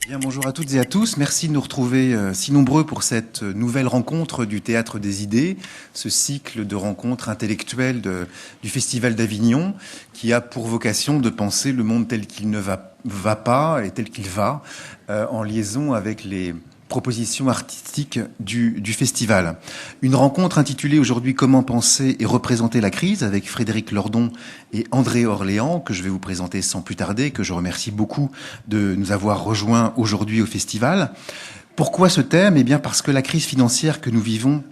Bien, bonjour à toutes et à tous. Merci de nous retrouver si nombreux pour cette nouvelle rencontre du Théâtre des Idées, ce cycle de rencontres intellectuelles du Festival d'Avignon, qui a pour vocation de penser le monde tel qu'il ne va pas et tel qu'il va, en liaison avec les propositions artistiques du festival. Une rencontre intitulée aujourd'hui Comment penser et représenter la crise avec Frédéric Lordon et André Orléans, que je vais vous présenter sans plus tarder, que je remercie beaucoup de nous avoir rejoints aujourd'hui au festival. Pourquoi ce thème? Eh bien parce que la crise financière que nous vivons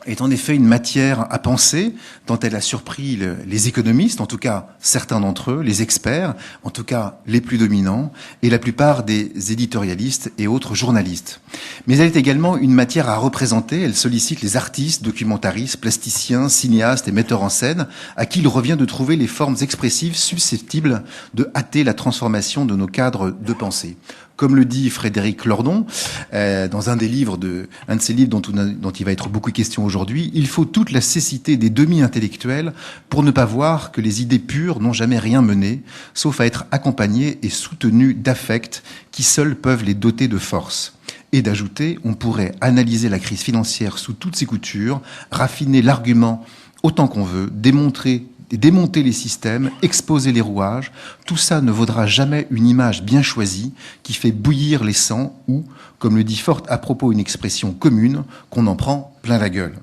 est en effet une matière à penser, tant elle a surpris les économistes, en tout cas certains d'entre eux, les experts, en tout cas les plus dominants, et la plupart des éditorialistes et autres journalistes. Mais elle est également une matière à représenter, elle sollicite les artistes, documentaristes, plasticiens, cinéastes et metteurs en scène, à qui il revient de trouver les formes expressives susceptibles de hâter la transformation de nos cadres de pensée. Comme le dit Frédéric Lordon, dans un de ses livres dont il va être beaucoup question aujourd'hui, il faut toute la cécité des demi-intellectuels pour ne pas voir que les idées pures n'ont jamais rien mené, sauf à être accompagnées et soutenues d'affects qui seuls peuvent les doter de force. Et d'ajouter, on pourrait analyser la crise financière sous toutes ses coutures, raffiner l'argument autant qu'on veut, démonter les systèmes, exposer les rouages, tout ça ne vaudra jamais une image bien choisie qui fait bouillir les sangs ou, comme le dit fort à propos une expression commune, qu'on en prend plein la gueule.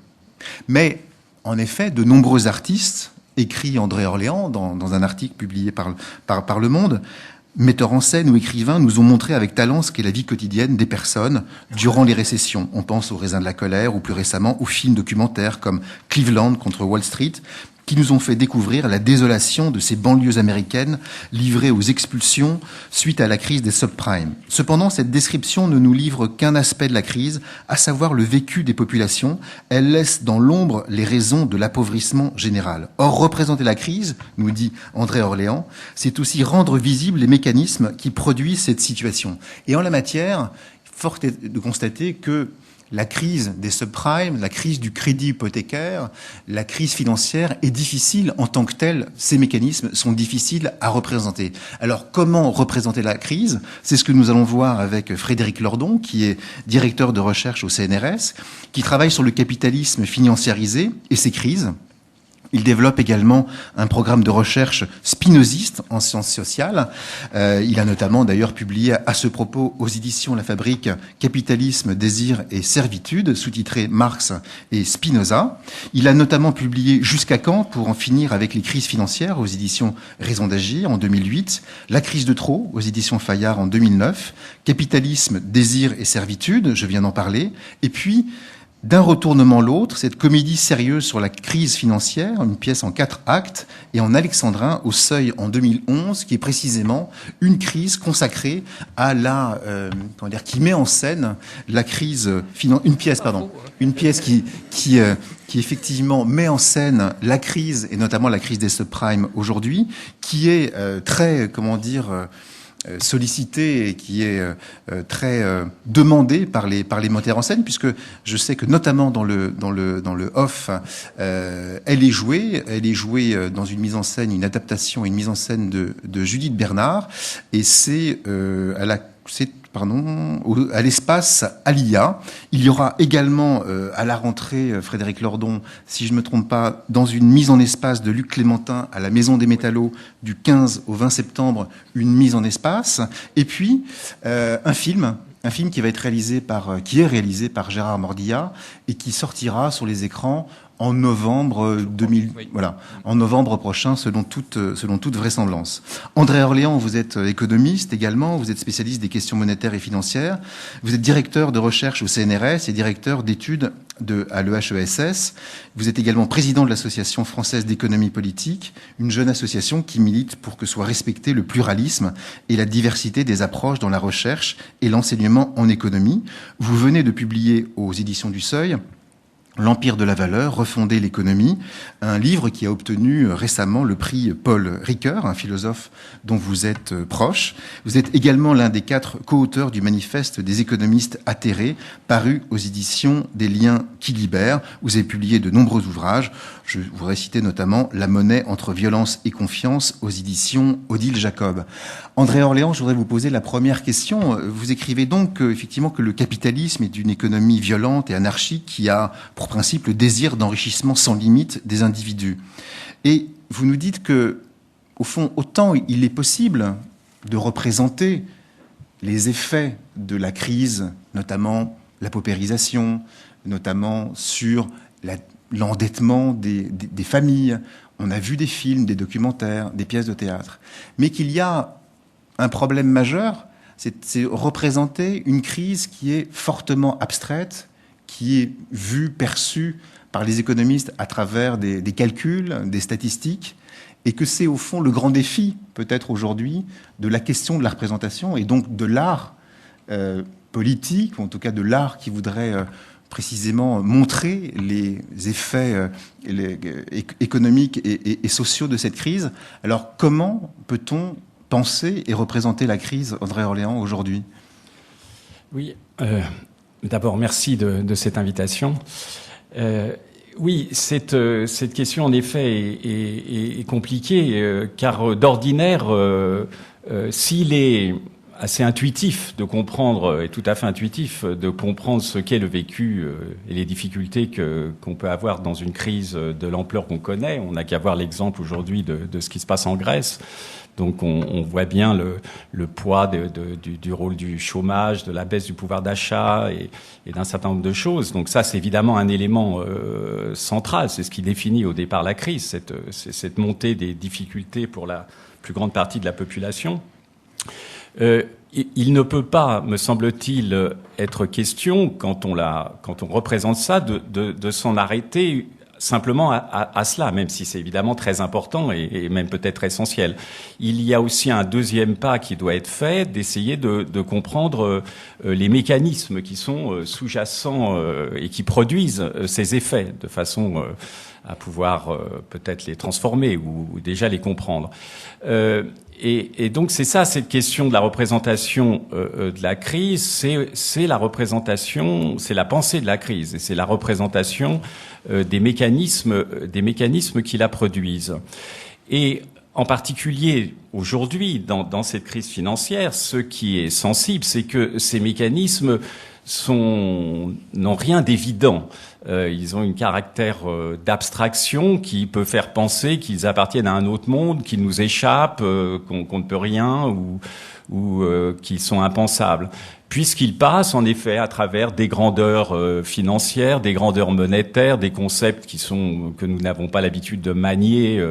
Mais, en effet, de nombreux artistes, écrit André Orléans dans un article publié par Le Monde, metteurs en scène ou écrivains nous ont montré avec talent ce qu'est la vie quotidienne des personnes durant les récessions. On pense aux Raisins de la colère ou plus récemment aux films documentaires comme Cleveland contre Wall Street, qui nous ont fait découvrir la désolation de ces banlieues américaines livrées aux expulsions suite à la crise des subprimes. Cependant, cette description ne nous livre qu'un aspect de la crise, à savoir le vécu des populations. Elle laisse dans l'ombre les raisons de l'appauvrissement général. Or, représenter la crise, nous dit André Orléans, c'est aussi rendre visibles les mécanismes qui produisent cette situation. Et en la matière, fort est de constater que la crise des subprimes, la crise du crédit hypothécaire, la crise financière est difficile en tant que telle. Ces mécanismes sont difficiles à représenter. Alors, comment représenter la crise? C'est ce que nous allons voir avec Frédéric Lordon, qui est directeur de recherche au CNRS, qui travaille sur le capitalisme financiarisé et ses crises. Il développe également un programme de recherche spinoziste en sciences sociales. Il a notamment d'ailleurs publié à ce propos aux éditions La Fabrique Capitalisme, désir et servitude, sous-titré Marx et Spinoza. Il a notamment publié Jusqu'à quand pour en finir avec les crises financières aux éditions Raison d'agir en 2008, La crise de trop aux éditions Fayard en 2009, Capitalisme, désir et servitude, je viens d'en parler, et puis D'un retournement l'autre, cette comédie sérieuse sur la crise financière, une pièce en 4 actes, et en alexandrin au Seuil en 2011, qui est précisément une crise consacrée à qui met en scène la crise une pièce qui effectivement met en scène la crise et notamment la crise des subprimes aujourd'hui, qui est très sollicité et qui est très demandé par les metteurs en scène, puisque je sais que notamment dans le off, elle est jouée dans une mise en scène, une adaptation et une mise en scène de Judith Bernard, et c'est à l'espace Alia. Il y aura également à la rentrée, Frédéric Lordon, si je ne me trompe pas, dans une mise en espace de Luc Clémentin à la Maison des Métallos du 15 au 20 septembre, une mise en espace. Et puis, un film qui est réalisé par Gérard Mordillat et qui sortira sur les écrans en novembre en novembre prochain, selon toute vraisemblance. André Orléans, vous êtes économiste également, vous êtes spécialiste des questions monétaires et financières, vous êtes directeur de recherche au CNRS et directeur d'études à l'EHESS. Vous êtes également président de l'Association française d'économie politique, une jeune association qui milite pour que soit respecté le pluralisme et la diversité des approches dans la recherche et l'enseignement en économie. Vous venez de publier aux éditions du Seuil L'Empire de la valeur, refonder l'économie, un livre qui a obtenu récemment le prix Paul Ricoeur, un philosophe dont vous êtes proche. Vous êtes également l'un des 4 co-auteurs du manifeste des économistes atterrés, paru aux éditions des Liens qui libèrent. Vous avez publié de nombreux ouvrages. Je voudrais citer notamment La monnaie entre violence et confiance aux éditions Odile Jacob. André Orléans, je voudrais vous poser la première question. Vous écrivez donc effectivement que le capitalisme est une économie violente et anarchique qui a pour principe le désir d'enrichissement sans limite des individus. Et vous nous dites que, au fond, autant il est possible de représenter les effets de la crise, notamment la paupérisation, notamment sur l'endettement des familles. On a vu des films, des documentaires, des pièces de théâtre. Mais qu'il y a un problème majeur, c'est représenter une crise qui est fortement abstraite, qui est vue, perçue par les économistes à travers des calculs, des statistiques, et que c'est au fond le grand défi, peut-être aujourd'hui, de la question de la représentation, et donc de l'art politique, ou en tout cas de l'art qui voudrait précisément montrer les effets économiques et sociaux de cette crise. Alors comment peut-on penser et représenter la crise, André Orléans, aujourd'hui? Oui, d'abord merci de cette invitation. Oui, cette question en effet est compliquée, car d'ordinaire, s'il est assez intuitif de comprendre, et tout à fait intuitif de comprendre ce qu'est le vécu et les difficultés qu'on peut avoir dans une crise de l'ampleur qu'on connaît. On n'a qu'à voir l'exemple aujourd'hui de ce qui se passe en Grèce. Donc on voit bien le poids du rôle du chômage, de la baisse du pouvoir d'achat et d'un certain nombre de choses. Donc ça, c'est évidemment un élément central. C'est ce qui définit au départ la crise, cette montée des difficultés pour la plus grande partie de la population. Il ne peut pas, me semble-t-il, être question, quand on représente ça, de s'en arrêter simplement à cela, même si c'est évidemment très important et même peut-être essentiel. Il y a aussi un deuxième pas qui doit être fait, d'essayer de comprendre les mécanismes qui sont sous-jacents et qui produisent ces effets, de façon à pouvoir peut-être les transformer ou déjà les comprendre. Et donc c'est ça, cette question de la représentation de la crise, c'est la représentation, c'est la pensée de la crise, et c'est la représentation des mécanismes qui la produisent. Et en particulier aujourd'hui, dans cette crise financière, ce qui est sensible, c'est que ces mécanismes n'ont rien d'évident. Ils ont un caractère d'abstraction qui peut faire penser qu'ils appartiennent à un autre monde, qu'ils nous échappent, qu'on ne peut rien ou qu'ils sont impensables. Puisqu'ils passent en effet à travers des grandeurs financières, des grandeurs monétaires, des concepts que nous n'avons pas l'habitude de manier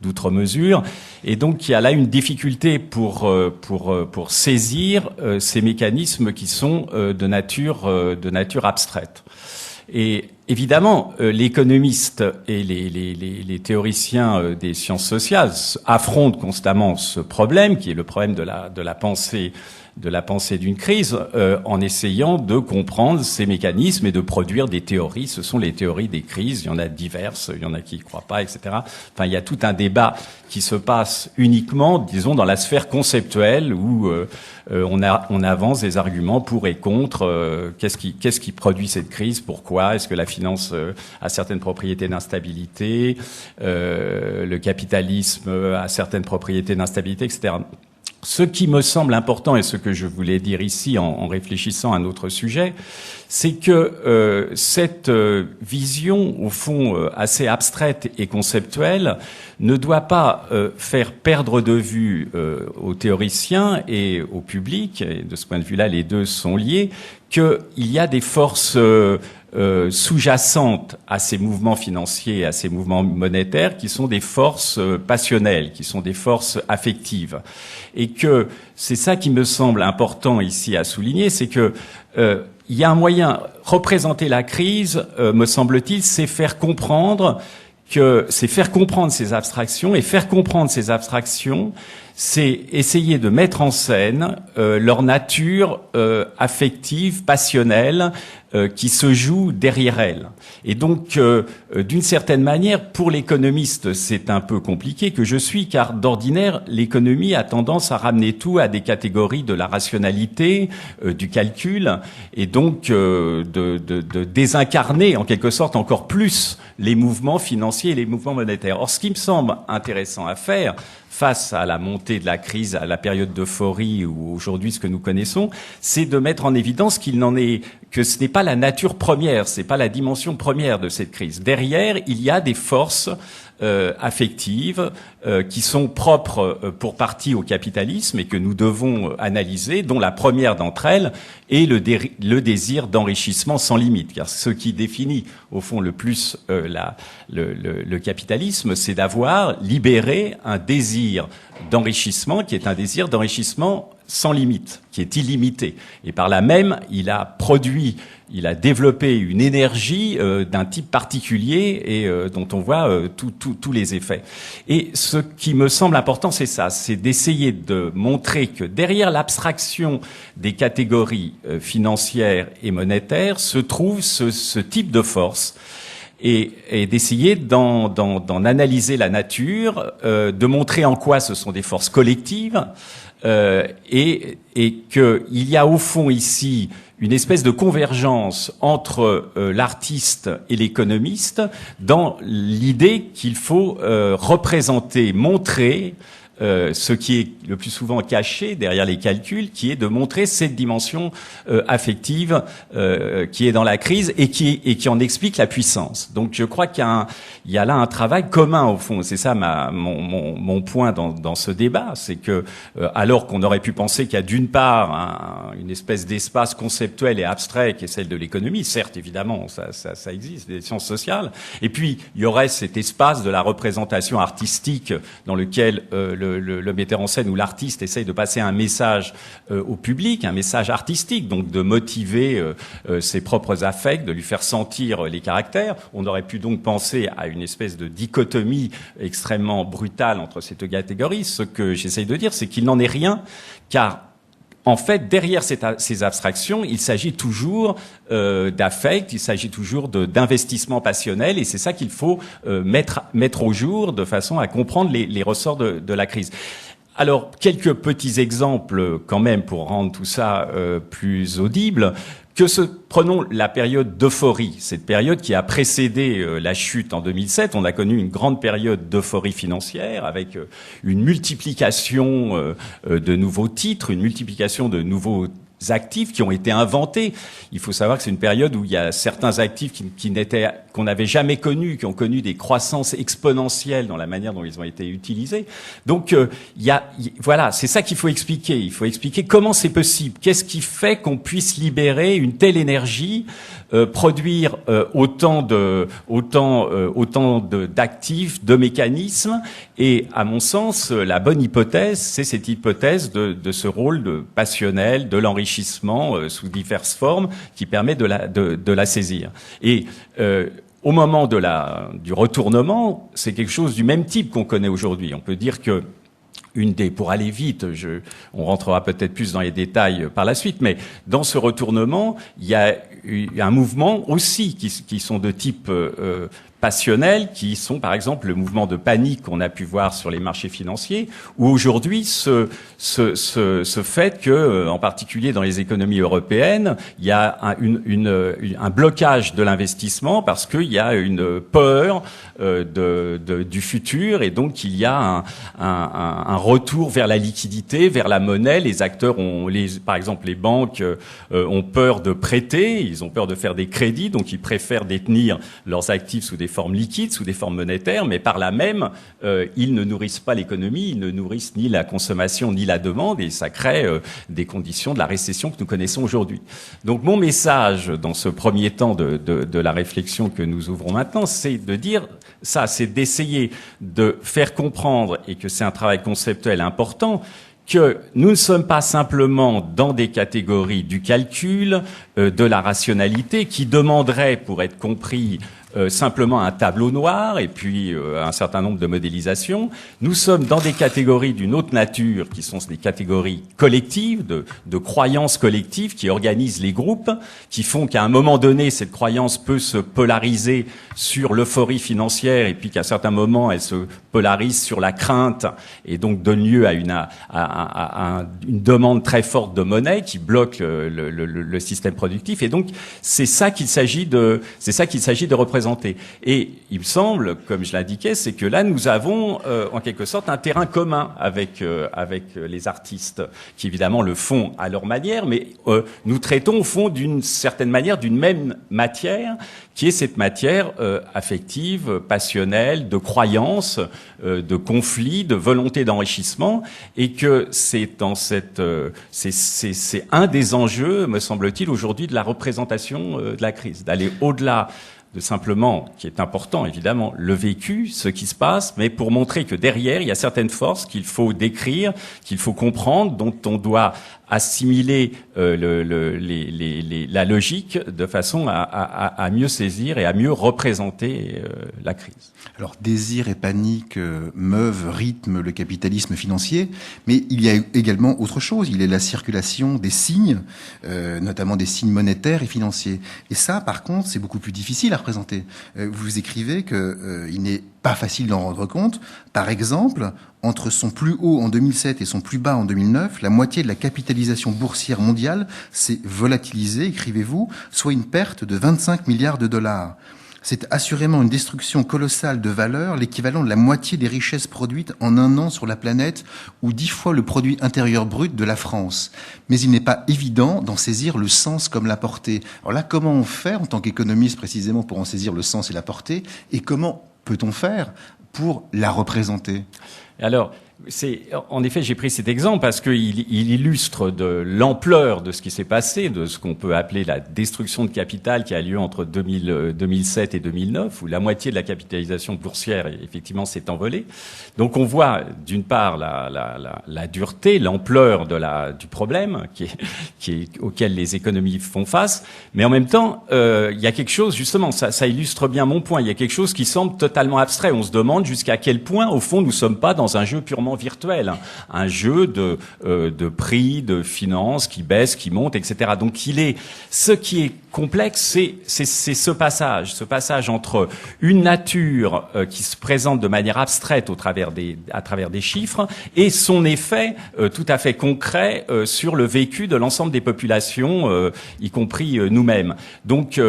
d'outre mesure, et donc il y a là une difficulté pour saisir ces mécanismes qui sont de nature abstraite. Et évidemment, l'économiste et les théoriciens des sciences sociales affrontent constamment ce problème, qui est le problème de la pensée d'une crise, en essayant de comprendre ces mécanismes et de produire des théories. Ce sont les théories des crises. Il y en a diverses, il y en a qui y croient pas, etc. Enfin, il y a tout un débat qui se passe uniquement, disons, dans la sphère conceptuelle où on avance des arguments pour et contre. Qu'est-ce qui produit cette crise? Pourquoi? Est-ce que la finance a certaines propriétés d'instabilité? Le capitalisme a certaines propriétés d'instabilité, etc. Ce qui me semble important et ce que je voulais dire ici en réfléchissant à notre sujet, c'est que cette vision, au fond, assez abstraite et conceptuelle, ne doit pas faire perdre de vue aux théoriciens et au public, et de ce point de vue-là, les deux sont liés, qu'il y a des forces sous-jacentes à ces mouvements financiers, à ces mouvements monétaires, qui sont des forces passionnelles, qui sont des forces affectives. Et que c'est ça qui me semble important ici à souligner, c'est que il y a un moyen, représenter la crise, me semble-t-il, c'est faire comprendre ces abstractions, et faire comprendre ces abstractions, c'est essayer de mettre en scène leur nature affective, passionnelle, qui se joue derrière elle. Et donc, d'une certaine manière, pour l'économiste, c'est un peu compliqué que je suis, car d'ordinaire, l'économie a tendance à ramener tout à des catégories de la rationalité, du calcul, et donc de désincarner en quelque sorte encore plus les mouvements financiers et les mouvements monétaires. Or, ce qui me semble intéressant à faire, face à la montée de la crise, à la période d'euphorie ou aujourd'hui ce que nous connaissons, c'est de mettre en évidence que ce n'est pas la nature première, c'est pas la dimension première de cette crise. Derrière, il y a des forces affectives qui sont propres pour partie au capitalisme et que nous devons analyser, dont la première d'entre elles est le désir d'enrichissement sans limite. Car ce qui définit au fond le plus le capitalisme, c'est d'avoir libéré un désir d'enrichissement qui est un désir d'enrichissement sans limite, qui est illimité. Et par là même, il a développé une énergie d'un type particulier et dont on voit tous les effets. Et ce qui me semble important, c'est ça, c'est d'essayer de montrer que derrière l'abstraction des catégories financières et monétaires se trouve ce type de force. Et d'essayer d'en analyser la nature, de montrer en quoi ce sont des forces collectives, et qu'il y a au fond ici une espèce de convergence entre l'artiste et l'économiste dans l'idée qu'il faut représenter, montrer ce qui est le plus souvent caché derrière les calculs, qui est de montrer cette dimension affective qui est dans la crise et qui en explique la puissance. Donc je crois qu'il y a là un travail commun au fond. C'est ça mon point dans ce débat, c'est que alors qu'on aurait pu penser qu'il y a d'une part une espèce d'espace conceptuel et abstrait qui est celle de l'économie, certes évidemment ça existe, des sciences sociales, et puis il y aurait cet espace de la représentation artistique dans lequel le metteur en scène ou l'artiste essaye de passer un message au public, un message artistique, donc de motiver ses propres affects, de lui faire sentir les caractères. On aurait pu donc penser à une espèce de dichotomie extrêmement brutale entre ces deux catégories. Ce que j'essaye de dire, c'est qu'il n'en est rien, car en fait, derrière ces abstractions, il s'agit toujours d'affect, il s'agit toujours d'investissement passionnel, et c'est ça qu'il faut mettre au jour de façon à comprendre les ressorts de la crise. Alors, quelques petits exemples quand même pour rendre tout ça plus audible. Prenons la période d'euphorie, cette période qui a précédé la chute en 2007. On a connu une grande période d'euphorie financière avec une multiplication de nouveaux titres, une multiplication de nouveaux actifs qui ont été inventés. Il faut savoir que c'est une période où il y a certains actifs qu'on n'avait jamais connus, qui ont connu des croissances exponentielles dans la manière dont ils ont été utilisés. Donc, voilà, c'est ça qu'il faut expliquer. Il faut expliquer comment c'est possible. Qu'est-ce qui fait qu'on puisse libérer une telle énergie, produire autant d'actifs, de mécanismes. Et à mon sens, la bonne hypothèse, c'est cette hypothèse de ce rôle de passionnel, de l'enrichissement sous diverses formes, qui permet de la saisir. Et au moment du retournement, c'est quelque chose du même type qu'on connaît aujourd'hui. On peut dire que pour aller vite, on rentrera peut-être plus dans les détails par la suite, mais dans ce retournement, il y a eu un mouvement aussi qui sont de type passionnels, qui sont par exemple le mouvement de panique qu'on a pu voir sur les marchés financiers, où aujourd'hui ce fait que, en particulier dans les économies européennes, il y a un blocage de l'investissement parce qu'il y a une peur du futur, et donc il y a un retour vers la liquidité, vers la monnaie. Les acteurs par exemple les banques ont peur de prêter, ils ont peur de faire des crédits, donc ils préfèrent détenir leurs actifs sous des formes liquides, sous des formes monétaires, mais par là même, ils ne nourrissent pas l'économie, ils ne nourrissent ni la consommation ni la demande, et ça crée des conditions de la récession que nous connaissons aujourd'hui. Donc mon message dans ce premier temps de la réflexion que nous ouvrons maintenant, c'est de dire ça, c'est d'essayer de faire comprendre, et que c'est un travail conceptuel important, que nous ne sommes pas simplement dans des catégories du calcul, de la rationalité, qui demanderaient, pour être compris, simplement un tableau noir et puis un certain nombre de modélisations. Nous sommes dans des catégories d'une autre nature, qui sont des catégories collectives, de croyances collectives qui organisent les groupes, qui font qu'à un moment donné, cette croyance peut se polariser sur l'euphorie financière et puis qu'à certains moments, elle se polarise sur la crainte et donc donne lieu à une demande très forte de monnaie qui bloque le système productif. Et donc, c'est ça qu'il s'agit de représenter. Et il me semble, comme je l'indiquais, c'est que là, nous avons en quelque sorte un terrain commun avec les artistes, qui évidemment le font à leur manière, mais nous traitons au fond d'une certaine manière d'une même matière, qui est cette matière affective, passionnelle, de croyance, de conflit, de volonté d'enrichissement, et que c'est un des enjeux, me semble-t-il, aujourd'hui de la représentation de la crise, d'aller au-delà de simplement, qui est important évidemment, le vécu, ce qui se passe, mais pour montrer que derrière, il y a certaines forces qu'il faut décrire, qu'il faut comprendre, dont on doit assimiler la logique de façon à mieux saisir et à mieux représenter la crise. Alors, désir et panique meuvent, rythment le capitalisme financier, mais il y a également autre chose. Il y a la circulation des signes, notamment des signes monétaires et financiers. Et ça, par contre, c'est beaucoup plus difficile à représenter. Vous écrivez qu'il n'est pas facile d'en rendre compte. Par exemple, entre son plus haut en 2007 et son plus bas en 2009, la moitié de la capitalisation boursière mondiale s'est volatilisée, écrivez-vous, soit une perte de 25 milliards de dollars. C'est assurément une destruction colossale de valeur, l'équivalent de la moitié des richesses produites en un an sur la planète, ou 10 fois le produit intérieur brut de la France. Mais il n'est pas évident d'en saisir le sens comme la portée. Alors là, comment on fait en tant qu'économiste précisément pour en saisir le sens et la portée, et comment peut-on faire pour la représenter ? Alors, en effet, j'ai pris cet exemple parce qu'il illustre de l'ampleur de ce qui s'est passé, de ce qu'on peut appeler la destruction de capital qui a lieu entre 2007 et 2009, où la moitié de la capitalisation boursière, effectivement, s'est envolée. Donc, on voit, d'une part, la dureté, l'ampleur du problème auquel les économies font face, mais en même temps, il y a quelque chose, justement, ça illustre bien mon point, il y a quelque chose qui semble totalement abstrait. On se demande jusqu'à quel point, au fond, nous sommes pas dans un jeu purement virtuel, hein. Un jeu de prix, de finances qui baissent, qui montent, etc. Donc ce qui est complexe, c'est ce passage entre une nature qui se présente de manière abstraite à travers des chiffres et son effet tout à fait concret sur le vécu de l'ensemble des populations, y compris nous-mêmes. Donc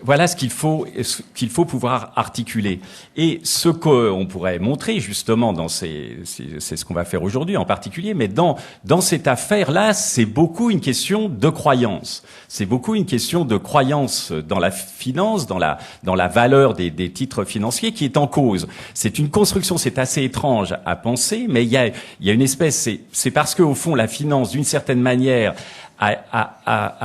voilà ce qu'il faut pouvoir articuler. Et ce qu'on pourrait montrer justement c'est ce qu'on va faire aujourd'hui en particulier, mais dans cette affaire-là, c'est beaucoup une question de croyance. C'est beaucoup une question de croyance dans la finance, dans la valeur des titres financiers qui est en cause. C'est une construction, c'est assez étrange à penser, mais il y a une espèce, c'est parce que au fond la finance, d'une certaine manière,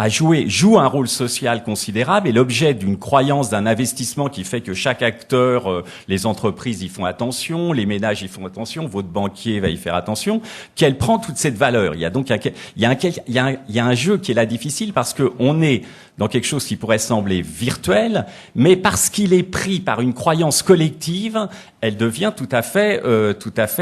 joue un rôle social considérable et l'objet d'une croyance, d'un investissement qui fait que chaque acteur, les entreprises y font attention, les ménages y font attention, votre banquier va y faire attention, qu'elle prend toute cette valeur. Il y a donc un jeu qui est là difficile parce que on est dans quelque chose qui pourrait sembler virtuel, mais parce qu'il est pris par une croyance collective, elle devient tout à fait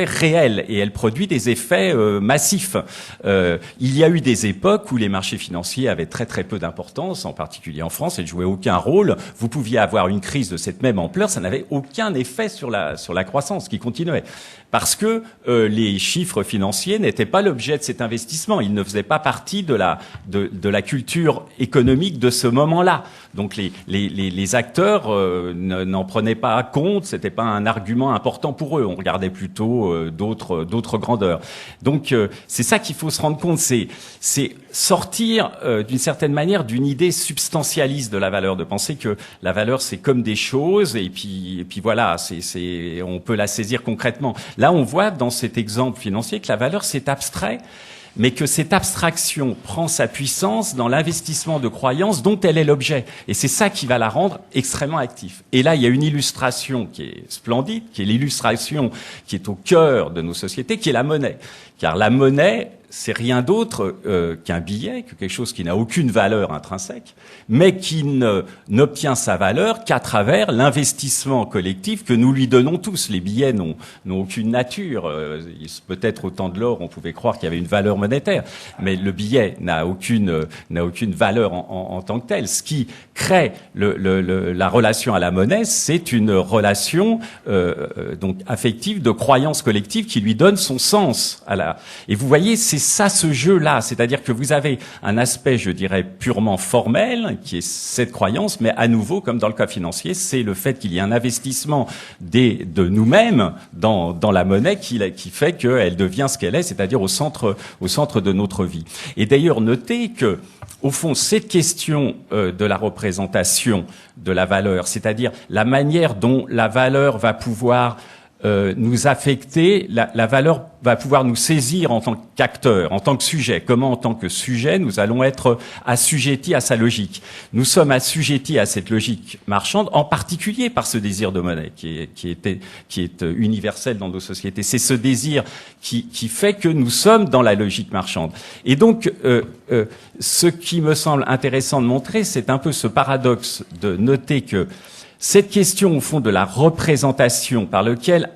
réelle et elle produit des effets massifs. Il y a eu des époques où les marchés financiers avaient très très peu d'importance, en particulier en France, et ne jouaient aucun rôle. Vous pouviez avoir une crise de cette même ampleur, ça n'avait aucun effet sur la croissance qui continuait. Parce que les chiffres financiers n'étaient pas l'objet de cet investissement, ils ne faisaient pas partie de la culture économique de ce moment-là. Donc les acteurs n'en prenaient pas compte, c'était pas un argument important pour eux. On regardait plutôt d'autres grandeurs. Donc c'est ça qu'il faut se rendre compte, c'est sortir d'une certaine manière d'une idée substantialiste de la valeur, de penser que la valeur c'est comme des choses et puis voilà, on peut la saisir concrètement. Là, on voit dans cet exemple financier que la valeur c'est abstrait, mais que cette abstraction prend sa puissance dans l'investissement de croyances dont elle est l'objet. Et c'est ça qui va la rendre extrêmement active. Et là, il y a une illustration qui est splendide, qui est l'illustration qui est au cœur de nos sociétés, qui est la monnaie. Car la monnaie, c'est rien d'autre qu'un billet, que quelque chose qui n'a aucune valeur intrinsèque, mais qui n'obtient sa valeur qu'à travers l'investissement collectif que nous lui donnons tous. Les billets n'ont aucune nature. Peut-être au temps de l'or, on pouvait croire qu'il y avait une valeur monétaire, mais le billet n'a aucune valeur en tant que tel. Ce qui crée la relation à la monnaie, c'est une relation donc affective, de croyance collective qui lui donne son sens à la. Et vous voyez, c'est ça ce jeu-là, c'est-à-dire que vous avez un aspect, je dirais, purement formel, qui est cette croyance, mais à nouveau, comme dans le cas financier, c'est le fait qu'il y ait un investissement de nous-mêmes dans la monnaie qui fait qu'elle devient ce qu'elle est, c'est-à-dire au centre de notre vie. Et d'ailleurs, notez que, au fond, cette question de la représentation de la valeur, c'est-à-dire la manière dont la valeur va pouvoir nous affecter, la valeur va pouvoir nous saisir en tant qu'acteur, en tant que sujet. Comment, en tant que sujet, nous allons être assujettis à sa logique. Nous sommes assujettis à cette logique marchande, en particulier par ce désir de monnaie qui est universel dans nos sociétés. C'est ce désir qui fait que nous sommes dans la logique marchande. Et donc, ce qui me semble intéressant de montrer, c'est un peu ce paradoxe de noter que cette question, au fond, de la représentation par laquelle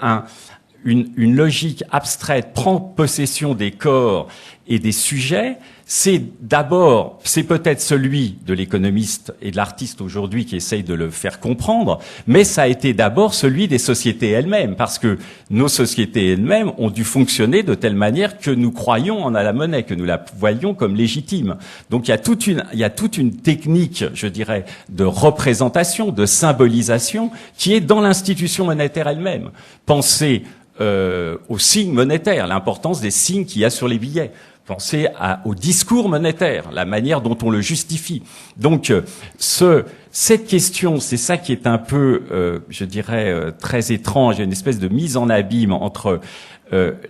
une logique abstraite prend possession des corps et des sujets, c'est peut-être celui de l'économiste et de l'artiste aujourd'hui qui essaye de le faire comprendre, mais ça a été d'abord celui des sociétés elles-mêmes, parce que nos sociétés elles-mêmes ont dû fonctionner de telle manière que nous croyions en la monnaie, que nous la voyions comme légitime. Donc il y a toute une technique, je dirais, de représentation, de symbolisation, qui est dans l'institution monétaire elle-même. Pensez aux signes monétaires, l'importance des signes qu'il y a sur les billets. Pensez au discours monétaire, la manière dont on le justifie. Donc, cette question, c'est ça qui est un peu, je dirais, très étrange. Il y a une espèce de mise en abîme entre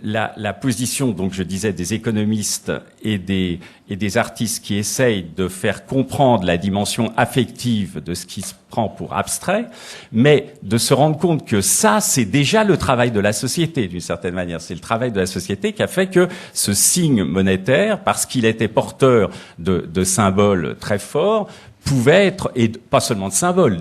la position, donc je disais, des économistes et des artistes qui essayent de faire comprendre la dimension affective de ce qui se prend pour abstrait, mais de se rendre compte que ça, c'est déjà le travail de la société, d'une certaine manière. C'est le travail de la société qui a fait que ce signe monétaire, parce qu'il était porteur de symboles très forts, pouvait être, et pas seulement de symboles,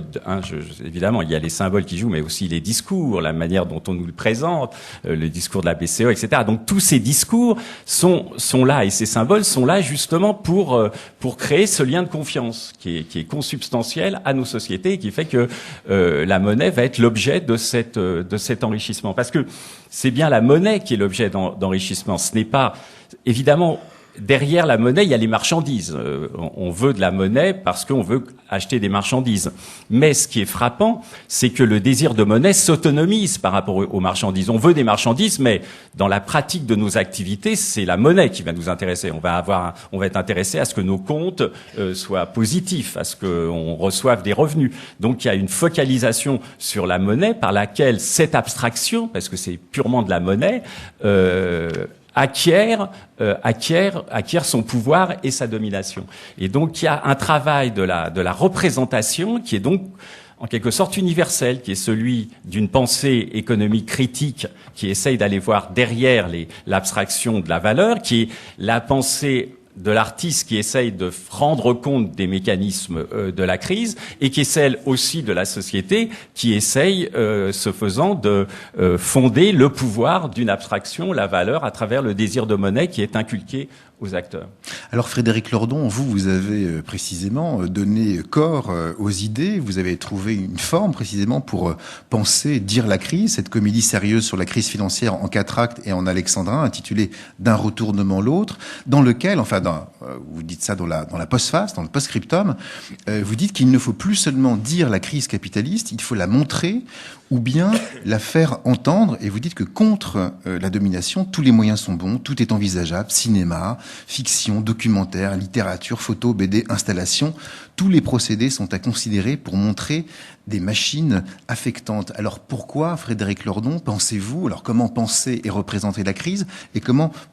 évidemment, il y a les symboles qui jouent, mais aussi les discours, la manière dont on nous le présente, le discours de la BCE, etc. Donc tous ces discours sont là, et ces symboles sont là justement pour créer ce lien de confiance qui est consubstantiel à nos sociétés et qui fait que la monnaie va être l'objet de cet enrichissement. Parce que c'est bien la monnaie qui est l'objet d'enrichissement. Ce n'est pas, évidemment, derrière la monnaie, il y a les marchandises. On veut de la monnaie parce qu'on veut acheter des marchandises. Mais ce qui est frappant, c'est que le désir de monnaie s'autonomise par rapport aux marchandises. On veut des marchandises, mais dans la pratique de nos activités, c'est la monnaie qui va nous intéresser. On va être intéressé à ce que nos comptes soient positifs, à ce qu'on reçoive des revenus. Donc il y a une focalisation sur la monnaie par laquelle cette abstraction, parce que c'est purement de la monnaie, acquiert son pouvoir et sa domination. Et donc il y a un travail de la représentation qui est donc en quelque sorte universel, qui est celui d'une pensée économique critique qui essaye d'aller voir derrière l'abstraction de la valeur, qui est la pensée de l'artiste qui essaye de rendre compte des mécanismes de la crise, et qui est celle aussi de la société qui essaye, ce faisant, de fonder le pouvoir d'une abstraction, la valeur, à travers le désir de monnaie qui est inculqué aux acteurs. Alors Frédéric Lordon, vous avez précisément donné corps aux idées, vous avez trouvé une forme précisément pour penser, dire la crise, cette comédie sérieuse sur la crise financière en 4 actes et en alexandrin, intitulée D'un retournement l'autre, dans lequel, vous dites ça dans la postface, dans le post-scriptum, vous dites qu'il ne faut plus seulement dire la crise capitaliste, il faut la montrer ou bien la faire entendre, et vous dites que contre la domination, tous les moyens sont bons, tout est envisageable, cinéma, fiction, documentaire, littérature, photo, BD, installation, tous les procédés sont à considérer pour montrer des machines affectantes. Alors pourquoi, Frédéric Lordon, pensez-vous, alors comment penser et représenter la crise, et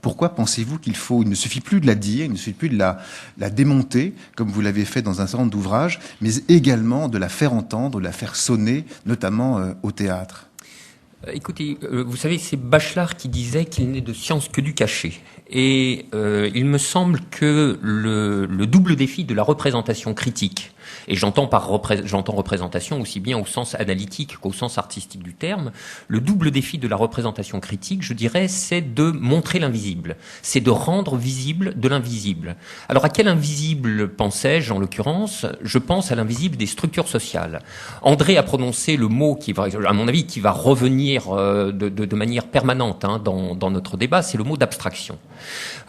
pourquoi pensez-vous il ne suffit plus de la dire, il ne suffit plus de la démonter, comme vous l'avez fait dans un certain nombre d'ouvrages, mais également de la faire entendre, de la faire sonner, notamment au théâtre? Écoutez, vous savez, c'est Bachelard qui disait qu'il n'est de science que du cachet. Et il me semble que le double défi de la représentation critique, et j'entends représentation aussi bien au sens analytique qu'au sens artistique du terme, le double défi de la représentation critique, je dirais, c'est de montrer l'invisible, c'est de rendre visible de l'invisible. Alors à quel invisible pensais-je en l'occurrence? Je pense à l'invisible des structures sociales. André a prononcé le mot qui va, à mon avis, qui va revenir de manière permanente dans notre débat, c'est le mot d'abstraction.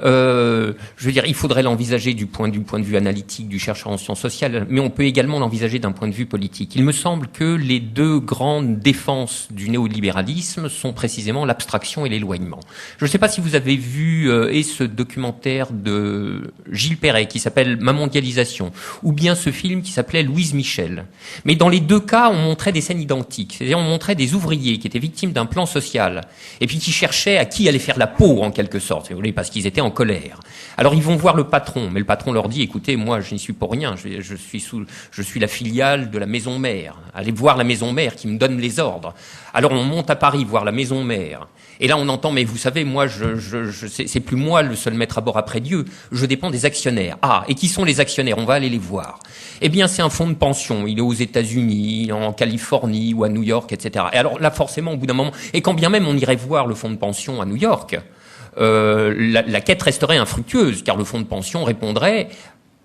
Je veux dire, il faudrait l'envisager du point de vue analytique du chercheur en sciences sociales, mais on peut également l'envisager d'un point de vue politique. Il me semble que les deux grandes défenses du néolibéralisme sont précisément l'abstraction et l'éloignement. Je ne sais pas si vous avez vu ce documentaire de Gilles Perret qui s'appelle Ma mondialisation, ou bien ce film qui s'appelait Louise Michel. Mais dans les deux cas, on montrait des scènes identiques. C'est-à-dire, on montrait des ouvriers qui étaient victimes d'un plan social, et puis qui cherchaient à qui allait faire la peau, en quelque sorte, si vous voulez, parce qu'ils étaient en colère. Alors ils vont voir le patron, mais le patron leur dit, écoutez, moi je n'y suis pour rien, je suis la filiale de la maison mère. Allez voir la maison mère qui me donne les ordres. Alors on monte à Paris voir la maison mère. Et là on entend, mais vous savez, moi c'est plus moi le seul maître à bord après Dieu, je dépends des actionnaires. Ah, et qui sont les actionnaires? On va aller les voir. Eh bien c'est un fonds de pension, il est aux États-Unis, en Californie ou à New York, etc. Et alors là forcément au bout d'un moment, et quand bien même on irait voir le fonds de pension à New York, la quête resterait infructueuse, car le fonds de pension répondrait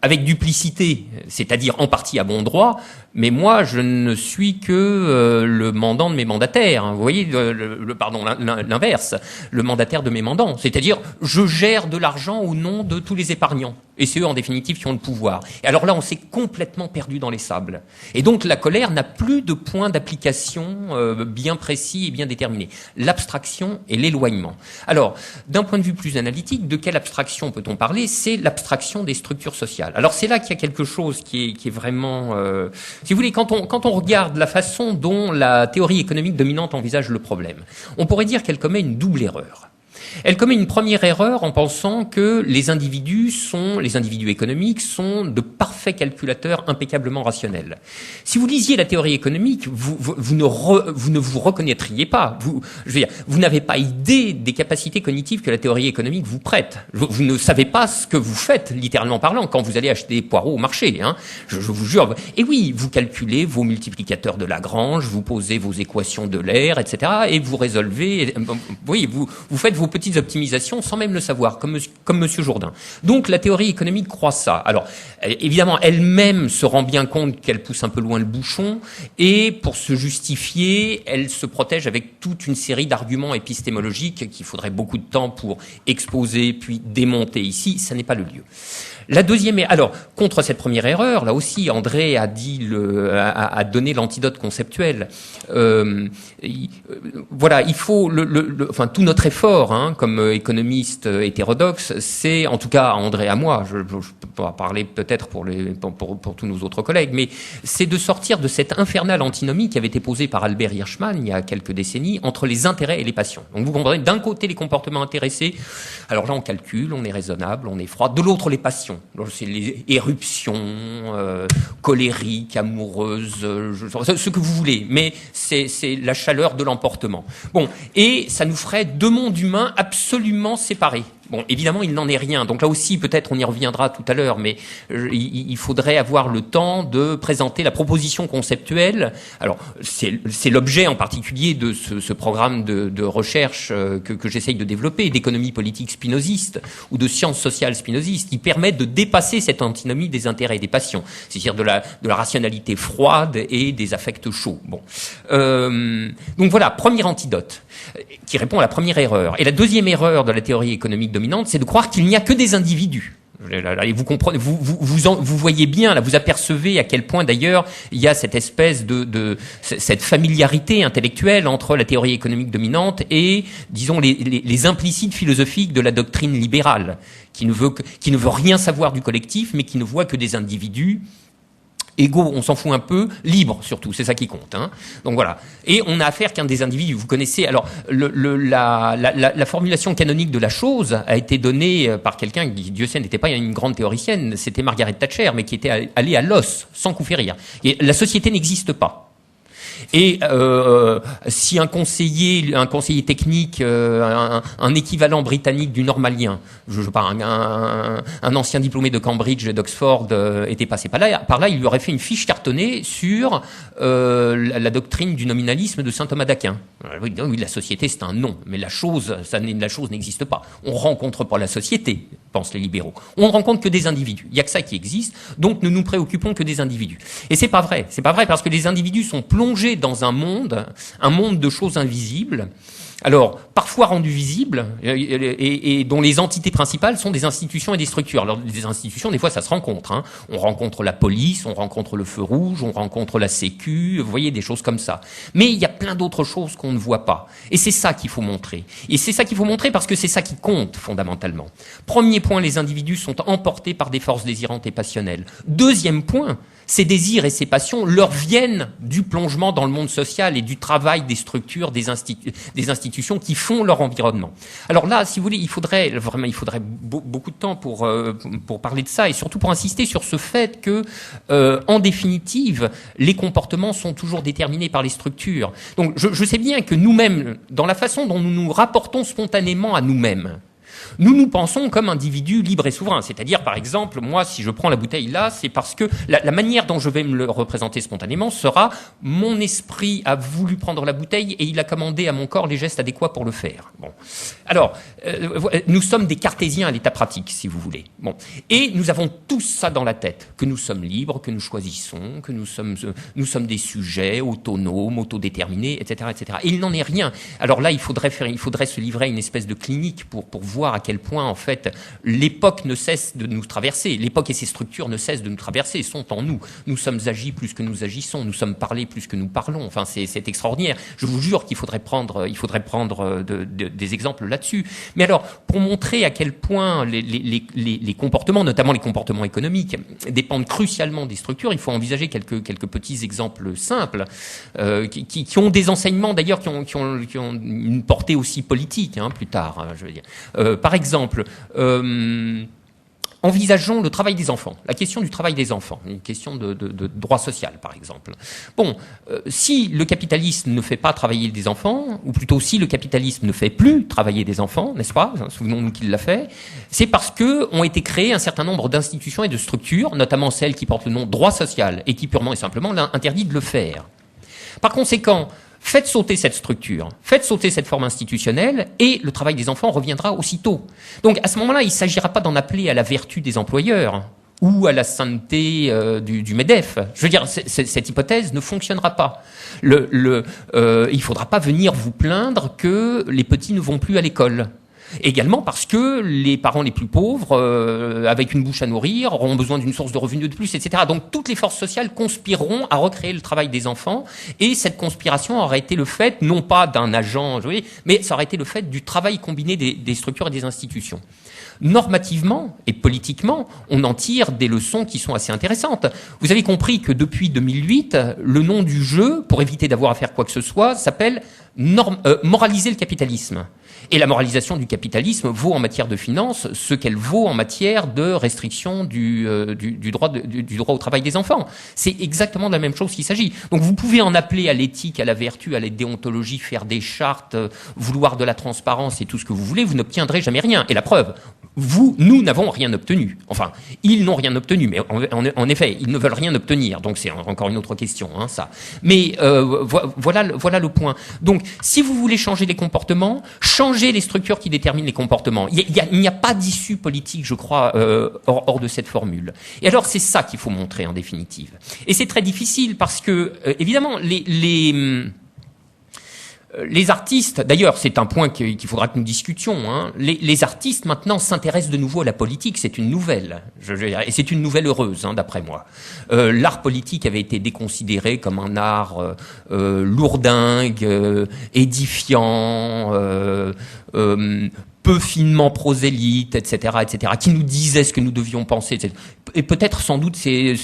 avec duplicité, c'est-à-dire en partie à bon droit, mais moi je ne suis que le mandant de mes mandataires. Hein. Vous voyez, l'inverse, le mandataire de mes mandants, c'est-à-dire je gère de l'argent au nom de tous les épargnants, et c'est eux en définitive qui ont le pouvoir. Et alors là on s'est complètement perdu dans les sables, et donc la colère n'a plus de point d'application bien précis et bien déterminé. L'abstraction et l'éloignement. Alors d'un point de vue plus analytique, de quelle abstraction peut-on parler? C'est l'abstraction des structures sociales. Alors c'est là qu'il y a quelque chose qui est vraiment, si vous voulez, quand on regarde la façon dont la théorie économique dominante envisage le problème, on pourrait dire qu'elle commet une double erreur. Elle commet une première erreur en pensant que les individus économiques sont de parfaits calculateurs impeccablement rationnels. Si vous lisiez la théorie économique, vous ne vous reconnaîtriez pas. Vous n'avez pas idée des capacités cognitives que la théorie économique vous prête. Vous ne savez pas ce que vous faites, littéralement parlant, quand vous allez acheter des poireaux au marché. Hein. Je vous jure. Et oui, vous calculez vos multiplicateurs de Lagrange, vous posez vos équations de l'air, etc. Et vous résolvez. Oui, vous faites vos petites optimisations sans même le savoir, comme Monsieur Jourdain. Donc la théorie économique croit ça. Alors évidemment, elle-même se rend bien compte qu'elle pousse un peu loin le bouchon, et pour se justifier, elle se protège avec toute une série d'arguments épistémologiques qu'il faudrait beaucoup de temps pour exposer puis démonter ici. Ça n'est pas le lieu. La deuxième, alors contre cette première erreur, là aussi, André a donné l'antidote conceptuel. Voilà, il faut enfin tout notre effort, hein, comme économiste hétérodoxe, c'est, en tout cas à André et à moi, je peux pas parler peut-être pour tous nos autres collègues, mais c'est de sortir de cette infernale antinomie qui avait été posée par Albert Hirschman il y a quelques décennies entre les intérêts et les passions. Donc vous comprenez, d'un côté les comportements intéressés, alors là on calcule, on est raisonnable, on est froid, de l'autre les passions. C'est les éruptions colériques, amoureuses, ce que vous voulez, mais c'est la chaleur de l'emportement. Bon, et ça nous ferait deux mondes humains absolument séparés. Bon, évidemment, il n'en est rien. Donc là aussi, peut-être on y reviendra tout à l'heure, mais il faudrait avoir le temps de présenter la proposition conceptuelle. Alors, c'est l'objet en particulier de ce programme de recherche que j'essaye de développer, d'économie politique spinoziste ou de sciences sociales spinozistes, qui permettent de dépasser cette antinomie des intérêts et des passions, c'est-à-dire de la rationalité froide et des affects chauds. Bon, donc voilà, premier antidote qui répond à la première erreur. Et la deuxième erreur de la théorie économique dominante, c'est de croire qu'il n'y a que des individus. Et vous comprenez, vous voyez bien, là, vous apercevez à quel point d'ailleurs il y a cette espèce cette familiarité intellectuelle entre la théorie économique dominante et, disons, les implicites philosophiques de la doctrine libérale, qui ne veut rien savoir du collectif, mais qui ne voit que des individus égaux, on s'en fout un peu, libres surtout, c'est ça qui compte. Hein. Donc voilà. Et on n'a affaire qu'à des individus. Vous connaissez, alors, la formulation canonique de la chose a été donnée par quelqu'un qui, Dieu sait, n'était pas une grande théoricienne, c'était Margaret Thatcher, mais qui était allée à l'os, sans coup férir. Et la société n'existe pas. Et si un conseiller technique, un équivalent britannique du normalien, je sais pas, un ancien diplômé de Cambridge et d'Oxford était passé par là, il lui aurait fait une fiche cartonnée sur la doctrine du nominalisme de saint Thomas d'Aquin. Oui, la société c'est un nom, mais la chose n'existe pas. On rencontre pas la société, pensent les libéraux. On ne rencontre que des individus. Il y a que ça qui existe, donc ne nous préoccupons que des individus. Et c'est pas vrai parce que les individus sont plongés dans un monde de choses invisibles. Alors, parfois rendus visibles, et dont les entités principales sont des institutions et des structures. Alors, des institutions, des fois, ça se rencontre. Hein. On rencontre la police, on rencontre le feu rouge, on rencontre la Sécu, vous voyez, des choses comme ça. Mais il y a plein d'autres choses qu'on ne voit pas. Et c'est ça qu'il faut montrer. Et c'est ça qu'il faut montrer parce que c'est ça qui compte, fondamentalement. Premier point, les individus sont emportés par des forces désirantes et passionnelles. Deuxième point, ces désirs et ces passions leur viennent du plongement dans le monde social et du travail des structures, des institutions qui font leur environnement. Alors là, si vous voulez, il faudrait beaucoup de temps pour parler de ça et surtout pour insister sur ce fait que, en définitive, les comportements sont toujours déterminés par les structures. Donc, je sais bien que nous-mêmes, dans la façon dont nous nous rapportons spontanément à nous-mêmes, nous pensons comme individus libres et souverains. C'est-à-dire, par exemple, moi, si je prends la bouteille là, c'est parce que la manière dont je vais me le représenter spontanément sera mon esprit a voulu prendre la bouteille et il a commandé à mon corps les gestes adéquats pour le faire. Bon. Alors, nous sommes des cartésiens à l'état pratique, si vous voulez. Bon. Et nous avons tous ça dans la tête, que nous sommes libres, que nous choisissons, que nous sommes des sujets autonomes, autodéterminés, etc., etc. Et il n'en est rien. Alors là, il faudrait se livrer à une espèce de clinique pour voir à quel point, en fait, l'époque ne cesse de nous traverser. L'époque et ses structures ne cessent de nous traverser, sont en nous. Nous sommes agis plus que nous agissons, nous sommes parlés plus que nous parlons. Enfin, c'est extraordinaire. Je vous jure qu'il faudrait prendre des exemples là-dessus. Mais alors, pour montrer à quel point les comportements, notamment les comportements économiques, dépendent crucialement des structures, il faut envisager quelques petits exemples simples qui ont des enseignements, d'ailleurs, qui ont une portée aussi politique, hein, plus tard, hein, je veux dire. Par exemple, envisageons le travail des enfants, la question du travail des enfants, une question de droit social, par exemple. Bon, si le capitalisme ne fait pas travailler des enfants, ou plutôt si le capitalisme ne fait plus travailler des enfants, n'est-ce pas? Souvenons-nous qu'il l'a fait. C'est parce que ont été créés un certain nombre d'institutions et de structures, notamment celles qui portent le nom droit social et qui purement et simplement l'interdit de le faire. Par conséquent, faites sauter cette structure, faites sauter cette forme institutionnelle et le travail des enfants reviendra aussitôt. Donc à ce moment-là, il ne s'agira pas d'en appeler à la vertu des employeurs ou à la sainteté du MEDEF. Je veux dire, cette hypothèse ne fonctionnera pas. Il ne faudra pas venir vous plaindre que les petits ne vont plus à l'école. Également parce que les parents les plus pauvres, avec une bouche à nourrir, auront besoin d'une source de revenus de plus, etc. Donc toutes les forces sociales conspireront à recréer le travail des enfants, et cette conspiration aurait été le fait, non pas d'un agent, mais ça aurait été le fait du travail combiné des structures et des institutions. Normativement et politiquement, on en tire des leçons qui sont assez intéressantes. Vous avez compris que depuis 2008, le nom du jeu, pour éviter d'avoir à faire quoi que ce soit, s'appelle moraliser le capitalisme. Et la moralisation du capitalisme vaut en matière de finance ce qu'elle vaut en matière de restriction du droit au travail des enfants. C'est exactement de la même chose qu'il s'agit. Donc vous pouvez en appeler à l'éthique, à la vertu, à la déontologie, faire des chartes, vouloir de la transparence et tout ce que vous voulez, vous n'obtiendrez jamais rien. Et la preuve, nous n'avons rien obtenu. Enfin, ils n'ont rien obtenu, mais en effet, ils ne veulent rien obtenir. Donc c'est encore une autre question, hein, ça. Mais voilà le point. Donc, si vous voulez changer les comportements, changez les structures qui déterminent les comportements. Il n'y a pas d'issue politique, je crois, hors de cette formule. Et alors, c'est ça qu'il faut montrer en définitive. Et c'est très difficile parce que, évidemment, les artistes, d'ailleurs, c'est un point qu'il faudra que nous discutions, hein, les artistes maintenant s'intéressent de nouveau à la politique, c'est une nouvelle, et c'est une nouvelle heureuse, hein, d'après moi. L'art politique avait été déconsidéré comme un art lourdingue, édifiant, peu finement prosélyte, etc., qui nous disait ce que nous devions penser, etc. Et peut-être, sans doute, ces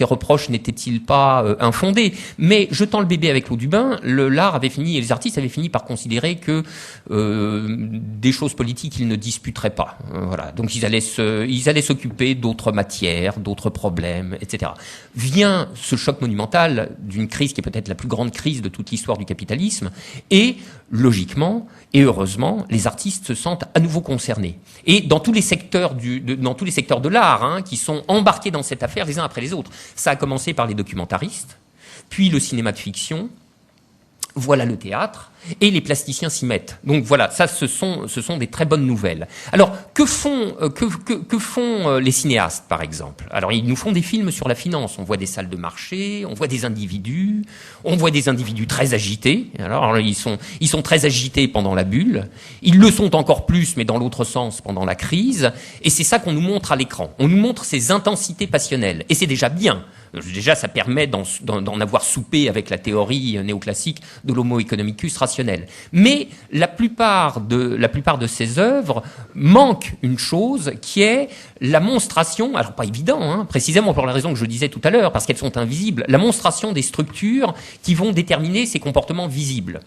reproches n'étaient-ils pas infondés. Mais jetant le bébé avec l'eau du bain, l'art avait fini, et les artistes avaient fini par considérer que des choses politiques, ils ne disputeraient pas. Voilà. Donc ils allaient s'occuper d'autres matières, d'autres problèmes, etc. Vient ce choc monumental d'une crise qui est peut-être la plus grande crise de toute l'histoire du capitalisme, et logiquement et heureusement, les artistes se sentent à nouveau concernés. Et dans tous les secteurs de l'art, qui sont embarqués dans cette affaire les uns après les autres. Ça a commencé par les documentaristes, puis le cinéma de fiction, voilà le théâtre, et les plasticiens s'y mettent. Donc voilà, ça, ce sont des très bonnes nouvelles. Alors, que font les cinéastes, par exemple? Alors, ils nous font des films sur la finance. On voit des salles de marché, on voit des individus très agités. Alors, ils sont très agités pendant la bulle. Ils le sont encore plus, mais dans l'autre sens, pendant la crise. Et c'est ça qu'on nous montre à l'écran. On nous montre ces intensités passionnelles. Et c'est déjà bien. Déjà, ça permet d'en avoir soupé avec la théorie néoclassique de l'homo economicus rationnel. Mais la plupart de ces œuvres manquent une chose qui est la monstration, alors pas évident, précisément pour la raison que je disais tout à l'heure, parce qu'elles sont invisibles, la monstration des structures qui vont déterminer ces comportements visibles.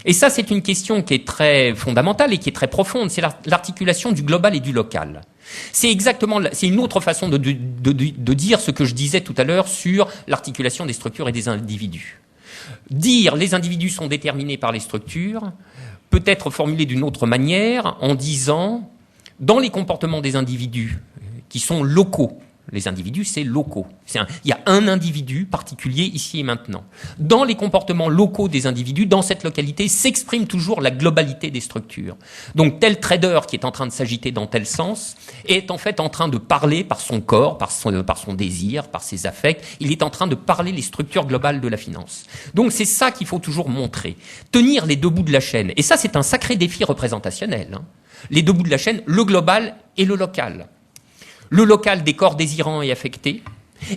Et ça, c'est une question qui est très fondamentale et qui est très profonde, c'est l'articulation du global et du local. C'est une autre façon de dire ce que je disais tout à l'heure sur l'articulation des structures et des individus. Dire les individus sont déterminés par les structures peut être formulé d'une autre manière en disant dans les comportements des individus qui sont locaux. Les individus, c'est locaux. Il y a un individu particulier ici et maintenant. Dans les comportements locaux des individus, dans cette localité, s'exprime toujours la globalité des structures. Donc tel trader qui est en train de s'agiter dans tel sens est en fait en train de parler par son corps, par son désir, par ses affects. Il est en train de parler les structures globales de la finance. Donc c'est ça qu'il faut toujours montrer. Tenir les deux bouts de la chaîne. Et ça, c'est un sacré défi représentationnel. Les deux bouts de la chaîne, le global et le local. Le local des corps désirants et affectés,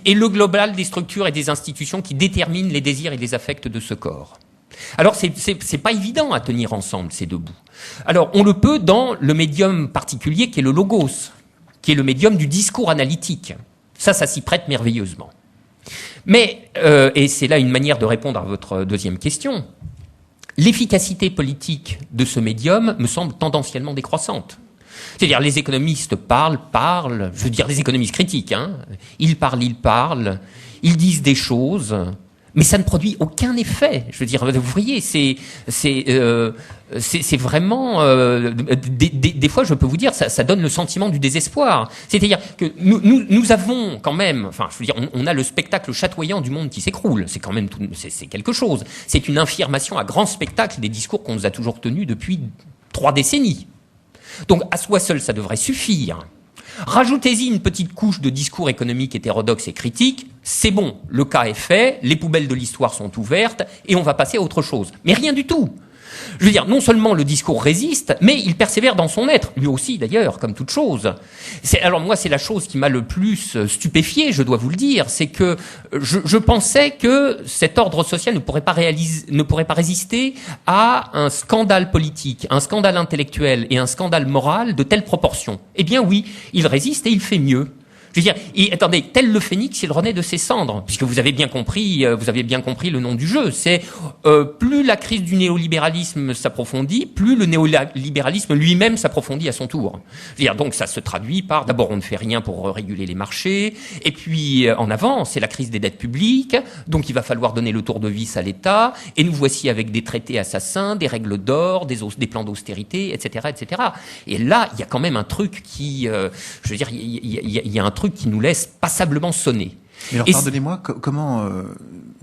et le global des structures et des institutions qui déterminent les désirs et les affects de ce corps. Alors, c'est pas évident à tenir ensemble, ces deux bouts. Alors, on le peut dans le médium particulier qui est le logos, qui est le médium du discours analytique. Ça s'y prête merveilleusement. Mais, et c'est là une manière de répondre à votre deuxième question, l'efficacité politique de ce médium me semble tendanciellement décroissante. C'est-à-dire, les économistes parlent, je veux dire les économistes critiques, ils parlent, ils disent des choses, mais ça ne produit aucun effet. Je veux dire, vous voyez, c'est vraiment, des fois, je peux vous dire, ça donne le sentiment du désespoir. C'est-à-dire que nous avons quand même, enfin, je veux dire, on a le spectacle chatoyant du monde qui s'écroule. C'est quand même c'est quelque chose. C'est une infirmation à grand spectacle des discours qu'on nous a toujours tenus depuis 3 décennies. Donc, à soi seul, ça devrait suffire. Rajoutez-y une petite couche de discours économique hétérodoxe et critique, c'est bon, le cas est fait, les poubelles de l'histoire sont ouvertes, et on va passer à autre chose. Mais rien du tout. Je veux dire, non seulement le discours résiste, mais il persévère dans son être, lui aussi d'ailleurs, comme toute chose. Alors moi, c'est la chose qui m'a le plus stupéfié, je dois vous le dire, c'est que je pensais que cet ordre social ne pourrait pas résister à un scandale politique, un scandale intellectuel et un scandale moral de telle proportion. Eh bien oui, il résiste et il fait mieux. Je veux dire, attendez, tel le phénix, il renaît de ses cendres, puisque vous avez bien compris le nom du jeu. C'est plus la crise du néolibéralisme s'approfondit, plus le néolibéralisme lui-même s'approfondit à son tour. Je veux dire, donc ça se traduit par, d'abord, on ne fait rien pour réguler les marchés, et puis en avant, c'est la crise des dettes publiques, donc il va falloir donner le tour de vis à l'État, et nous voici avec des traités assassins, des règles d'or, des plans d'austérité, etc., etc. Et là, il y a quand même un truc qui, je veux dire, il y a un truc qui nous laisse passablement sonner. Mais alors, pardonnez-moi, comment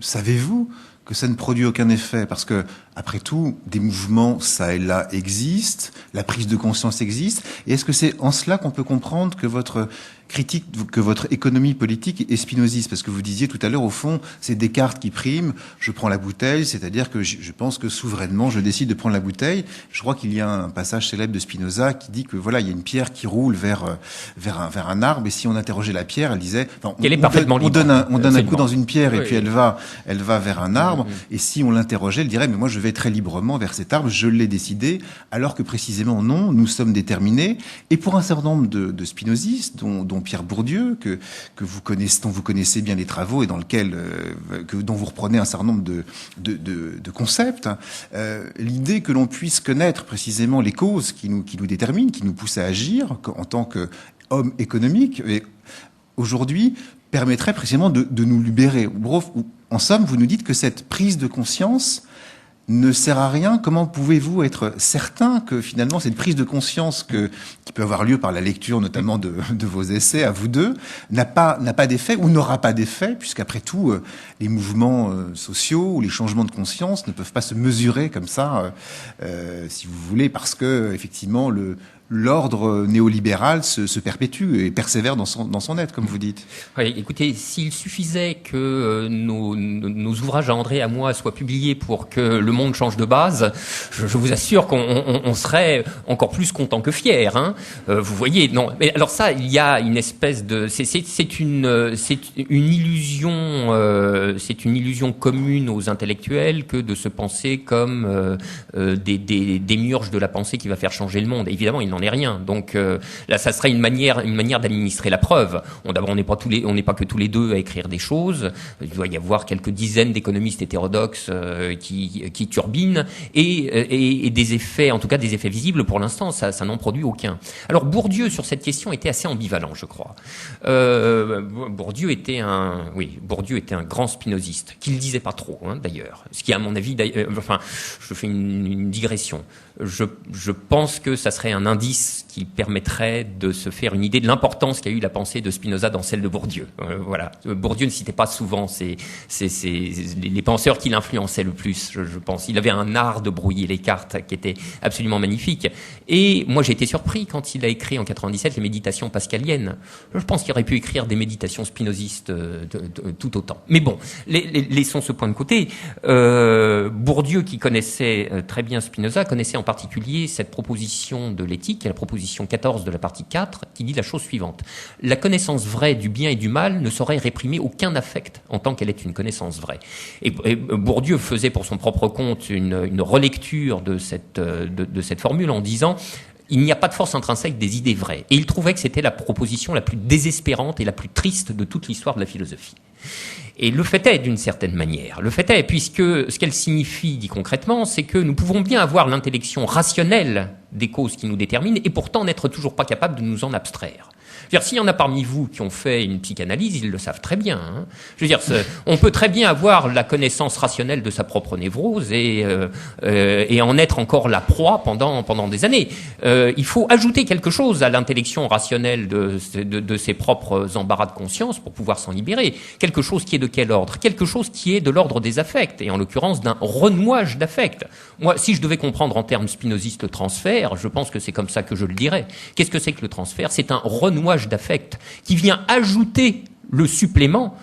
savez-vous que ça ne produit aucun effet? Parce que, après tout, des mouvements, ça et là, existent, la prise de conscience existe, et est-ce que c'est en cela qu'on peut comprendre que votre critique, que votre économie politique est spinoziste? Parce que vous disiez tout à l'heure, au fond, c'est Descartes qui prime, je prends la bouteille, c'est-à-dire que je pense que souverainement, je décide de prendre la bouteille. Je crois qu'il y a un passage célèbre de Spinoza qui dit que voilà, il y a une pierre qui roule vers un arbre, et si on interrogeait la pierre, elle disait, on donne un coup dans une pierre, et puis elle va vers un arbre, et si on l'interrogeait, elle dirait, mais moi je vais vais très librement vers cet arbre, je l'ai décidé, alors que précisément non, nous sommes déterminés. Et pour un certain nombre de spinozistes, dont Pierre Bourdieu, dont vous connaissez bien les travaux et dont vous reprenez un certain nombre de concepts, l'idée que l'on puisse connaître précisément les causes qui nous déterminent, qui nous poussent à agir en tant qu'hommes économiques, aujourd'hui, permettrait précisément de nous libérer. En somme, vous nous dites que cette prise de conscience ne sert à rien. Comment pouvez-vous être certain que finalement cette prise de conscience qui peut avoir lieu par la lecture notamment de vos essais à vous deux n'a pas d'effet ou n'aura pas d'effet, puisqu'après tout les mouvements sociaux ou les changements de conscience ne peuvent pas se mesurer comme ça, si vous voulez, parce que effectivement l'ordre néolibéral se perpétue et persévère dans son être, comme vous dites. Oui, écoutez, s'il suffisait que nos ouvrages à André et à moi soient publiés pour que le monde change de base, je vous assure qu'on serait encore plus content que fier. Hein. Vous voyez, non. Mais alors ça, il y a une espèce de, c'est une illusion commune aux intellectuels que de se penser comme des démiurges de la pensée qui va faire changer le monde. Évidemment, il n'en est rien. Donc là, ça serait une manière d'administrer la preuve. D'abord, on n'est pas que tous les deux à écrire des choses. Il doit y avoir quelques dizaines d'économistes hétérodoxes qui turbinent et des effets, en tout cas des effets visibles. Pour l'instant, ça n'en produit aucun. Alors Bourdieu sur cette question était assez ambivalent, je crois. Bourdieu était un grand spinoziste, qui le disait pas trop, hein, d'ailleurs. Ce qui, à mon avis, je fais une digression. Je pense que ça serait un indice qui permettrait de se faire une idée de l'importance qu'a eu la pensée de Spinoza dans celle de Bourdieu. Voilà. Bourdieu ne citait pas souvent les penseurs qui l'influençaient le plus, je pense. Il avait un art de brouiller les cartes qui était absolument magnifique. Et moi, j'ai été surpris quand il a écrit en 97 les méditations pascaliennes. Je pense qu'il aurait pu écrire des méditations spinozistes tout autant. Mais bon, laissons ce point de côté. Bourdieu, qui connaissait très bien Spinoza, connaissait en particulier cette proposition de l'éthique, la proposition 14 de la partie 4, qui dit la chose suivante. La connaissance vraie du bien et du mal ne saurait réprimer aucun affect en tant qu'elle est une connaissance vraie. Et Bourdieu faisait pour son propre compte une relecture de cette formule en disant il n'y a pas de force intrinsèque des idées vraies. Et il trouvait que c'était la proposition la plus désespérante et la plus triste de toute l'histoire de la philosophie. Et le fait est, d'une certaine manière, puisque ce qu'elle signifie, dit concrètement, c'est que nous pouvons bien avoir l'intellection rationnelle des causes qui nous déterminent et pourtant n'être toujours pas capable de nous en abstraire. Je veux dire, s'il y en a parmi vous qui ont fait une psychanalyse, ils le savent très bien. Hein. Je veux dire, on peut très bien avoir la connaissance rationnelle de sa propre névrose et en être encore la proie pendant des années. Il faut ajouter quelque chose à l'intellection rationnelle de ses propres embarras de conscience pour pouvoir s'en libérer. Quelque chose qui est de quel ordre ? Quelque chose qui est de l'ordre des affects, et en l'occurrence d'un renouage d'affects. Moi, si je devais comprendre en termes spinozistes le transfert, je pense que c'est comme ça que je le dirais. Qu'est-ce que c'est que le transfert ? C'est un renouage d'affect qui vient ajouter le supplément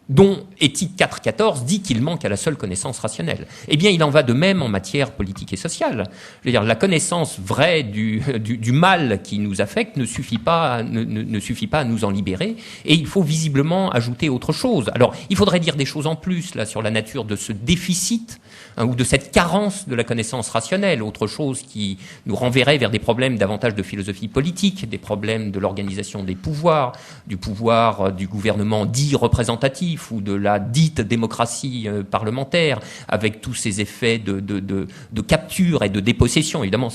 dont Éthique 4.14 dit qu'il manque à la seule connaissance rationnelle. Eh bien, il en va de même en matière politique et sociale. Je veux dire, la connaissance vraie du mal qui nous affecte ne suffit pas à nous en libérer, et il faut visiblement ajouter autre chose. Alors, il faudrait dire des choses en plus là sur la nature de ce déficit ou de cette carence de la connaissance rationnelle, autre chose qui nous renverrait vers des problèmes davantage de philosophie politique, des problèmes de l'organisation des pouvoirs, du pouvoir du gouvernement dit représentatif, ou de la dite démocratie parlementaire, avec tous ces effets de capture et de dépossession. Évidemment,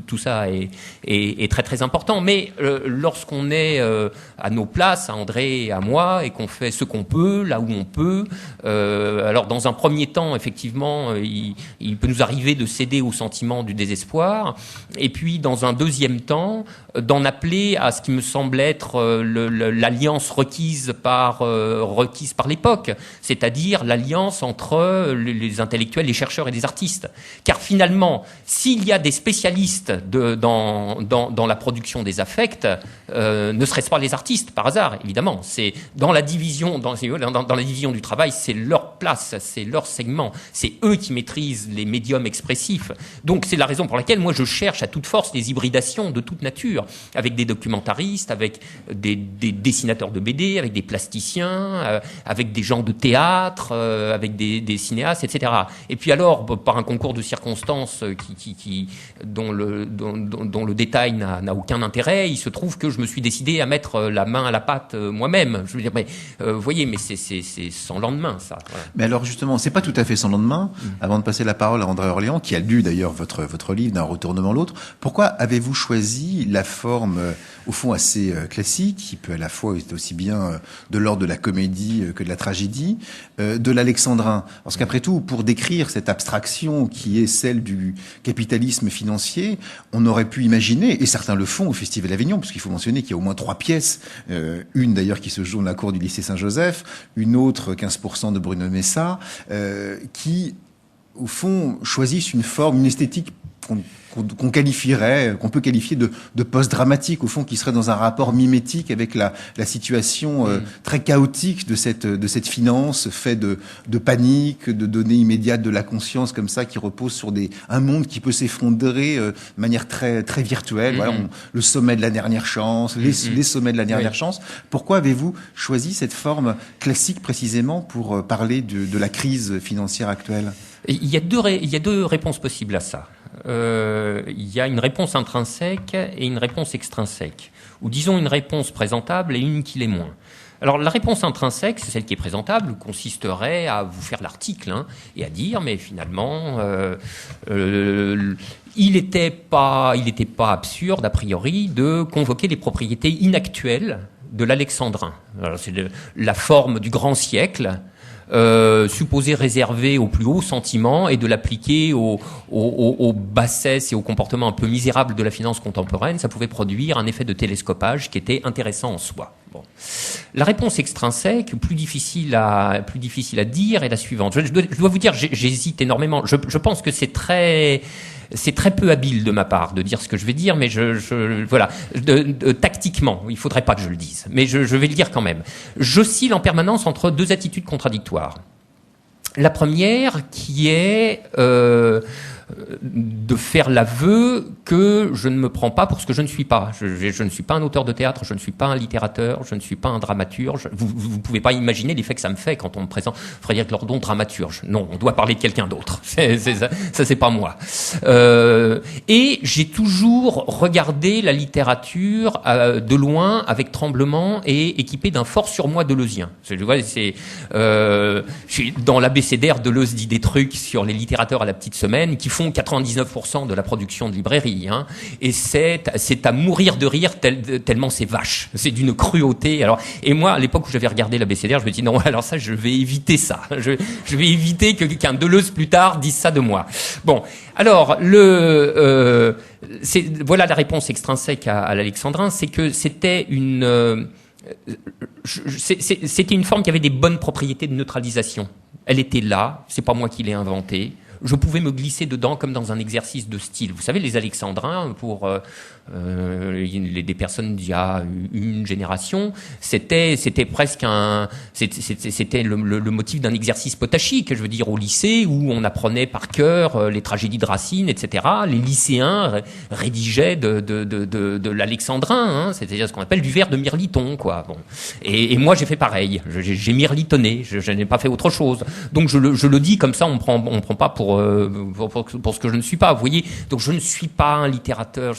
tout ça est très très important. Mais lorsqu'on est à nos places, à André et à moi, et qu'on fait ce qu'on peut, là où on peut, alors dans un premier temps, effectivement, il peut nous arriver de céder au sentiment du désespoir, et puis dans un deuxième temps, d'en appeler à ce qui me semble être l'alliance requise par l'époque, c'est-à-dire l'alliance entre les intellectuels, les chercheurs et les artistes. Car finalement, s'il y a des spécialistes dans la production des affects, ne serait-ce pas les artistes par hasard, évidemment. C'est dans la division du travail, c'est leur place, c'est leur segment, c'est eux qui maîtrisent les médiums expressifs. Donc c'est la raison pour laquelle moi je cherche à toute force des hybridations de toute nature, avec des documentaristes, avec des dessinateurs de BD, avec des plasticiens, avec des gens de théâtre, avec des cinéastes, etc. Et puis alors, par un concours de circonstances dont le détail n'a aucun intérêt, il se trouve que je me suis décidé à mettre la main à la pâte moi-même. Je veux dire, mais vous voyez, mais c'est sans lendemain, ça. Voilà. Mais alors justement, c'est pas tout à fait sans lendemain. Avant de passer la parole à André Orléans, qui a lu d'ailleurs votre livre d'un retournement l'autre, pourquoi avez-vous choisi la forme, au fond, assez classique, qui peut à la fois être aussi bien de l'ordre de la comédie que de la tragédie, de l'alexandrin? Parce qu'après tout, pour décrire cette abstraction qui est celle du capitalisme financier, on aurait pu imaginer, et certains le font au Festival d'Avignon, parce qu'il faut mentionner qu'il y a au moins 3 pièces, une d'ailleurs qui se joue dans la cour du lycée Saint-Joseph, une autre 15% de Bruno Messa, qui, au fond, choisissent une forme, une esthétique qu'on qualifierait, qu'on peut qualifier de post-dramatique, au fond, qui serait dans un rapport mimétique avec la situation très chaotique de cette finance, fait de panique, de données immédiates de la conscience comme ça, qui repose sur un monde qui peut s'effondrer de manière très, très virtuelle. Voilà, le sommet de la dernière chance, les sommets de la dernière chance. Pourquoi avez-vous choisi cette forme classique précisément pour parler de la crise financière actuelle? Il y a deux réponses possibles à ça. Il y a une réponse intrinsèque et une réponse extrinsèque, ou disons une réponse présentable et une qui l'est moins. Alors la réponse intrinsèque, c'est celle qui est présentable, consisterait à vous faire l'article et à dire mais finalement il n'était pas absurde a priori de convoquer les propriétés inactuelles de l'alexandrin. Alors c'est la forme du grand siècle. Supposé réservé aux plus hauts sentiments et de l'appliquer aux bassesses et aux comportements un peu misérables de la finance contemporaine, ça pouvait produire un effet de télescopage qui était intéressant en soi. Bon. La réponse extrinsèque, plus difficile à dire, est la suivante. Je dois vous dire, j'hésite énormément. Je pense que c'est très peu habile de ma part de dire ce que je vais dire, mais voilà, tactiquement, il faudrait pas que je le dise, mais je vais le dire quand même. J'oscille en permanence entre deux attitudes contradictoires. La première, qui est de faire l'aveu que je ne me prends pas pour ce que je ne suis pas. Je ne suis pas un auteur de théâtre, je ne suis pas un littérateur, je ne suis pas un dramaturge. Vous pouvez pas imaginer l'effet que ça me fait quand on me présente Frédéric Lordon, dramaturge. Non, on doit parler de quelqu'un d'autre. Ça, c'est pas moi. Et j'ai toujours regardé la littérature de loin, avec tremblement et équipé d'un fort surmoi deleuzien. Je suis dans l'abécédaire Deleuze dit des trucs sur les littérateurs à la petite semaine qui font 99% de la production de librairie, et c'est à mourir de rire tellement c'est vache, c'est d'une cruauté. Alors, et moi, à l'époque où j'avais regardé l'abécédaire, je me dis non, alors ça, je vais éviter ça. Je vais éviter qu'un Deleuze plus tard dise ça de moi. Bon, alors voilà la réponse extrinsèque à l'alexandrin, c'est que c'était c'était une forme qui avait des bonnes propriétés de neutralisation. Elle était là, c'est pas moi qui l'ai inventée. Je pouvais me glisser dedans comme dans un exercice de style. Vous savez, les alexandrins, pour des personnes d'il y a une génération, c'était presque c'était le motif d'un exercice potachique. Je veux dire, au lycée, où on apprenait par cœur les tragédies de Racine, etc. Les lycéens rédigeaient de l'alexandrin, c'est-à-dire ce qu'on appelle du vers de Mirliton, quoi. Bon. Et moi, j'ai fait pareil. J'ai mirlitonné. Je n'ai pas fait autre chose. Donc, je le dis comme ça, on me prend pas pour ce que je ne suis pas, vous voyez. Donc je ne suis pas un littérateur.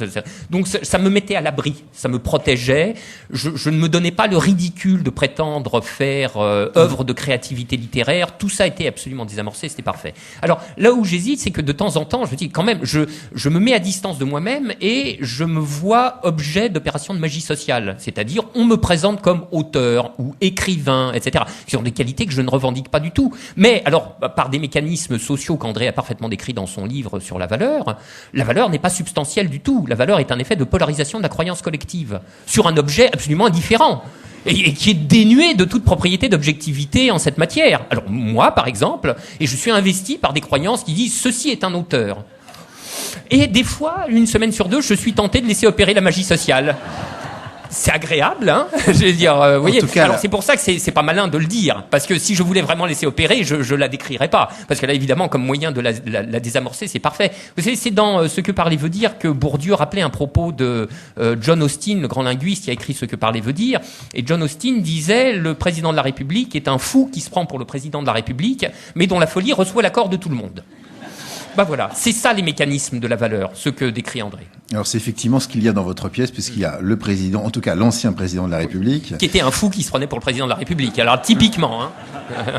Donc ça me mettait à l'abri, ça me protégeait. Je ne me donnais pas le ridicule de prétendre faire œuvre de créativité littéraire. Tout ça était absolument désamorcé, c'était parfait. Alors là où j'hésite, c'est que de temps en temps, je me dis quand même, je me mets à distance de moi-même et je me vois objet d'opérations de magie sociale. C'est-à-dire, on me présente comme auteur ou écrivain, etc. qui sont des qualités que je ne revendique pas du tout. Mais alors, par des mécanismes sociaux qu'André a parfaitement décrit dans son livre sur la valeur n'est pas substantielle du tout. La valeur est un effet de polarisation de la croyance collective sur un objet absolument indifférent et qui est dénué de toute propriété d'objectivité en cette matière. Alors moi, par exemple, et je suis investi par des croyances qui disent « ceci est un auteur ». Et des fois, une semaine sur deux, je suis tenté de laisser opérer la magie sociale. c'est agréable, hein. Je veux dire, vous voyez. En tout cas, alors c'est pour ça que c'est pas malin de le dire, parce que si je voulais vraiment laisser opérer, je la décrirais pas, parce que là évidemment comme moyen de la désamorcer, c'est parfait. Vous savez, c'est dans Ce que parler veut dire que Bourdieu rappelait un propos de John Austin, le grand linguiste qui a écrit Ce que parler veut dire, et John Austin disait le président de la République est un fou qui se prend pour le président de la République, mais dont la folie reçoit l'accord de tout le monde. Bah voilà, c'est ça les mécanismes de la valeur, ce que décrit André. Alors c'est effectivement ce qu'il y a dans votre pièce, puisqu'il y a le président, en tout cas l'ancien président de la République. Qui était un fou qui se prenait pour le président de la République. Alors typiquement, hein.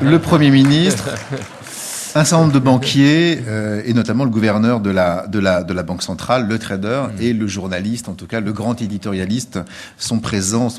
Le Premier ministre, un certain nombre de banquiers, et notamment le gouverneur de la Banque centrale, le trader et le journaliste, en tout cas le grand éditorialiste, sont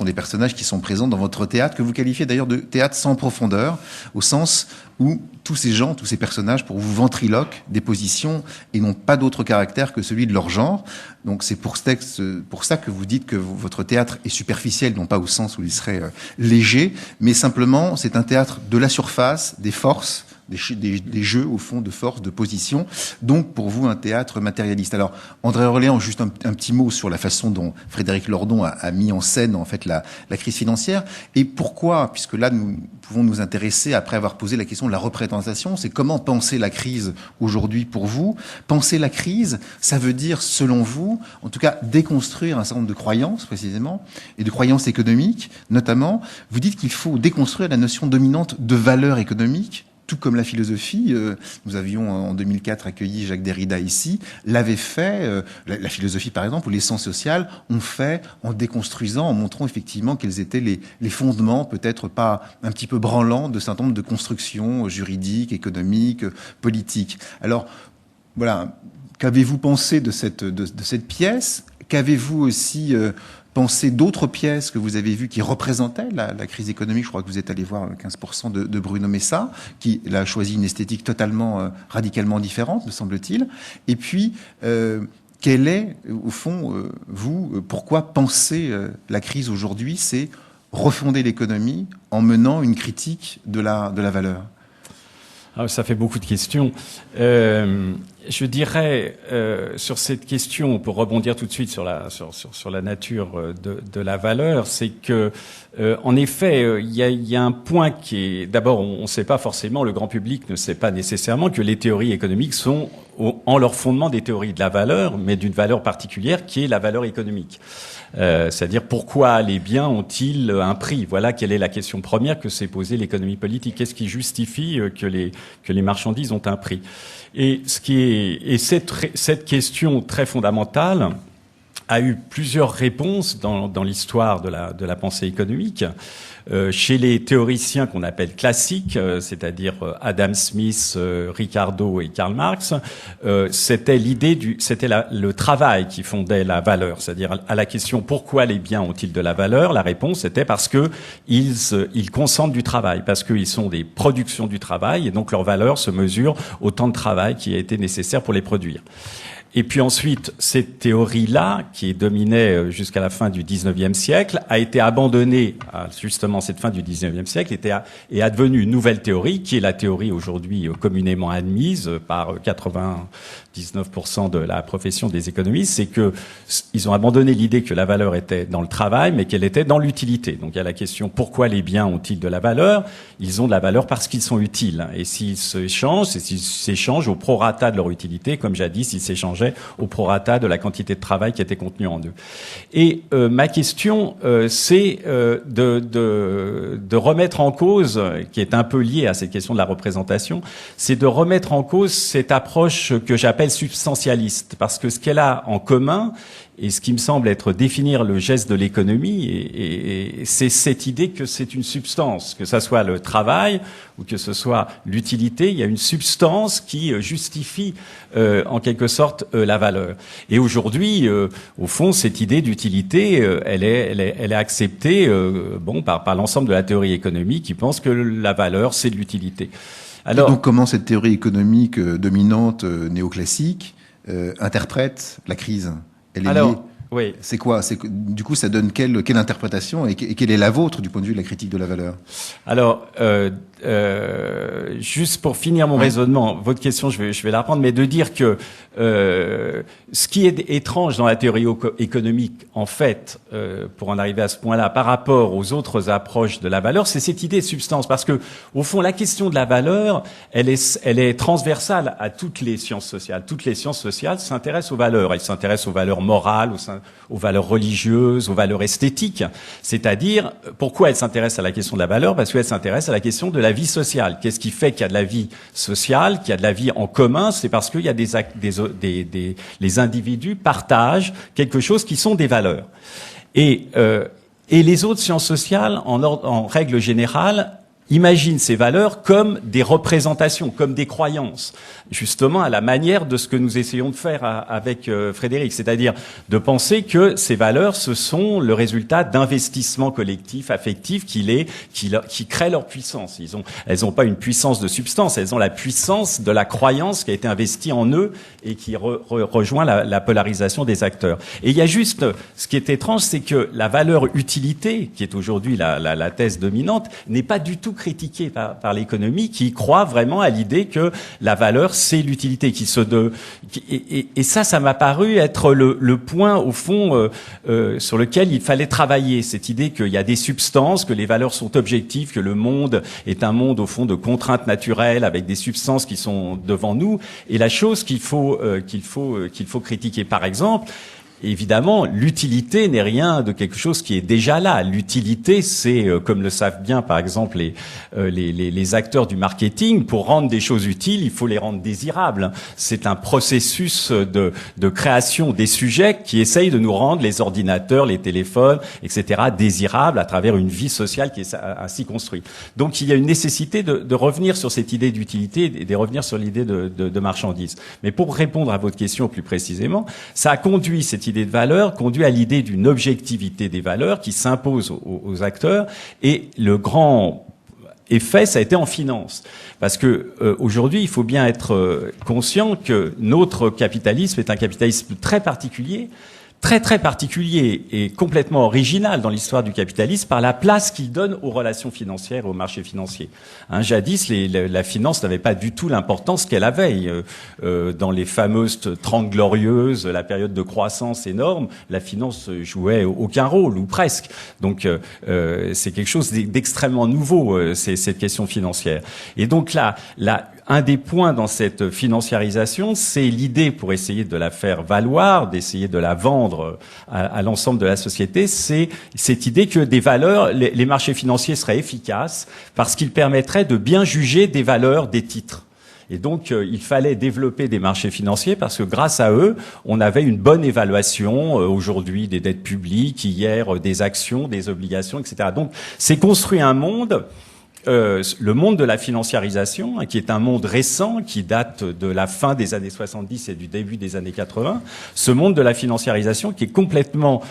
des personnages qui sont présents dans votre théâtre, que vous qualifiez d'ailleurs de théâtre sans profondeur, au sens où tous ces gens, tous ces personnages, pour vous ventriloquent des positions et n'ont pas d'autre caractère que celui de leur genre. Donc c'est pour ça que vous dites que votre théâtre est superficiel, non pas au sens où il serait léger, mais simplement c'est un théâtre de la surface, des forces, des jeux au fond de force, de position. Donc pour vous un théâtre matérialiste. Alors André Orléans, juste un petit mot sur la façon dont Frédéric Lordon a mis en scène en fait la crise financière et pourquoi, puisque là nous pouvons nous intéresser après avoir posé la question de la représentation, c'est comment penser la crise aujourd'hui pour vous. Penser la crise, ça veut dire selon vous, en tout cas déconstruire un certain nombre de croyances précisément et de croyances économiques notamment. Vous dites qu'il faut déconstruire la notion dominante de valeur économique. Tout comme la philosophie, nous avions en 2004 accueilli Jacques Derrida ici, l'avait fait, la philosophie par exemple, ou les sciences sociales ont fait en déconstruisant, en montrant effectivement quels étaient les fondements, peut-être pas un petit peu branlants, de certain nombre de constructions juridiques, économiques, politiques. Alors, voilà, qu'avez-vous pensé de cette pièce ? Qu'avez-vous aussi pensé d'autres pièces que vous avez vues qui représentaient la crise économique? Je crois que vous êtes allé voir 15% de Bruno Messa, qui a choisi une esthétique totalement, radicalement différente, me semble-t-il. Et puis, quel est, au fond, pourquoi penser la crise aujourd'hui, c'est refonder l'économie en menant une critique de la valeur? Ah, ça fait beaucoup de questions. Je dirais sur cette question, pour rebondir tout de suite sur la nature de la valeur, c'est que en effet, il y a un point qui est d'abord, on ne sait pas forcément, le grand public ne sait pas nécessairement que les théories économiques sont en leur fondement des théories de la valeur, mais d'une valeur particulière qui est la valeur économique. C'est-à-dire pourquoi les biens ont-ils un prix? Voilà quelle est la question première que s'est posée l'économie politique. Qu'est-ce qui justifie que les marchandises ont un prix? Et cette question très fondamentale a eu plusieurs réponses dans l'histoire de la pensée économique. Chez les théoriciens qu'on appelle classiques, c'est-à-dire Adam Smith, Ricardo et Karl Marx, c'était le travail qui fondait la valeur. C'est-à-dire à la question pourquoi les biens ont-ils de la valeur, la réponse était parce que ils consentent du travail, parce qu'ils sont des productions du travail et donc leur valeur se mesure au temps de travail qui a été nécessaire pour les produire. Et puis ensuite, cette théorie-là, qui dominait jusqu'à la fin du XIXe siècle, a été abandonnée à justement cette fin du XIXe siècle et a devenu une nouvelle théorie, qui est la théorie aujourd'hui communément admise par 99% de la profession des économistes, c'est que ils ont abandonné l'idée que la valeur était dans le travail, mais qu'elle était dans l'utilité. Donc il y a la question pourquoi les biens ont-ils de la valeur? Ils ont de la valeur parce qu'ils sont utiles. Et s'ils s'échangent au prorata de leur utilité, comme jadis, ils s'échangeaient au prorata de la quantité de travail qui était contenue en eux. Et ma question, c'est de remettre en cause, qui est un peu liée à cette question de la représentation, c'est de remettre en cause cette approche que j'appelle substantialiste, parce que ce qu'elle a en commun, et ce qui me semble être définir le geste de l'économie, et c'est cette idée que c'est une substance, que ça soit le travail ou que ce soit l'utilité, il y a une substance qui justifie en quelque sorte la valeur. Et aujourd'hui, au fond, cette idée d'utilité, elle est acceptée par l'ensemble de la théorie économique qui pense que la valeur, c'est de l'utilité. Alors, et donc comment cette théorie économique dominante néoclassique interprète la crise? Oui. C'est quoi? Du coup, ça donne quelle interprétation et quelle est la vôtre du point de vue de la critique de la valeur? Alors, juste pour finir mon raisonnement, votre question, je vais la reprendre, mais de dire que ce qui est étrange dans la théorie économique, en fait, pour en arriver à ce point-là, par rapport aux autres approches de la valeur, c'est cette idée de substance, parce que au fond, la question de la valeur, elle est transversale à toutes les sciences sociales. Toutes les sciences sociales s'intéressent aux valeurs. Elles s'intéressent aux valeurs morales, aux valeurs religieuses, aux valeurs esthétiques. C'est-à-dire, pourquoi elles s'intéressent à la question de la valeur? Parce qu'elles s'intéressent à la question de la vie sociale. Qu'est-ce qui fait qu'il y a de la vie sociale, qu'il y a de la vie en commun? C'est parce qu'il y a les individus partagent quelque chose qui sont des valeurs. Et les autres sciences sociales, en règle générale, imaginent ces valeurs comme des représentations, comme des croyances, justement à la manière de ce que nous essayons de faire avec Frédéric, c'est-à-dire de penser que ces valeurs, ce sont le résultat d'investissements collectifs, affectifs, qui créent leur puissance. Elles ont pas une puissance de substance, elles ont la puissance de la croyance qui a été investie en eux et qui rejoint la polarisation des acteurs. Et il y a juste, ce qui est étrange, c'est que la valeur utilité, qui est aujourd'hui la thèse dominante, n'est pas du tout critiquée par l'économie, qui croit vraiment à l'idée que la valeur, c'est l'utilité, et ça m'a paru être le point, au fond, sur lequel il fallait travailler, cette idée qu'il y a des substances, que les valeurs sont objectives, que le monde est un monde, au fond, de contraintes naturelles, avec des substances qui sont devant nous, et la chose qu'il faut critiquer. Par exemple, évidemment, l'utilité n'est rien de quelque chose qui est déjà là. L'utilité, c'est, comme le savent bien, par exemple, les acteurs du marketing, pour rendre des choses utiles, il faut les rendre désirables. C'est un processus de création des sujets qui essayent de nous rendre les ordinateurs, les téléphones, etc., désirables à travers une vie sociale qui est ainsi construite. Donc, il y a une nécessité de revenir sur cette idée d'utilité et de revenir sur l'idée de marchandise. Mais pour répondre à votre question plus précisément, ça a conduit, cette idée de valeur conduit à l'idée d'une objectivité des valeurs qui s'impose aux acteurs, et le grand effet, ça a été en finance. Parce que aujourd'hui, il faut bien être conscient que notre capitalisme est un capitalisme très particulier, très particulier et complètement original dans l'histoire du capitalisme par la place qu'il donne aux relations financières et aux marchés financiers. Jadis, la finance n'avait pas du tout l'importance qu'elle avait. Dans les fameuses 30 glorieuses, la période de croissance énorme, la finance jouait aucun rôle, ou presque. Donc c'est quelque chose d'extrêmement nouveau, cette question financière. Et donc là, un des points dans cette financiarisation, c'est l'idée, pour essayer de la faire valoir, d'essayer de la vendre à l'ensemble de la société, c'est cette idée que des valeurs, les marchés financiers seraient efficaces parce qu'ils permettraient de bien juger des valeurs des titres. Et donc, il fallait développer des marchés financiers parce que grâce à eux, on avait une bonne évaluation aujourd'hui des dettes publiques, hier des actions, des obligations, etc. Donc, c'est construit un monde, le monde de la financiarisation, qui est un monde récent, qui date de la fin des années 70 et du début des années 80, ce monde de la financiarisation qui est complètement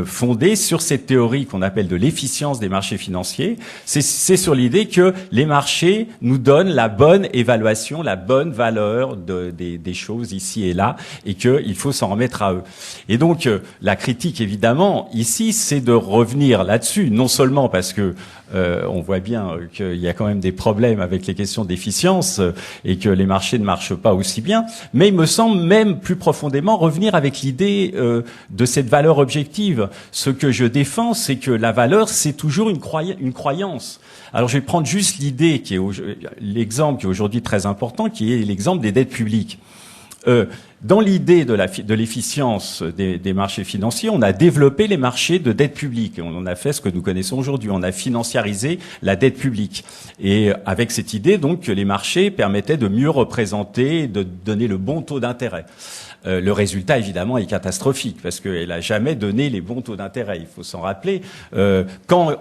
fondé sur cette théorie qu'on appelle de l'efficience des marchés financiers. C'est sur l'idée que les marchés nous donnent la bonne évaluation, la bonne valeur des choses ici et là, et qu'il faut s'en remettre à eux. Et donc, la critique, évidemment, ici, c'est de revenir là-dessus, non seulement parce que on voit bien qu'il y a quand même des problèmes avec les questions d'efficience et que les marchés ne marchent pas aussi bien, mais il me semble même plus profondément revenir avec l'idée de cette valeur objective. Ce que je défends, c'est que la valeur, c'est toujours une croyance. Alors je vais prendre juste l'idée l'exemple qui est aujourd'hui très important, qui est l'exemple des dettes publiques. Dans l'idée de l'efficience des marchés financiers, on a développé les marchés de dette publique. On en a fait ce que nous connaissons aujourd'hui. On a financiarisé la dette publique. Et avec cette idée, donc, que les marchés permettaient de mieux représenter, de donner le bon taux d'intérêt. Le résultat, évidemment, est catastrophique parce qu'elle a jamais donné les bons taux d'intérêt. Il faut s'en rappeler.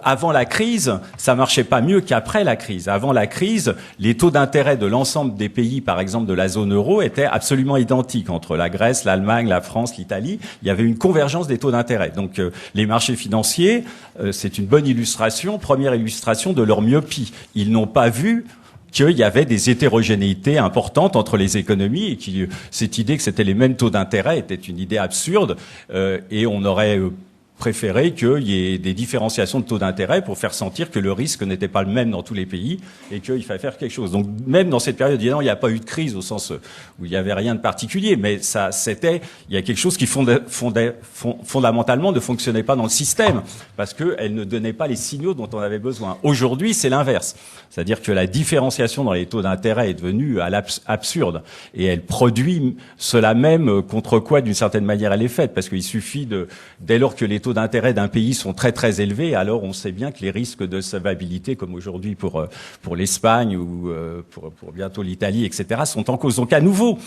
Avant la crise, ça marchait pas mieux qu'après la crise. Avant la crise, les taux d'intérêt de l'ensemble des pays, par exemple de la zone euro, étaient absolument identiques entre la Grèce, l'Allemagne, la France, l'Italie. Il y avait une convergence des taux d'intérêt. Donc, les marchés financiers, c'est une bonne illustration, première illustration de leur myopie. Ils n'ont pas vu qu'il y avait des hétérogénéités importantes entre les économies et cette idée que c'était les mêmes taux d'intérêt était une idée absurde et on aurait préféré qu'il y ait des différenciations de taux d'intérêt pour faire sentir que le risque n'était pas le même dans tous les pays et qu'il fallait faire quelque chose. Donc même dans cette période, évidemment, il n'y a pas eu de crise au sens où il n'y avait rien de particulier, mais il y a quelque chose qui fondamentalement ne fonctionnait pas dans le système parce qu'elle ne donnait pas les signaux dont on avait besoin. Aujourd'hui, c'est l'inverse. C'est-à-dire que la différenciation dans les taux d'intérêt est devenue absurde et elle produit cela même contre quoi, d'une certaine manière, elle est faite parce qu'il suffit dès lors que les taux d'intérêt d'un pays sont très très élevés, alors on sait bien que les risques de solvabilité, comme aujourd'hui pour l'Espagne ou pour bientôt l'Italie, etc., sont en cause. Donc à nouveau,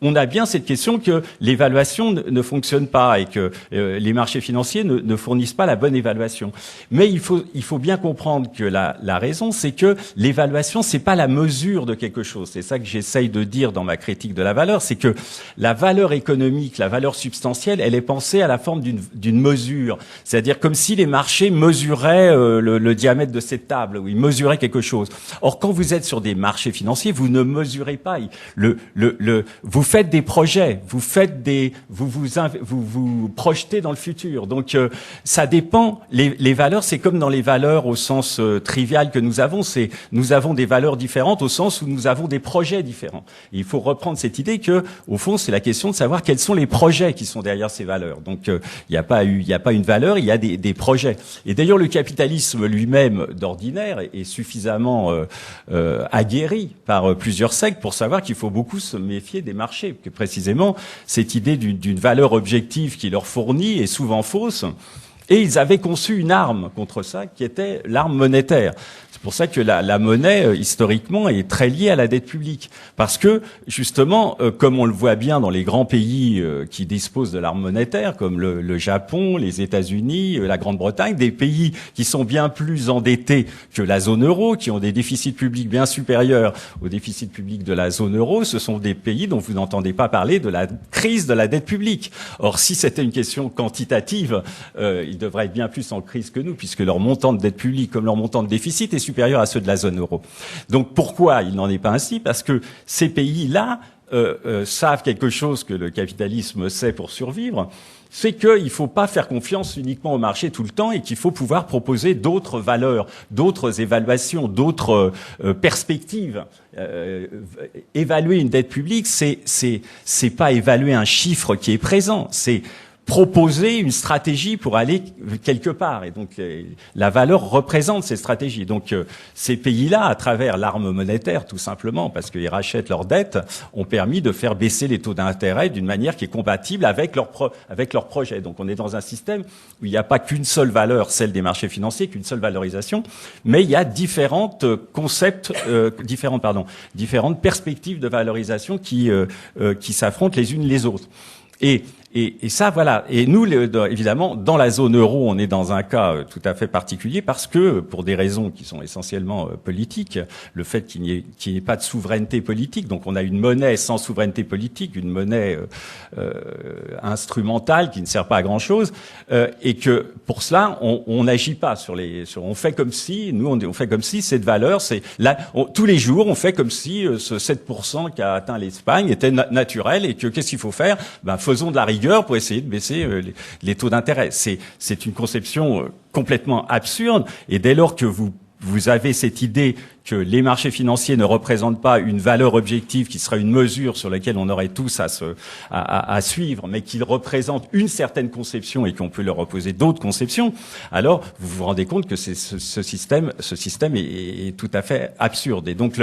on a bien cette question que l'évaluation ne fonctionne pas et que les marchés financiers ne fournissent pas la bonne évaluation. Mais il faut bien comprendre que la raison, c'est que l'évaluation, c'est pas la mesure de quelque chose. C'est ça que j'essaye de dire dans ma critique de la valeur, c'est que la valeur économique, la valeur substantielle, elle est pensée à la forme d'une mesure. C'est-à-dire comme si les marchés mesuraient le diamètre de cette table, ou ils mesuraient quelque chose. Or, quand vous êtes sur des marchés financiers, vous ne mesurez pas. Vous faites des projets, vous vous projetez dans le futur. Donc ça dépend. Les valeurs, c'est comme dans les valeurs au sens trivial que nous avons. Nous avons des valeurs différentes au sens où nous avons des projets différents. Et il faut reprendre cette idée que, au fond, c'est la question de savoir quels sont les projets qui sont derrière ces valeurs. Donc il n'y a pas une valeur, il y a des projets. Et d'ailleurs, le capitalisme lui-même d'ordinaire est suffisamment aguerri par plusieurs siècles pour savoir qu'il faut beaucoup se méfier des marchés. Que précisément, cette idée d'une valeur objective qui leur fournit est souvent fausse. Et ils avaient conçu une arme contre ça, qui était l'arme monétaire. C'est pour ça que la monnaie, historiquement, est très liée à la dette publique. Parce que, justement, comme on le voit bien dans les grands pays qui disposent de l'arme monétaire, comme le Japon, les États-Unis, la Grande-Bretagne, des pays qui sont bien plus endettés que la zone euro, qui ont des déficits publics bien supérieurs aux déficits publics de la zone euro, ce sont des pays dont vous n'entendez pas parler de la crise de la dette publique. Or, si c'était une question quantitative, ils devraient être bien plus en crise que nous, puisque leur montant de dette publique comme leur montant de déficit est supérieur à ceux de la zone euro. Donc pourquoi il n'en est pas ainsi? Parce que ces pays-là savent quelque chose que le capitalisme sait pour survivre, c'est qu'il ne faut pas faire confiance uniquement au marché tout le temps et qu'il faut pouvoir proposer d'autres valeurs, d'autres évaluations, d'autres perspectives. Évaluer une dette publique, c'est pas évaluer un chiffre qui est présent, c'est proposer une stratégie pour aller quelque part. Et donc, la valeur représente ces stratégies. Donc, ces pays-là, à travers l'arme monétaire, tout simplement, parce qu'ils rachètent leurs dettes, ont permis de faire baisser les taux d'intérêt d'une manière qui est compatible avec leur projet. Donc, on est dans un système où il n'y a pas qu'une seule valeur, celle des marchés financiers, qu'une seule valorisation, mais il y a différentes perspectives de valorisation qui s'affrontent les unes les autres. Et ça, voilà. Et nous, évidemment, dans la zone euro, on est dans un cas tout à fait particulier parce que, pour des raisons qui sont essentiellement politiques, le fait qu'il n'y ait pas de souveraineté politique, donc on a une monnaie sans souveraineté politique, une monnaie instrumentale qui ne sert pas à grand-chose, et que pour cela, on n'agit pas on fait comme si, on fait comme si cette valeur, tous les jours, on fait comme si ce 7% qu'a atteint l'Espagne était naturel et que qu'est-ce qu'il faut faire? Faisons de la rigueur pour essayer de baisser les taux d'intérêt. C'est une conception complètement absurde. Et dès lors que vous avez cette idée que les marchés financiers ne représentent pas une valeur objective qui serait une mesure sur laquelle on aurait tous à suivre, mais qu'ils représentent une certaine conception et qu'on peut leur opposer d'autres conceptions, alors vous vous rendez compte que ce système est tout à fait absurde. Et donc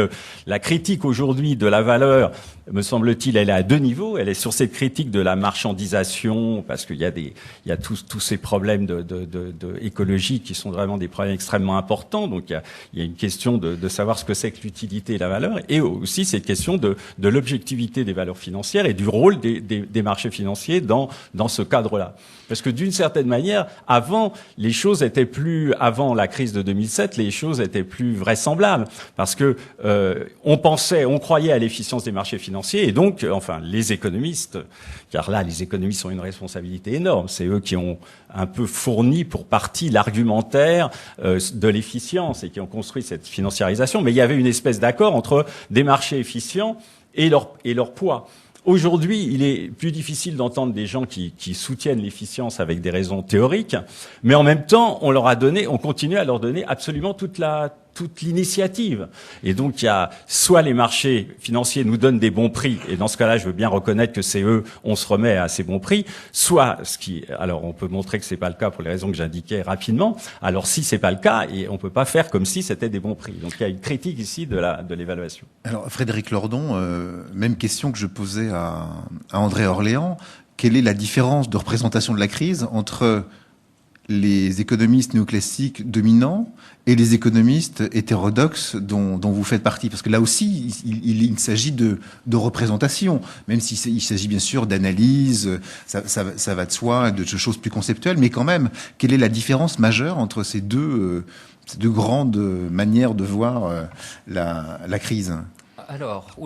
la critique aujourd'hui de la valeur, me semble-t-il, elle est à deux niveaux. Elle est sur cette critique de la marchandisation, parce qu'il y a tous ces problèmes de écologiques qui sont vraiment des problèmes extrêmement importants. Donc il y a une question de savoir ce que c'est que l'utilité et la valeur, et aussi cette question de l'objectivité des valeurs financières et du rôle des marchés financiers dans ce cadre-là. Parce que d'une certaine manière, avant la crise de 2007, les choses étaient plus vraisemblables, parce que on croyait à l'efficience des marchés financiers, et donc, les économistes, car là, les économistes ont une responsabilité énorme, c'est eux qui ont un peu fourni pour partie l'argumentaire de l'efficience et qui ont construit cette financiarisation, mais il y avait une espèce d'accord entre des marchés efficients et leur poids. Aujourd'hui, il est plus difficile d'entendre des gens qui soutiennent l'efficience avec des raisons théoriques, mais en même temps, on continue à leur donner absolument toute l'initiative. Et donc, il y a soit les marchés financiers nous donnent des bons prix, et dans ce cas-là, je veux bien reconnaître que c'est eux, on se remet à ces bons prix, soit alors on peut montrer que c'est pas le cas pour les raisons que j'indiquais rapidement, alors si c'est pas le cas, et on peut pas faire comme si c'était des bons prix. Donc il y a une critique ici de l'évaluation. Alors Frédéric Lordon, même question que je posais à André Orléans, quelle est la différence de représentation de la crise entre les économistes néoclassiques dominants et les économistes hétérodoxes dont vous faites partie? Parce que là aussi, il s'agit de représentation, même s'il s'agit bien sûr d'analyse, ça va de soi, de choses plus conceptuelles, mais quand même, quelle est la différence majeure entre ces deux grandes manières de voir la crise? Alors,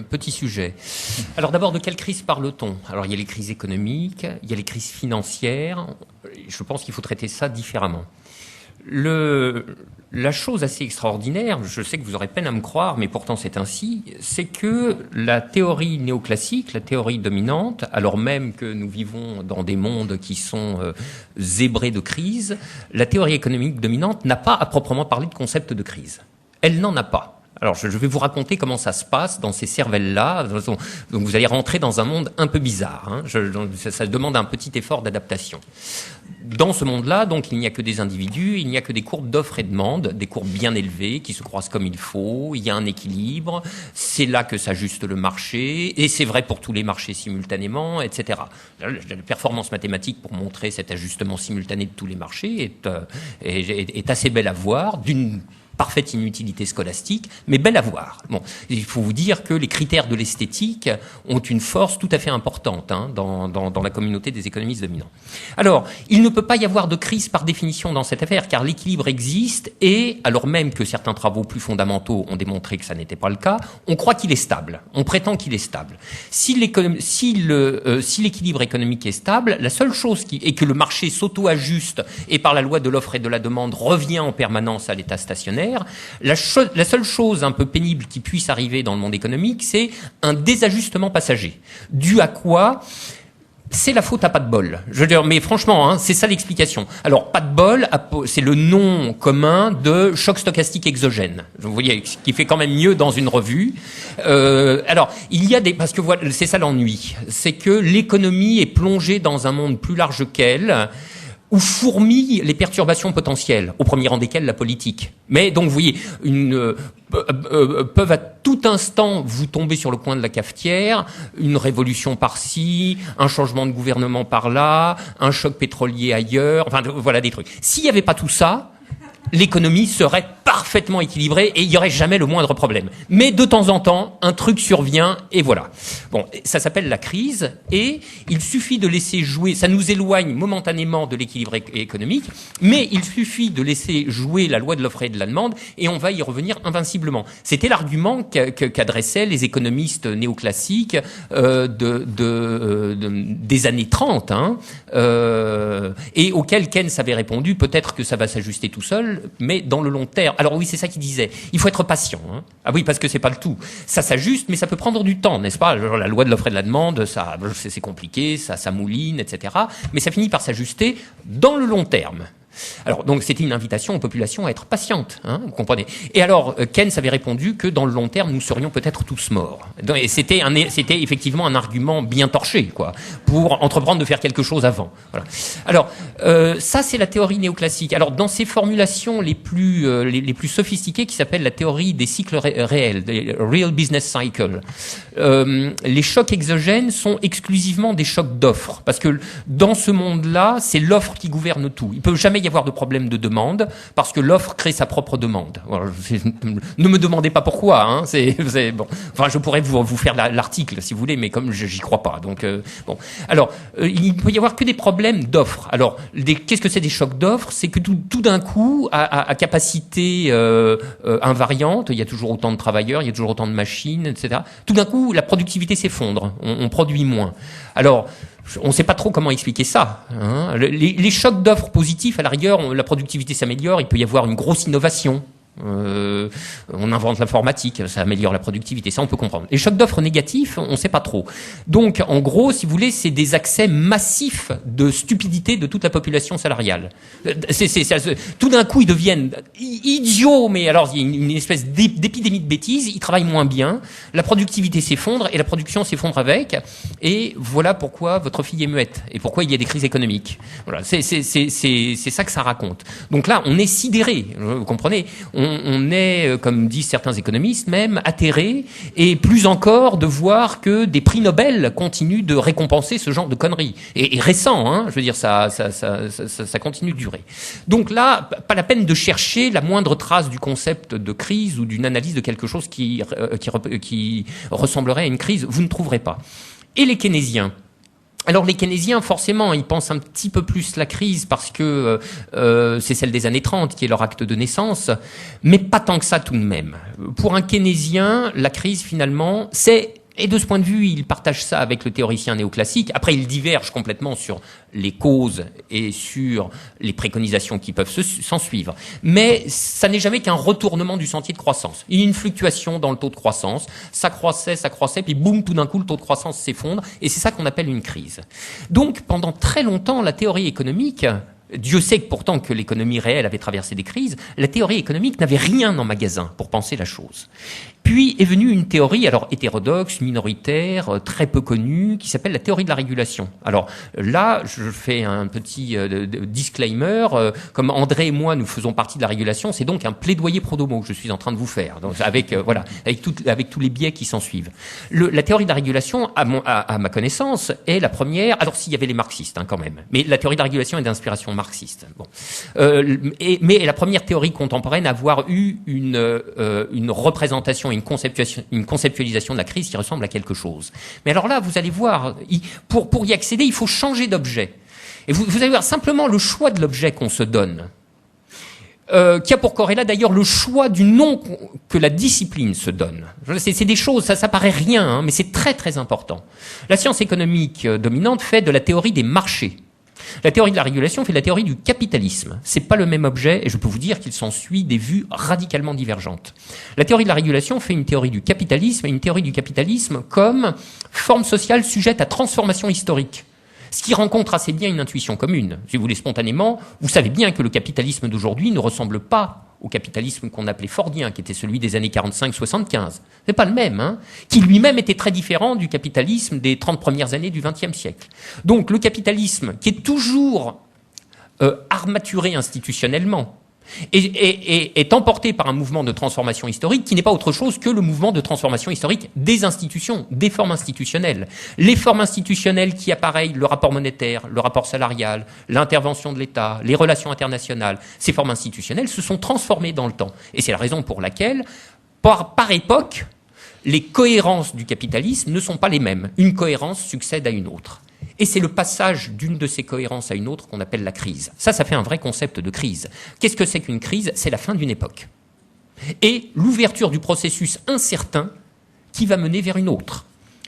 petit sujet. Alors d'abord, de quelle crise parle-t-on? Alors il y a les crises économiques, il y a les crises financières. Je pense qu'il faut traiter ça différemment. La chose assez extraordinaire, je sais que vous aurez peine à me croire, mais pourtant c'est ainsi, c'est que la théorie néoclassique, la théorie dominante, alors même que nous vivons dans des mondes qui sont zébrés de crise, la théorie économique dominante n'a pas à proprement parler de concept de crise. Elle n'en a pas. Alors, je vais vous raconter comment ça se passe dans ces cervelles-là. Donc, vous allez rentrer dans un monde un peu bizarre. Hein. Ça demande un petit effort d'adaptation. Dans ce monde-là, donc, il n'y a que des individus, il n'y a que des courbes d'offres et de demande, des courbes bien élevées qui se croisent comme il faut. Il y a un équilibre. C'est là que s'ajuste le marché, et c'est vrai pour tous les marchés simultanément, etc. La performance mathématique pour montrer cet ajustement simultané de tous les marchés est assez belle à voir, d'une parfaite inutilité scolastique, mais belle à voir. Bon, il faut vous dire que les critères de l'esthétique ont une force tout à fait importante dans la communauté des économistes dominants. Alors, il ne peut pas y avoir de crise par définition dans cette affaire, car l'équilibre existe, et alors même que certains travaux plus fondamentaux ont démontré que ça n'était pas le cas, on croit qu'il est stable. On prétend qu'il est stable. Si l'équilibre économique est stable, la seule chose et que le marché s'auto-ajuste et par la loi de l'offre et de la demande revient en permanence à l'état stationnaire, la seule chose un peu pénible qui puisse arriver dans le monde économique, c'est un désajustement passager. Dû à quoi? C'est la faute à pas de bol. Je veux dire, mais franchement, c'est ça l'explication. Alors, pas de bol, c'est le nom commun de choc stochastique exogène. Vous voyez, ce qui fait quand même mieux dans une revue. Alors, il y a parce que voilà, c'est ça l'ennui. C'est que l'économie est plongée dans un monde plus large qu'elle, où fourmillent les perturbations potentielles, au premier rang desquelles la politique. Mais donc, vous voyez, peuvent à tout instant vous tomber sur le coin de la cafetière, une révolution par-ci, un changement de gouvernement par-là, un choc pétrolier ailleurs, enfin voilà des trucs. S'il n'y avait pas tout ça, l'économie serait parfaitement équilibrée et il n'y aurait jamais le moindre problème. Mais de temps en temps, un truc survient et voilà. Bon, ça s'appelle la crise et il suffit de laisser jouer, ça nous éloigne momentanément de l'équilibre économique, mais il suffit de laisser jouer la loi de l'offre et de la demande et on va y revenir invinciblement. C'était l'argument qu'adressaient les économistes néoclassiques des années 30 et auquel Keynes avait répondu, peut-être que ça va s'ajuster tout seul, mais dans le long terme. Alors oui, c'est ça qu'il disait. Il faut être patient. Ah oui, parce que c'est pas le tout. Ça s'ajuste, mais ça peut prendre du temps, n'est-ce pas? Genre, la loi de l'offre et de la demande, ça, c'est compliqué, ça mouline, etc. Mais ça finit par s'ajuster dans le long terme. Alors, donc, c'était une invitation aux populations à être patientes, vous comprenez. Et alors, Keynes avait répondu que dans le long terme, nous serions peut-être tous morts. Et c'était effectivement un argument bien torché, quoi, pour entreprendre de faire quelque chose avant. Voilà. Alors, ça, c'est la théorie néoclassique. Alors, dans ces formulations les plus sophistiquées, qui s'appellent la théorie des cycles réels, des real business cycle, les chocs exogènes sont exclusivement des chocs d'offres, parce que dans ce monde-là, c'est l'offre qui gouverne tout. Il peut jamais y avoir de problème de demande parce que l'offre crée sa propre demande. Alors, ne me demandez pas pourquoi. C'est bon. Enfin, je pourrais vous faire l'article si vous voulez, mais comme j'y crois pas. Donc bon. Alors, il peut y avoir que des problèmes d'offre. Alors, qu'est-ce que c'est des chocs d'offre? C'est que tout d'un coup, à capacité invariante, il y a toujours autant de travailleurs, il y a toujours autant de machines, etc. Tout d'un coup, la productivité s'effondre. On produit moins. Alors, on ne sait pas trop comment expliquer ça. Les chocs d'offres positifs, à la rigueur, la productivité s'améliore, il peut y avoir une grosse innovation. On invente l'informatique, ça améliore la productivité, ça on peut comprendre. Les chocs d'offres négatifs, on ne sait pas trop. Donc, en gros, si vous voulez, c'est des accès massifs de stupidité de toute la population salariale. Tout d'un coup, ils deviennent idiots, mais alors il y a une espèce d'épidémie de bêtises, ils travaillent moins bien, la productivité s'effondre et la production s'effondre avec, et voilà pourquoi votre fille est muette, et pourquoi il y a des crises économiques. Voilà, c'est ça que ça raconte. Donc là, on est sidéré, vous comprenez, on est, comme disent certains économistes, même atterré, et plus encore de voir que des prix Nobel continuent de récompenser ce genre de conneries. Et récent, hein, je veux dire, ça continue de durer. Donc là, pas la peine de chercher la moindre trace du concept de crise ou d'une analyse de quelque chose qui ressemblerait à une crise, vous ne trouverez pas. Et les keynésiens? Alors les keynésiens, forcément, ils pensent un petit peu plus la crise parce que c'est celle des années 30 qui est leur acte de naissance, mais pas tant que ça tout de même. Pour un keynésien, la crise finalement, et de ce point de vue, il partage ça avec le théoricien néoclassique. Après, il diverge complètement sur les causes et sur les préconisations qui peuvent s'en suivre. Mais ça n'est jamais qu'un retournement du sentier de croissance. Il y a une fluctuation dans le taux de croissance. Ça croissait, puis boum, tout d'un coup, le taux de croissance s'effondre. Et c'est ça qu'on appelle une crise. Donc, pendant très longtemps, la théorie économique... Dieu sait que pourtant que l'économie réelle avait traversé des crises, la théorie économique n'avait rien en magasin pour penser la chose. Puis est venue une théorie, alors hétérodoxe, minoritaire, très peu connue, qui s'appelle la théorie de la régulation. Alors là, je fais un petit disclaimer, comme André et moi, nous faisons partie de la régulation, c'est donc un plaidoyer pro domo que je suis en train de vous faire, donc avec tous les biais qui s'en suivent. La théorie de la régulation, à ma connaissance, est la première, alors s'il y avait les marxistes quand même, mais la théorie de la régulation est d'inspiration marxiste. Bon. Mais la première théorie contemporaine à avoir eu une représentation, une conceptualisation de la crise qui ressemble à quelque chose. Mais alors là, vous allez voir, pour y accéder, il faut changer d'objet. Et vous allez voir simplement le choix de l'objet qu'on se donne, qui a pour corrélat d'ailleurs le choix du nom que la discipline se donne. C'est des choses, ça paraît rien, hein, mais c'est très très important. La science économique dominante fait de la théorie des marchés. La théorie de la régulation fait de la théorie du capitalisme. C'est pas le même objet et je peux vous dire qu'il s'ensuit des vues radicalement divergentes. La théorie de la régulation fait une théorie du capitalisme et une théorie du capitalisme comme forme sociale sujette à transformation historique. Ce qui rencontre assez bien une intuition commune. Si vous voulez spontanément, vous savez bien que le capitalisme d'aujourd'hui ne ressemble pas au capitalisme qu'on appelait fordien, qui était celui des années 45-75. C'est pas le même, hein, qui lui-même était très différent du capitalisme des 30 premières années du XXe siècle. Donc le capitalisme, qui est toujours armaturé institutionnellement, est emporté par un mouvement de transformation historique qui n'est pas autre chose que le mouvement de transformation historique des institutions, des formes institutionnelles. Les formes institutionnelles qui appareillent le rapport monétaire, le rapport salarial, l'intervention de l'État, les relations internationales, ces formes institutionnelles se sont transformées dans le temps. Et c'est la raison pour laquelle, par époque, les cohérences du capitalisme ne sont pas les mêmes. Une cohérence succède à une autre. Et c'est le passage d'une de ces cohérences à une autre qu'on appelle la crise. Ça fait un vrai concept de crise. Qu'est-ce que c'est qu'une crise? C'est la fin d'une époque. Et l'ouverture du processus incertain qui va mener vers une autre.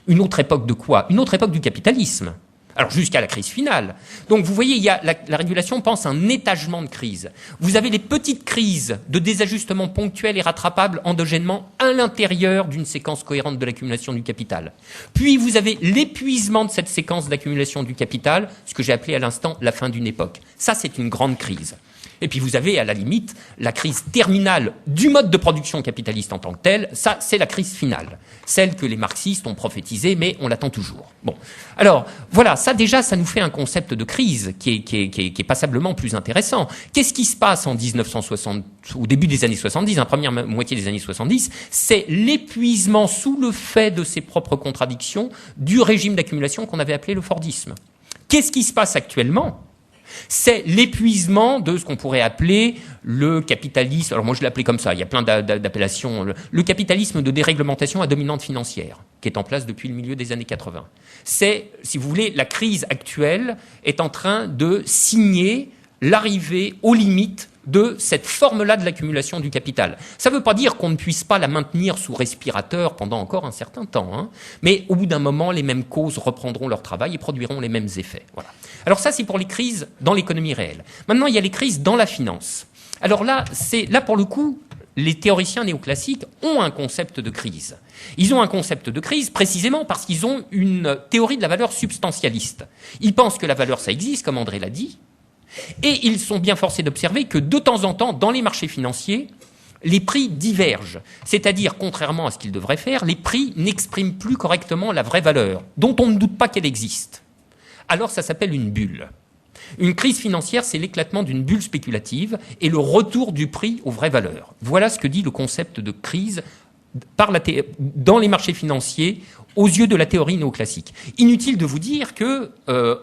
Une autre époque de quoi? Une autre époque du capitalisme. Alors jusqu'à la crise finale. Donc vous voyez, la régulation pense à un étagement de crise. Vous avez les petites crises de désajustement ponctuel et rattrapable endogènement à l'intérieur d'une séquence cohérente de l'accumulation du capital. Puis vous avez l'épuisement de cette séquence d'accumulation du capital, ce que j'ai appelé à l'instant la fin d'une époque. Ça, c'est une grande crise. Et puis vous avez, à la limite, la crise terminale du mode de production capitaliste en tant que tel. Ça, c'est la crise finale. Celle que les marxistes ont prophétisée, mais on l'attend toujours. Bon. Alors, voilà, ça déjà, ça nous fait un concept de crise qui est passablement plus intéressant. Qu'est-ce qui se passe en 1960, au début des années 70, la première moitié des années 70? C'est l'épuisement sous le fait de ses propres contradictions du régime d'accumulation qu'on avait appelé le Fordisme. Qu'est-ce qui se passe actuellement? C'est l'épuisement de ce qu'on pourrait appeler le capitalisme. Alors moi je l'appelais comme ça, il y a plein d'appellations. Le capitalisme de déréglementation à dominante financière, qui est en place depuis le milieu des années 80. C'est, si vous voulez, la crise actuelle est en train de signer l'arrivée aux limites de cette forme-là de l'accumulation du capital. Ça ne veut pas dire qu'on ne puisse pas la maintenir sous respirateur pendant encore un certain temps, hein, mais au bout d'un moment, les mêmes causes reprendront leur travail et produiront les mêmes effets. Voilà. Alors ça, c'est pour les crises dans l'économie réelle. Maintenant, il y a les crises dans la finance. Alors là, pour le coup, les théoriciens néoclassiques ont un concept de crise. Ils ont un concept de crise précisément parce qu'ils ont une théorie de la valeur substantialiste. Ils pensent que la valeur, ça existe, comme André l'a dit, et ils sont bien forcés d'observer que de temps en temps, dans les marchés financiers, les prix divergent. C'est-à-dire, contrairement à ce qu'ils devraient faire, les prix n'expriment plus correctement la vraie valeur, dont on ne doute pas qu'elle existe. Alors ça s'appelle une bulle. Une crise financière, c'est l'éclatement d'une bulle spéculative et le retour du prix aux vraies valeurs. Voilà ce que dit le concept de crise dans les marchés financiers aux yeux de la théorie néoclassique. Inutile de vous dire que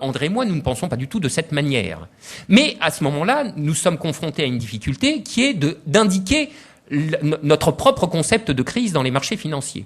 André et moi, nous ne pensons pas du tout de cette manière. Mais à ce moment-là, nous sommes confrontés à une difficulté qui est d'indiquer notre propre concept de crise dans les marchés financiers.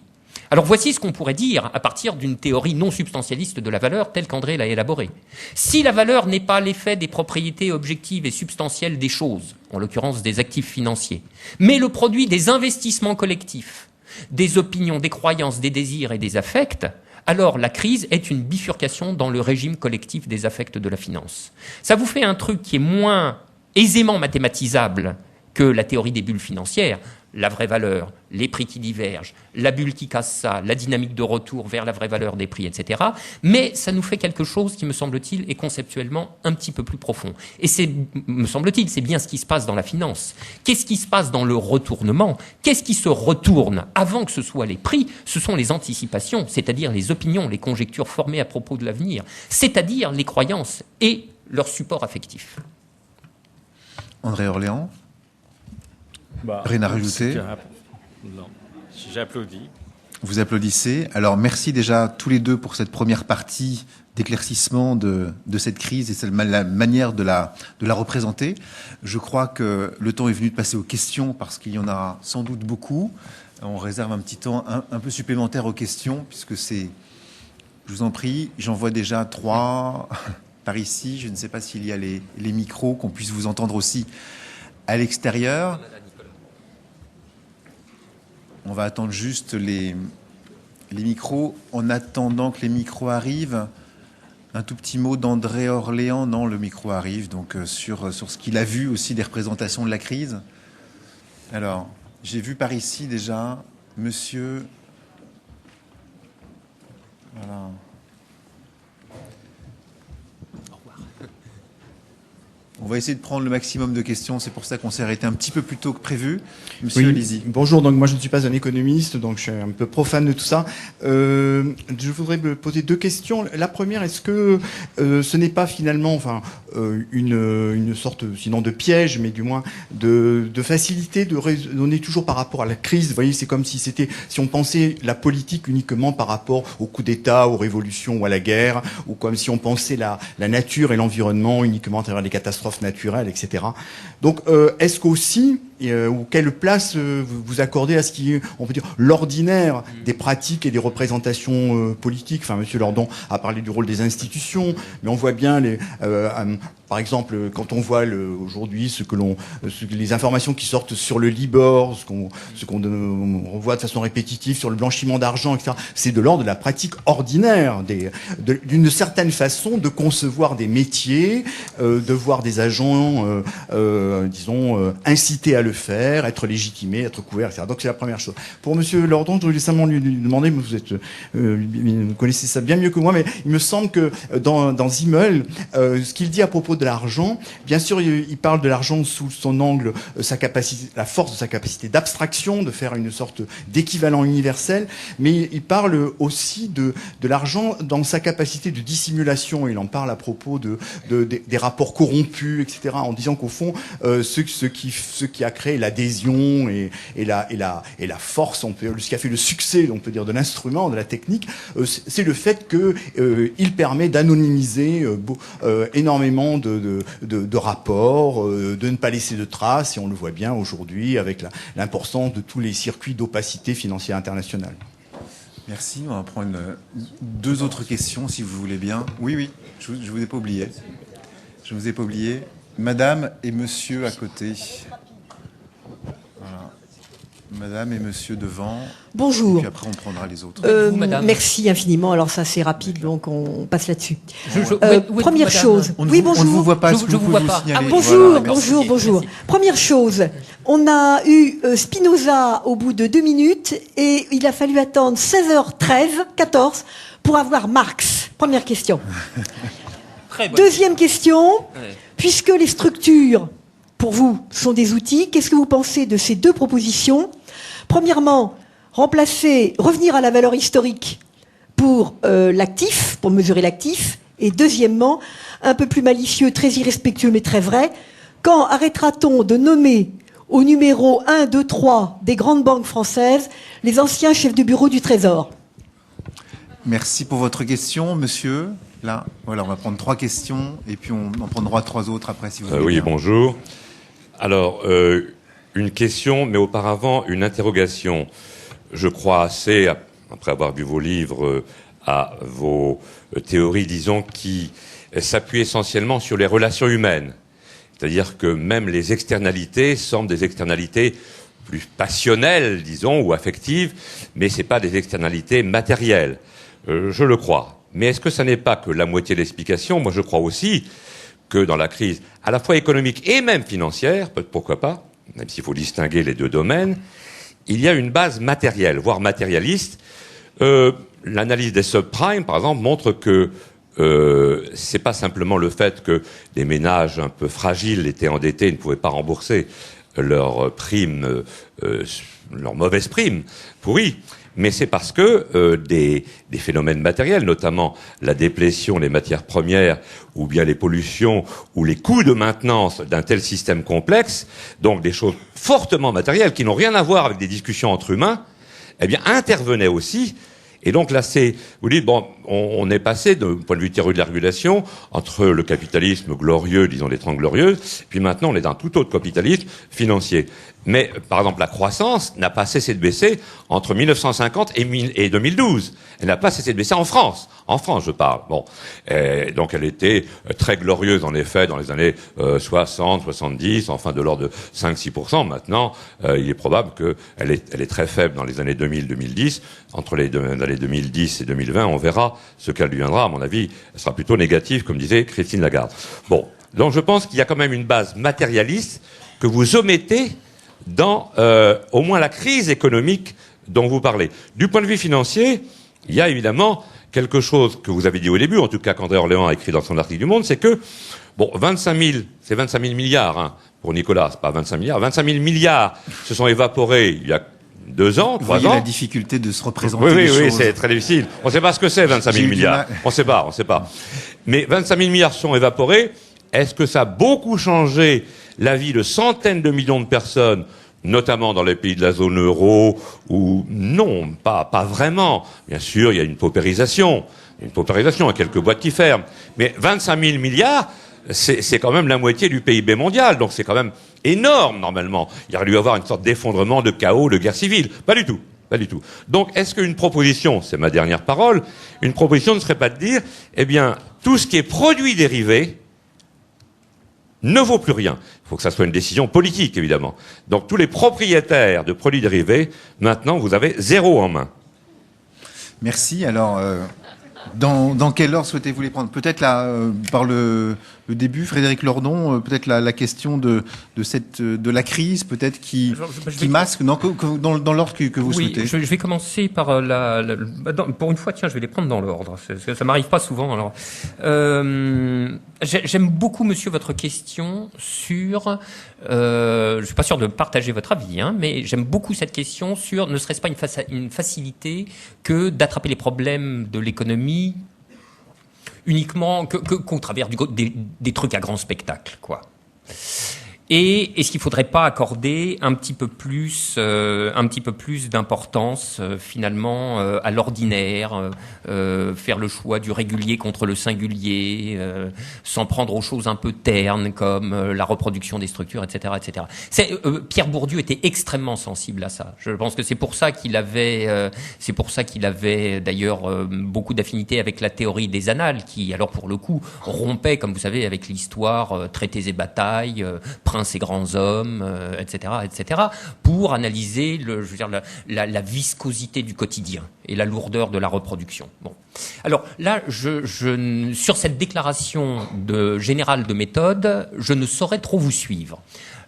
Alors voici ce qu'on pourrait dire à partir d'une théorie non substantialiste de la valeur telle qu'André l'a élaborée. Si la valeur n'est pas l'effet des propriétés objectives et substantielles des choses, en l'occurrence des actifs financiers, mais le produit des investissements collectifs, des opinions, des croyances, des désirs et des affects, alors la crise est une bifurcation dans le régime collectif des affects de la finance. Ça vous fait un truc qui est moins aisément mathématisable que la théorie des bulles financières, la vraie valeur, les prix qui divergent, la bulle qui casse ça, la dynamique de retour vers la vraie valeur des prix, etc. Mais ça nous fait quelque chose qui, me semble-t-il, est conceptuellement un petit peu plus profond. Et c'est, me semble-t-il, c'est bien ce qui se passe dans la finance. Qu'est-ce qui se passe dans le retournement? Qu'est-ce qui se retourne avant que ce soit les prix? Ce sont les anticipations, c'est-à-dire les opinions, les conjectures formées à propos de l'avenir, c'est-à-dire les croyances et leur support affectif. André Orléans, rien à rajouter? Non, j'applaudis. Vous applaudissez. Alors merci déjà tous les deux pour cette première partie d'éclaircissement de cette crise et la manière de la représenter. Je crois que le temps est venu de passer aux questions parce qu'il y en a sans doute beaucoup. On réserve un petit temps un peu supplémentaire aux questions puisque c'est, je vous en prie, j'en vois déjà 3 par ici. Je ne sais pas s'il y a les micros, qu'on puisse vous entendre aussi à l'extérieur. On va attendre juste les micros. En attendant que les micros arrivent, un tout petit mot d'André Orléans. Non, le micro arrive, donc sur ce qu'il a vu aussi des représentations de la crise. Alors, j'ai vu par ici déjà, monsieur... Voilà. On va essayer de prendre le maximum de questions. C'est pour ça qu'on s'est arrêté un petit peu plus tôt que prévu. Monsieur Lisi. Bonjour. Donc moi je ne suis pas un économiste, donc je suis un peu profane de tout ça. Je voudrais me poser 2 questions. La première, est-ce que ce n'est pas finalement, une sorte, sinon de piège, mais du moins de facilité de raisonner toujours par rapport à la crise. Vous voyez, c'est comme si on pensait la politique uniquement par rapport au coup d'État, aux révolutions ou à la guerre, ou comme si on pensait la nature et l'environnement uniquement à travers les catastrophes naturelles, etc. Donc, est-ce qu'aussi, ou quelle place vous accordez à ce qui est, on peut dire, l'ordinaire des pratiques et des représentations politiques? Enfin, Monsieur Lordon a parlé du rôle des institutions, mais on voit bien par exemple, quand on voit aujourd'hui les informations qui sortent sur le Libor, ce qu'on revoit de façon répétitive sur le blanchiment d'argent, etc., c'est de l'ordre de la pratique ordinaire, d'une certaine façon de concevoir des métiers, de voir des agents, disons, incités à le faire, être légitimés, être couverts, etc. Donc c'est la première chose. Pour Monsieur Lordon, je voulais simplement lui demander, mais vous connaissez ça bien mieux que moi, mais il me semble que dans Simmel, ce qu'il dit à propos de l'argent, bien sûr, il parle de l'argent sous son angle, sa capacité, la force de sa capacité d'abstraction, de faire une sorte d'équivalent universel, mais il parle aussi de l'argent dans sa capacité de dissimulation. Il en parle à propos des rapports corrompus, etc., en disant qu'au fond, ce qui a créé l'adhésion et la force, ce qui a fait le succès, on peut dire, de l'instrument, de la technique, c'est le fait qu'il permet d'anonymiser énormément de rapports, de ne pas laisser de traces, et on le voit bien aujourd'hui avec l'importance de tous les circuits d'opacité financière internationale. Merci. On va prendre 2 autres questions, si vous voulez bien. Oui, je ne vous ai pas oublié. Je ne vous ai pas oublié. Madame et monsieur à côté. Voilà. Madame et monsieur devant. Bonjour. Et puis après, on prendra les autres. Vous, madame. Merci infiniment. Alors ça, c'est rapide, donc on passe là-dessus. Où êtes-vous, Première madame chose. On ne Oui, vous, on ne bonjour. vous voit pas. Je est-ce que vous vous pouvez vois pas. signaler Bonjour, Voilà, merci. bonjour, bonjour. Merci. Première chose, on a eu Spinoza au bout de 2 minutes et il a fallu attendre 14 pour avoir Marx. Première question. Très bonne. Deuxième question, Ouais. puisque les structures, pour vous, sont des outils, qu'est-ce que vous pensez de ces deux propositions? Premièrement, revenir à la valeur historique pour l'actif, pour mesurer l'actif. Et deuxièmement, un peu plus malicieux, très irrespectueux, mais très vrai, quand arrêtera-t-on de nommer au numéro 1, 2, 3 des grandes banques françaises les anciens chefs de bureau du Trésor? Merci pour votre question, monsieur. Là, voilà, on va prendre 3 questions et puis on en prendra 3 autres après si vous voulez. Oui, bien. bonjour. Alors, une question, mais auparavant, une interrogation. Je crois assez, après avoir vu vos livres, à vos théories, disons, qui s'appuient essentiellement sur les relations humaines. C'est-à-dire que même les externalités semblent des externalités plus passionnelles, disons, ou affectives, mais c'est pas des externalités matérielles. Je le crois. Mais est-ce que ça n'est pas que la moitié de l'explication? Moi, je crois aussi que dans la crise, à la fois économique et même financière, pourquoi pas, même s'il faut distinguer les deux domaines, il y a une base matérielle, voire matérialiste. L'analyse des subprimes, par exemple, montre que c'est pas simplement le fait que des ménages un peu fragiles étaient endettés et ne pouvaient pas rembourser leurs primes, leurs mauvaises primes pourries, mais c'est parce que des phénomènes matériels, notamment la déplétion des matières premières ou bien les pollutions ou les coûts de maintenance d'un tel système complexe, donc des choses fortement matérielles qui n'ont rien à voir avec des discussions entre humains, eh bien intervenaient aussi. Et donc là, vous dites, bon, on est passé, d'un point de vue théorie de la régulation, entre le capitalisme glorieux, disons les 30 glorieuses, puis maintenant on est dans un tout autre capitalisme financier. Mais, par exemple, la croissance n'a pas cessé de baisser entre 1950 et 2012. Elle n'a pas cessé de baisser en France. En France, je parle. Bon. Donc elle était très glorieuse, en effet, dans les années 60, 70, enfin de l'ordre de 5-6%. Maintenant, il est probable qu'elle est très faible dans les années 2000-2010. Entre les années 2010 et 2020, on verra ce qu'elle deviendra. À mon avis, elle sera plutôt négative, comme disait Christine Lagarde. Bon. Donc je pense qu'il y a quand même une base matérialiste que vous omettez dans au moins la crise économique dont vous parlez. Du point de vue financier, il y a évidemment quelque chose que vous avez dit au début, en tout cas qu'André Orléans a écrit dans son article du Monde, c'est que, bon, 25 000 milliards, hein, pour Nicolas, c'est pas 25 milliards, 25 000 milliards se sont évaporés il y a 2 ans, 3 ans. Vous voyez la difficulté de se représenter Oui, les choses. oui, c'est très difficile. On ne sait pas ce que c'est, 25 000 milliards. On sait pas. Mais 25 000 milliards sont évaporés. Est-ce que ça a beaucoup changé la vie de centaines de millions de personnes, notamment dans les pays de la zone euro, où non, pas vraiment. Bien sûr, il y a une paupérisation, à quelques boîtes qui ferment. Mais 25 000 milliards, c'est quand même la moitié du PIB mondial, donc c'est quand même énorme, normalement. Il aurait dû y avoir une sorte d'effondrement, de chaos, de guerre civile. Pas du tout. Donc, est-ce qu'une proposition, c'est ma dernière parole, une proposition ne serait pas de dire, eh bien, tout ce qui est produit dérivé ne vaut plus rien. Il faut que ça soit une décision politique, évidemment. Donc tous les propriétaires de produits dérivés, maintenant, vous avez 0 en main. Merci. Alors, dans quel ordre souhaitez-vous les prendre? Peut-être là, par le début, Frédéric Lordon, peut-être la question de la crise, peut-être qui masque, non, dans l'ordre que vous souhaitez. Je vais commencer par pour une fois, tiens, je vais les prendre dans l'ordre. Ça m'arrive pas souvent. Alors, j'aime beaucoup, monsieur, votre question sur. Je suis pas sûr de partager votre avis, hein, mais j'aime beaucoup cette question sur ne serait-ce pas une facilité que d'attraper les problèmes de l'économie uniquement qu'au travers des trucs à grand spectacle, quoi. Et est-ce qu'il faudrait pas accorder un petit peu plus d'importance finalement à l'ordinaire, faire le choix du régulier contre le singulier, s'en prendre aux choses un peu ternes comme la reproduction des structures, etc., etc. Pierre Bourdieu était extrêmement sensible à ça. Je pense que c'est pour ça qu'il avait d'ailleurs beaucoup d'affinité avec la théorie des annales, qui alors pour le coup rompait, comme vous savez, avec l'histoire traités et batailles, ces grands hommes, etc., etc., pour analyser la viscosité du quotidien et la lourdeur de la reproduction. Bon. Alors là, sur cette déclaration générale de méthode, je ne saurais trop vous suivre.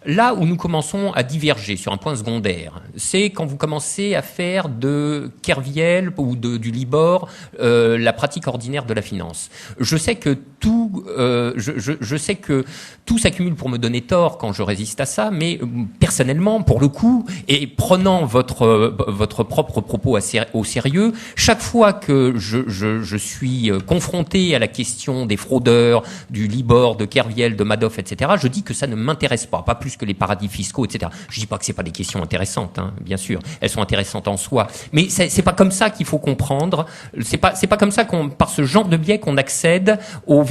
Là où nous commençons à diverger sur un point secondaire, c'est quand vous commencez à faire de Kerviel ou du Libor la pratique ordinaire de la finance. Je sais que je sais que tout s'accumule pour me donner tort quand je résiste à ça, mais personnellement, pour le coup, et prenant votre propre propos au sérieux, chaque fois que je suis confronté à la question des fraudeurs, du Libor, de Kerviel, de Madoff, etc., je dis que ça ne m'intéresse pas plus que les paradis fiscaux, etc. Je dis pas que c'est pas des questions intéressantes, hein, bien sûr, elles sont intéressantes en soi, mais c'est pas comme ça qu'il faut comprendre. C'est pas comme ça par ce genre de biais qu'on accède aux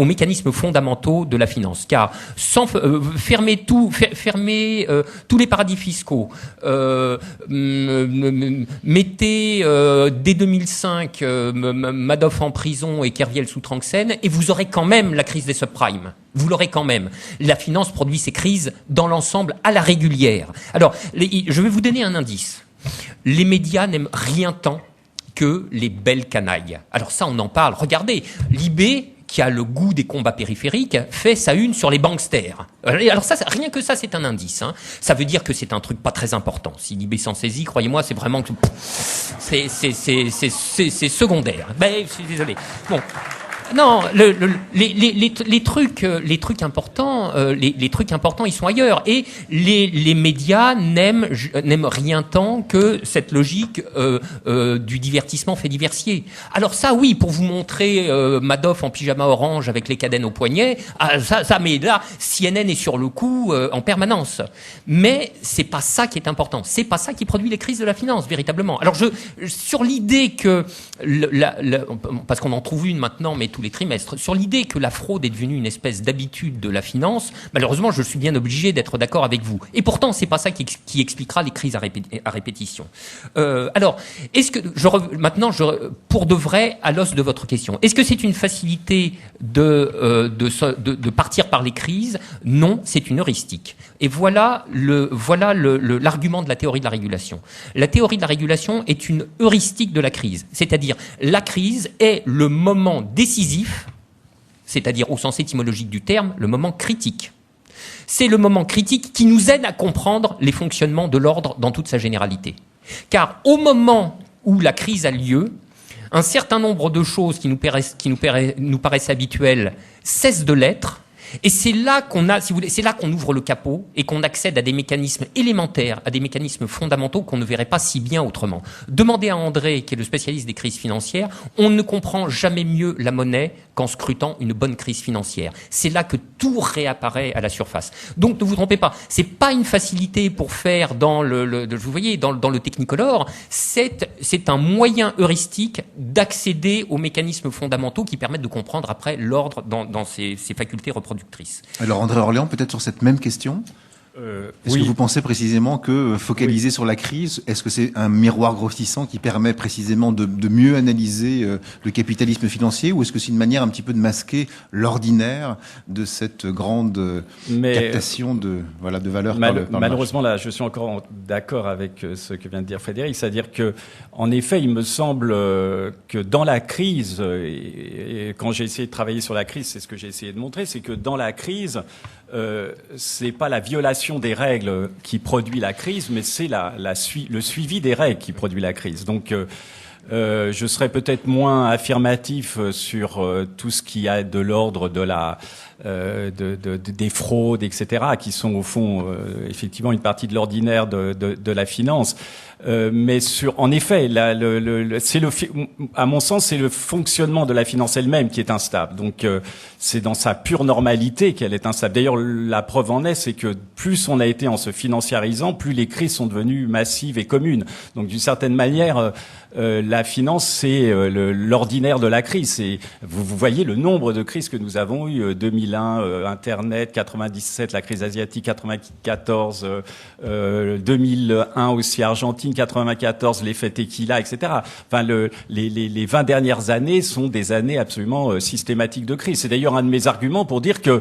mécanismes fondamentaux de la finance. Car sans fermer tous les paradis fiscaux, mettez dès 2005 Madoff en prison et Kerviel sous Tranxène, et vous aurez quand même la crise des subprimes. Vous l'aurez quand même. La finance produit ces crises dans l'ensemble à la régulière. Alors, je vais vous donner un indice. Les médias n'aiment rien tant que les belles canailles. Alors ça, on en parle. Regardez, Libé, qui a le goût des combats périphériques, fait sa une sur les banksters. Alors ça, rien que ça, c'est un indice. Hein. Ça veut dire que c'est un truc pas très important. Si Libé s'en saisit, croyez-moi, c'est vraiment que c'est secondaire. Ben, je suis désolé. Bon. Non, les trucs importants, ils sont ailleurs. Et les médias n'aiment rien tant que cette logique du divertissement fait diversier. Alors ça, oui, pour vous montrer Madoff en pyjama orange avec les cadènes au poignet, mais là, CNN est sur le coup en permanence. Mais c'est pas ça qui est important. C'est pas ça qui produit les crises de la finance véritablement. Alors sur l'idée que parce qu'on en trouve une maintenant, mais tous les trimestres, sur l'idée que la fraude est devenue une espèce d'habitude de la finance, malheureusement, je suis bien obligé d'être d'accord avec vous. Et pourtant, c'est pas ça qui expliquera les crises à répétition. Alors, est-ce que maintenant, pour de vrai, à l'os de votre question, est-ce que c'est une facilité de partir par les crises? Non, c'est une heuristique. Et voilà l'argument de la théorie de la régulation. La théorie de la régulation est une heuristique de la crise, c'est-à-dire la crise est le moment décisif, c'est-à-dire au sens étymologique du terme, le moment critique. C'est le moment critique qui nous aide à comprendre les fonctionnements de l'ordre dans toute sa généralité. Car au moment où la crise a lieu, un certain nombre de choses qui nous paraissent habituelles cessent de l'être. Et c'est là c'est là qu'on ouvre le capot et qu'on accède à des mécanismes élémentaires, à des mécanismes fondamentaux qu'on ne verrait pas si bien autrement. Demandez à André, qui est le spécialiste des crises financières, on ne comprend jamais mieux la monnaie qu'en scrutant une bonne crise financière. C'est là que tout réapparaît à la surface. Donc ne vous trompez pas, c'est pas une facilité pour faire vous voyez, dans le technicolor, c'est un moyen heuristique d'accéder aux mécanismes fondamentaux qui permettent de comprendre après l'ordre dans ses facultés reproductrices. Alors André Orléans, peut-être sur cette même question, est-ce que vous pensez précisément que focaliser sur la crise, est-ce que c'est un miroir grossissant qui permet précisément de mieux analyser le capitalisme financier, ou est-ce que c'est une manière un petit peu de masquer l'ordinaire de cette grande captation de valeur par le malheureusement, là, je suis encore d'accord avec ce que vient de dire Frédéric, c'est-à-dire que, en effet, il me semble que dans la crise, et quand j'ai essayé de travailler sur la crise, c'est ce que j'ai essayé de montrer, c'est que dans la crise, c'est pas la violation des règles qui produit la crise, mais c'est le suivi des règles qui produit la crise. Donc, je serais peut-être moins affirmatif sur tout ce qui a de l'ordre de des fraudes, etc., qui sont au fond effectivement une partie de l'ordinaire de la finance. Mais en effet, à mon sens, c'est le fonctionnement de la finance elle-même qui est instable. Donc, c'est dans sa pure normalité qu'elle est instable. D'ailleurs, la preuve en est, c'est que plus on a été en se financiarisant, plus les crises sont devenues massives et communes. Donc, d'une certaine manière, la finance, c'est l'ordinaire de la crise. Et vous voyez le nombre de crises que nous avons eues, 2001, Internet, 97, la crise asiatique, 94, 2001 aussi Argentine, 94, l'effet tequila, etc. Enfin, les 20 dernières années sont des années absolument systématiques de crise. C'est d'ailleurs un de mes arguments pour dire que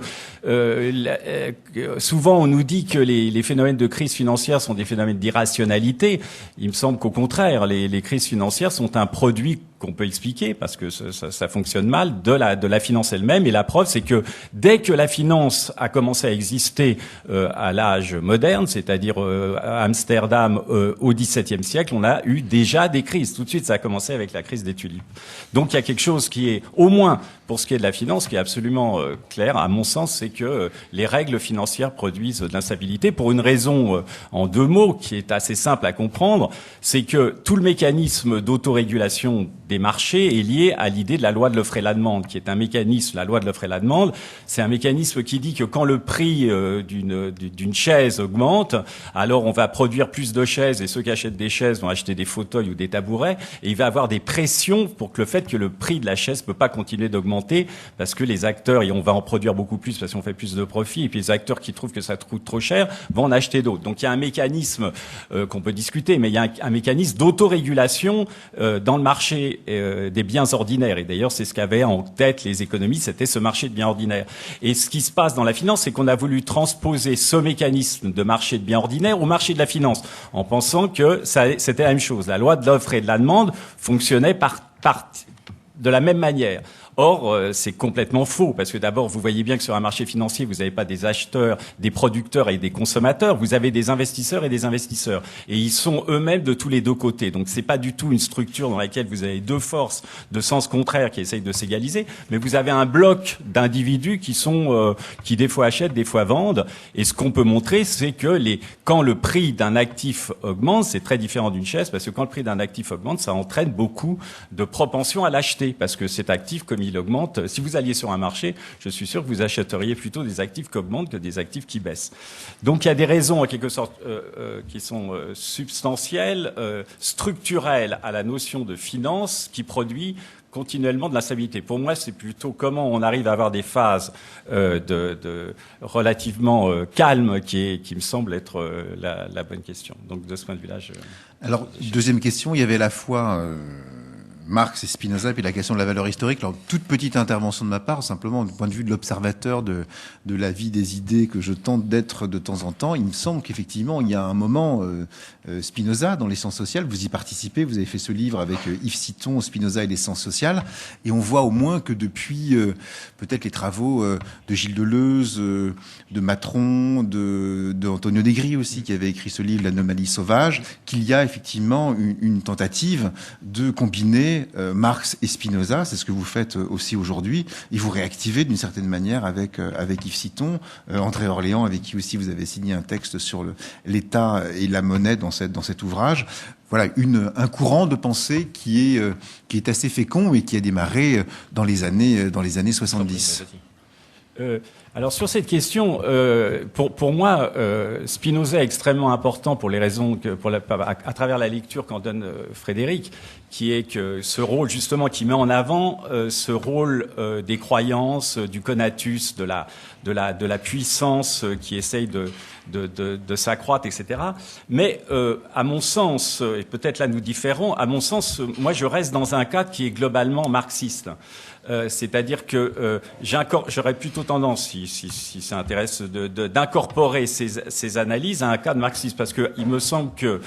souvent on nous dit que les phénomènes de crise financière sont des phénomènes d'irrationalité. Il me semble qu'au contraire, les crises financières sont un produit qu'on peut expliquer parce que ça fonctionne mal de la finance elle-même. Et la preuve, c'est que dès que la finance a commencé à exister à l'âge moderne, c'est-à-dire à Amsterdam au XVIIe siècle, on a eu déjà des crises. Tout de suite, ça a commencé avec la crise des tulipes. Donc il y a quelque chose qui est, au moins pour ce qui est de la finance, qui est absolument clair, à mon sens, c'est que les règles financières produisent de l'instabilité pour une raison, en deux mots, qui est assez simple à comprendre, c'est que tout le mécanisme d'autorégulation des marchés est lié à l'idée de la loi de l'offre et la demande, qui est un mécanisme, la loi de l'offre et la demande, c'est un mécanisme qui dit que quand le prix d'une chaise augmente, alors on va produire plus de chaises et ceux qui achètent des chaises vont acheter des fauteuils ou des tabourets et il va y avoir des pressions pour que le fait que le prix de la chaise peut pas continuer d'augmenter parce que les acteurs, et on va en produire beaucoup plus parce qu'on fait plus de profit, et puis les acteurs qui trouvent que ça coûte trop cher vont en acheter d'autres. Donc il y a un mécanisme qu'on peut discuter, mais il y a un mécanisme d'autorégulation dans le marché des biens ordinaires. Et d'ailleurs, c'est ce qu'avaient en tête les économistes, c'était ce marché de biens ordinaires. Et ce qui se passe dans la finance, c'est qu'on a voulu transposer ce mécanisme de marché de biens ordinaires au marché de la finance, en pensant que c'était la même chose. La loi de l'offre et de la demande fonctionnait de la même manière. Or, c'est complètement faux, parce que d'abord, vous voyez bien que sur un marché financier, vous n'avez pas des acheteurs, des producteurs et des consommateurs, vous avez des investisseurs et des investisseurs. Et ils sont eux-mêmes de tous les deux côtés. Donc, c'est pas du tout une structure dans laquelle vous avez deux forces de sens contraire qui essayent de s'égaliser, mais vous avez un bloc d'individus qui des fois achètent, des fois vendent. Et ce qu'on peut montrer, c'est que quand le prix d'un actif augmente, c'est très différent d'une chaise, parce que quand le prix d'un actif augmente, ça entraîne beaucoup de propension à l'acheter, parce que cet actif, comme il augmente, si vous alliez sur un marché, je suis sûr que vous achèteriez plutôt des actifs qui augmentent que des actifs qui baissent. Donc il y a des raisons en quelque sorte qui sont substantielles, structurelles à la notion de finance qui produit continuellement de l'instabilité. Pour moi, c'est plutôt comment on arrive à avoir des phases relativement calmes qui me semble être la bonne question. Donc de ce point de vue-là, Alors, deuxième question, il y avait à la fois Marx et Spinoza, puis la question de la valeur historique. Alors, toute petite intervention de ma part, simplement du point de vue de l'observateur de la vie des idées que je tente d'être de temps en temps, il me semble qu'effectivement, il y a un moment, Spinoza, dans l'essence sociale, vous y participez, vous avez fait ce livre avec Yves Citon, Spinoza et l'essence sociale, et on voit au moins que depuis peut-être les travaux de Gilles Deleuze, de Matron, de Antonio Negri aussi, qui avait écrit ce livre, L'anomalie sauvage, qu'il y a effectivement une tentative de combiner Marx et Spinoza, c'est ce que vous faites aussi aujourd'hui, et vous réactivez d'une certaine manière avec Yves Citon, André Orléans, avec qui aussi vous avez signé un texte sur l'État et la monnaie dans cet ouvrage. Voilà, un courant de pensée qui est assez fécond et qui a démarré dans les années 70. Alors sur cette question, pour moi, Spinoza est extrêmement important pour les raisons à travers la lecture qu'en donne Frédéric, qui est que ce rôle justement qui met en avant ce rôle des croyances, du conatus, de la puissance qui essaye de s'accroître, etc. Mais à mon sens, et peut-être là nous différons, à mon sens, moi je reste dans un cadre qui est globalement marxiste. C'est-à-dire que j'aurais plutôt tendance, si ça intéresse, d'incorporer ces analyses à un cadre marxiste, parce que il me semble que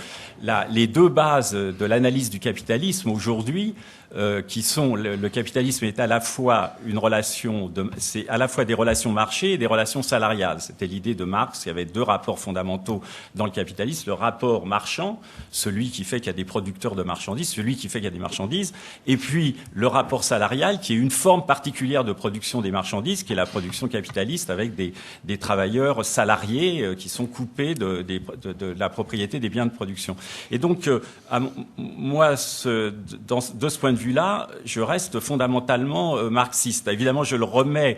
les deux bases de l'analyse du capitalisme aujourd'hui, qui sont le capitalisme est à la fois c'est à la fois des relations marché et des relations salariales. C'était l'idée de Marx. Il y avait deux rapports fondamentaux dans le capitalisme. Le rapport marchand, celui qui fait qu'il y a des producteurs de marchandises, celui qui fait qu'il y a des marchandises, et puis le rapport salarial, qui est une forme particulière de production des marchandises, qui est la production capitaliste avec des travailleurs salariés qui sont coupés de la propriété des biens de production. Et donc, moi, de ce point de vue vue-là, je reste fondamentalement marxiste. Évidemment, je le remets,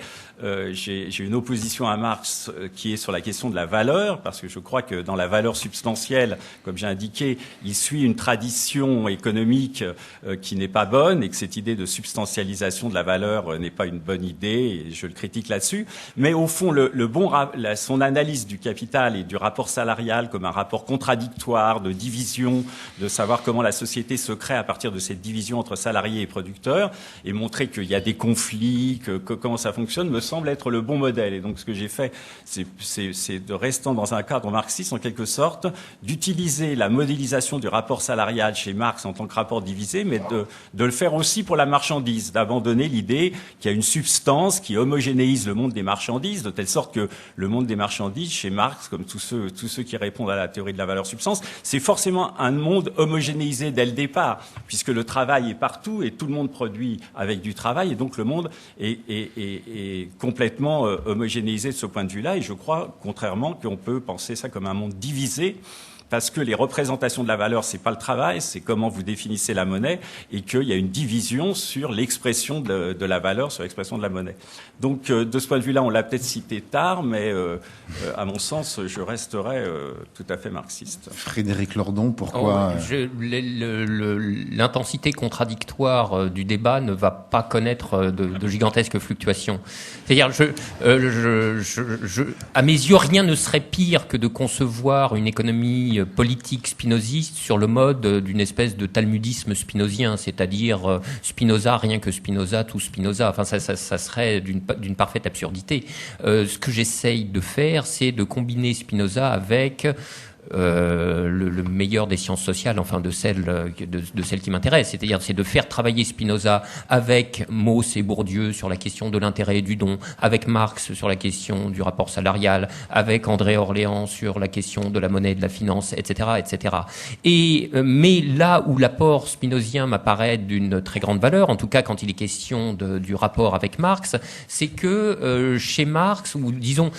j'ai une opposition à Marx qui est sur la question de la valeur, parce que je crois que dans la valeur substantielle, comme j'ai indiqué, il suit une tradition économique qui n'est pas bonne, et que cette idée de substantialisation de la valeur n'est pas une bonne idée, et je le critique là-dessus. Mais au fond, son analyse du capital et du rapport salarial comme un rapport contradictoire, de division, de savoir comment la société se crée à partir de cette division entre salariés et producteurs, et montrer qu'il y a des conflits, que comment ça fonctionne, me semble être le bon modèle. Et donc ce que j'ai fait, c'est de restant dans un cadre marxiste, en quelque sorte, d'utiliser la modélisation du rapport salarial chez Marx en tant que rapport divisé, mais de le faire aussi pour la marchandise, d'abandonner l'idée qu'il y a une substance qui homogénéise le monde des marchandises, de telle sorte que le monde des marchandises, chez Marx, comme tous ceux qui répondent à la théorie de la valeur-substance, c'est forcément un monde homogénéisé dès le départ, puisque le travail est partout et tout le monde produit avec du travail, et donc le monde est complètement homogénéisé de ce point de vue-là, et je crois, contrairement, qu'on peut penser ça comme un monde divisé, parce que les représentations de la valeur, c'est pas le travail, c'est comment vous définissez la monnaie, et qu'il y a une division sur l'expression de la valeur, sur l'expression de la monnaie. Donc, de ce point de vue-là, on l'a peut-être cité tard, mais à mon sens, je resterai tout à fait marxiste. Frédéric Lordon, pourquoi l'intensité contradictoire du débat ne va pas connaître de gigantesques fluctuations. C'est-à-dire, à mes yeux, rien ne serait pire que de concevoir une économie politique spinoziste sur le mode d'une espèce de talmudisme spinozien, c'est-à-dire Spinoza, rien que Spinoza, tout Spinoza. Enfin, ça serait d'une parfaite absurdité. Ce que j'essaye de faire, c'est de combiner Spinoza avec le meilleur des sciences sociales, enfin de celles qui m'intéressent, c'est-à-dire c'est de faire travailler Spinoza avec Mauss et Bourdieu sur la question de l'intérêt et du don, avec Marx sur la question du rapport salarial, avec André Orléans sur la question de la monnaie et de la finance, etc., etc. Mais là où l'apport spinozien m'apparaît d'une très grande valeur, en tout cas quand il est question du rapport avec Marx, c'est que chez Marx, ou disons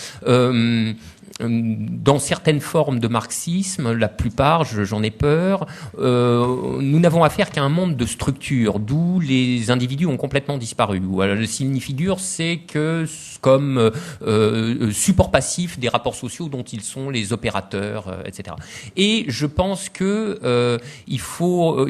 dans certaines formes de marxisme, la plupart, j'en ai peur, nous n'avons affaire qu'à un monde de structure, d'où les individus ont complètement disparu. S'ils n'y figurent, c'est que comme support passif des rapports sociaux dont ils sont les opérateurs, etc. Et je pense que il faut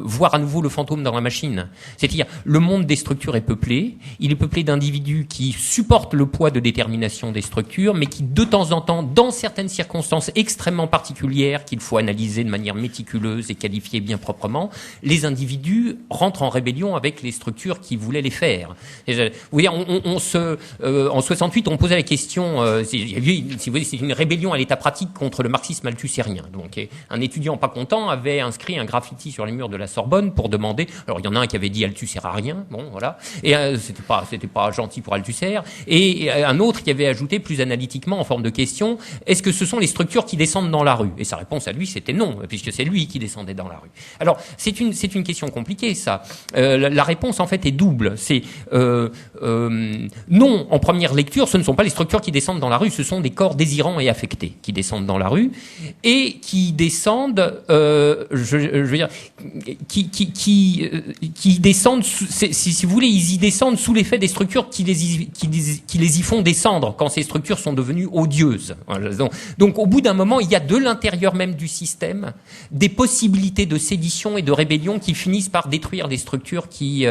voir à nouveau le fantôme dans la machine. C'est-à-dire, le monde des structures est peuplé. Il est peuplé d'individus qui supportent le poids de détermination des structures, mais qui, de temps en temps, dans certaines circonstances extrêmement particulières, qu'il faut analyser de manière méticuleuse et qualifier bien proprement, les individus rentrent en rébellion avec les structures qui voulaient les faire. Vous voyez, en 68, on posait la question, si vous voulez, c'est une rébellion à l'état pratique contre le marxisme althusserien. Donc, un étudiant pas content avait inscrit un graffiti sur les murs de la Sorbonne pour demander, alors il y en a un qui avait dit Althusser à rien, bon, voilà, et c'était pas gentil pour Althusser, et un autre qui avait ajouté plus analytiquement en forme de question, est-ce que ce sont les structures qui descendent dans la rue? Et sa réponse à lui, c'était non, puisque c'est lui qui descendait dans la rue. Alors, c'est une question compliquée, ça. La réponse, en fait, est double. C'est non, en première lecture, ce ne sont pas les structures qui descendent dans la rue, ce sont des corps désirants et affectés qui descendent dans la rue, et qui descendent, je veux dire, qui descendent, si vous voulez, ils y descendent sous l'effet des structures qui les y font descendre, quand ces structures sont devenues odieuses. Donc, au bout d'un moment, il y a de l'intérieur même du système des possibilités de sédition et de rébellion qui finissent par détruire les structures qui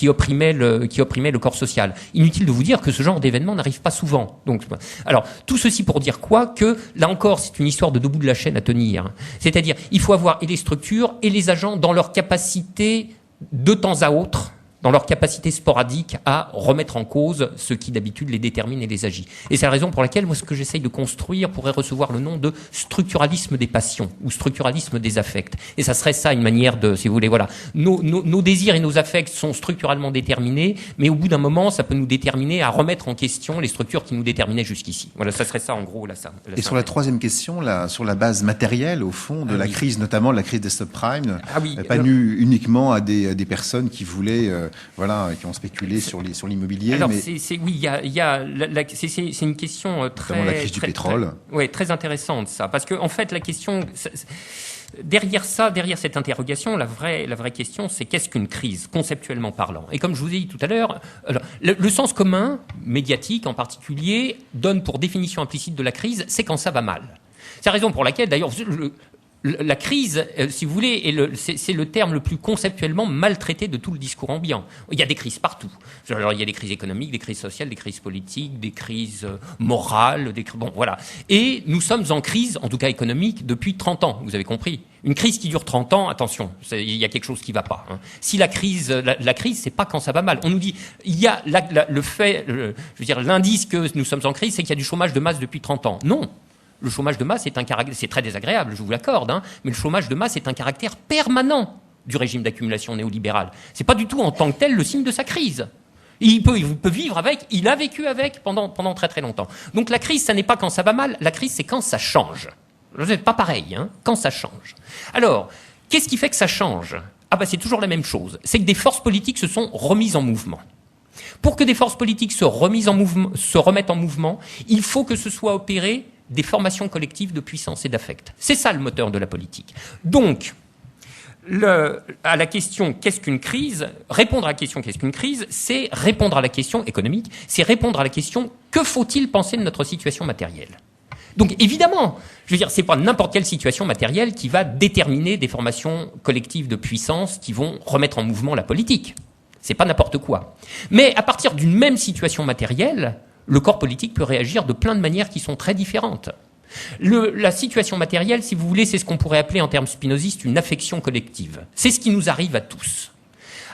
opprimaient le corps social. Inutile de vous dire que ce genre d'événement n'arrive pas souvent. Donc, alors, tout ceci pour dire quoi? Que, là encore, c'est une histoire de deux bouts de la chaîne à tenir. C'est-à-dire, il faut avoir et les structures et les agents dans leur capacité, de temps à autre, dans leur capacité sporadique à remettre en cause ce qui d'habitude les détermine et les agit. Et c'est la raison pour laquelle moi ce que j'essaye de construire pourrait recevoir le nom de structuralisme des passions ou structuralisme des affects. Et ça serait ça une manière de, si vous voulez, voilà, nos désirs et nos affects sont structurellement déterminés, mais au bout d'un moment ça peut nous déterminer à remettre en question les structures qui nous déterminaient jusqu'ici. Voilà, ça serait ça en gros. Et sur la troisième question, sur la base matérielle au fond de la crise, notamment la crise des subprimes, pas nue uniquement à des personnes qui voulaient qui ont spéculé sur l'immobilier. Alors, c'est une question très... Notamment la crise du pétrole. Oui, très intéressante, ça. Parce que, en fait, la question... derrière cette interrogation, la vraie question, c'est qu'est-ce qu'une crise, conceptuellement parlant? Et comme je vous ai dit tout à l'heure, le sens commun, médiatique en particulier, donne pour définition implicite de la crise, c'est quand ça va mal. C'est la raison pour laquelle, d'ailleurs, la crise, si vous voulez, c'est le terme le plus conceptuellement maltraité de tout le discours ambiant. Il y a des crises partout. Alors, il y a des crises économiques, des crises sociales, des crises politiques, des crises morales, bon, voilà. Et nous sommes en crise, en tout cas économique, depuis 30 ans, vous avez compris. Une crise qui dure 30 ans, attention, il y a quelque chose qui va pas. Hein. Si la crise, c'est pas quand ça va mal. On nous dit, il y a je veux dire, l'indice que nous sommes en crise, c'est qu'il y a du chômage de masse depuis 30 ans. Non. Le chômage de masse c'est très désagréable, je vous l'accorde, hein, mais le chômage de masse est un caractère permanent du régime d'accumulation néolibéral. C'est pas du tout en tant que tel le signe de sa crise. Il peut vivre avec, il a vécu avec pendant très très longtemps. Donc la crise, ça n'est pas quand ça va mal, la crise c'est quand ça change. C'est pas pareil, hein, quand ça change. Alors, qu'est-ce qui fait que ça change? C'est toujours la même chose. C'est que des forces politiques se sont remises en mouvement. Pour que des forces politiques se remettent en mouvement, il faut que ce soit opéré des formations collectives de puissance et d'affect. C'est ça le moteur de la politique. Donc, à la question qu'est-ce qu'une crise, répondre à la question qu'est-ce qu'une crise, c'est répondre à la question économique, c'est répondre à la question que faut-il penser de notre situation matérielle. Donc évidemment, je veux dire, c'est pas n'importe quelle situation matérielle qui va déterminer des formations collectives de puissance qui vont remettre en mouvement la politique. C'est pas n'importe quoi. Mais à partir d'une même situation matérielle, le corps politique peut réagir de plein de manières qui sont très différentes. La situation matérielle, si vous voulez, c'est ce qu'on pourrait appeler en termes spinozistes une affection collective. C'est ce qui nous arrive à tous.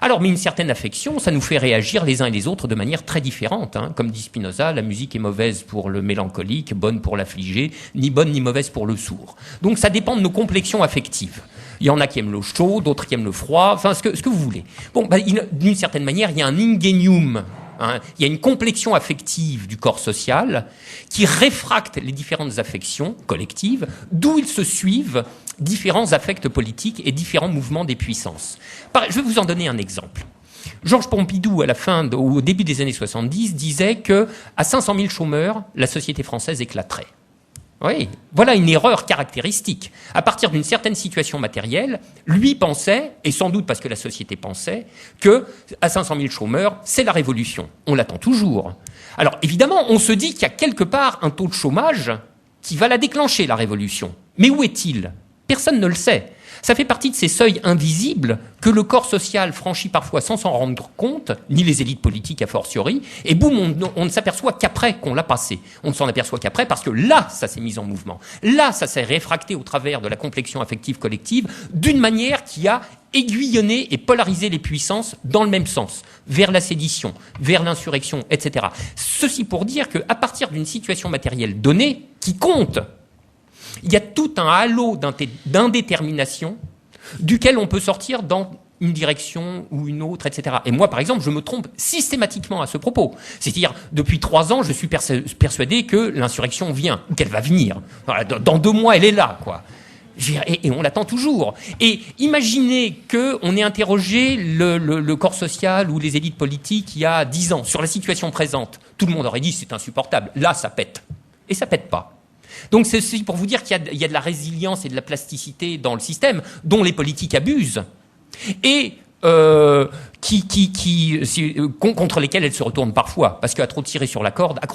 Alors, mais une certaine affection, ça nous fait réagir les uns et les autres de manière très différente. Hein. Comme dit Spinoza, la musique est mauvaise pour le mélancolique, bonne pour l'affligé, ni bonne ni mauvaise pour le sourd. Donc ça dépend de nos complexions affectives. Il y en a qui aiment le chaud, d'autres qui aiment le froid, enfin ce que vous voulez. Bon, d'une certaine manière, il y a un ingénium. Hein, il y a une complexion affective du corps social qui réfracte les différentes affections collectives, d'où ils se suivent différents affects politiques et différents mouvements des puissances. Je vais vous en donner un exemple. Georges Pompidou, au début des années 70, disait que à 500 000 chômeurs, la société française éclaterait. Oui, voilà une erreur caractéristique. À partir d'une certaine situation matérielle, lui pensait, et sans doute parce que la société pensait, que à 500 000 chômeurs, c'est la révolution. On l'attend toujours. Alors évidemment, on se dit qu'il y a quelque part un taux de chômage qui va la déclencher, la révolution. Mais où est-il? Personne ne le sait. Ça fait partie de ces seuils invisibles que le corps social franchit parfois sans s'en rendre compte, ni les élites politiques a fortiori, et boum, on ne s'aperçoit qu'après qu'on l'a passé. On ne s'en aperçoit qu'après parce que là, ça s'est mis en mouvement. Là, ça s'est réfracté au travers de la complexion affective collective d'une manière qui a aiguillonné et polarisé les puissances dans le même sens, vers la sédition, vers l'insurrection, etc. Ceci pour dire qu'à partir d'une situation matérielle donnée, qui compte, il y a tout un halo d'indétermination duquel on peut sortir dans une direction ou une autre, etc. Et moi, par exemple, je me trompe systématiquement à ce propos. C'est-à-dire, depuis 3 ans, je suis persuadé que l'insurrection vient, ou qu'elle va venir. Voilà, dans 2 mois, elle est là, quoi. Et on l'attend toujours. Et imaginez qu'on ait interrogé le corps social ou les élites politiques il y a 10 ans sur la situation présente. Tout le monde aurait dit c'est insupportable. Là, ça pète. Et ça pète pas. Donc c'est aussi pour vous dire qu'il y a de la résilience et de la plasticité dans le système dont les politiques abusent et contre lesquelles elles se retournent parfois. Parce qu'à trop tirer sur la corde, à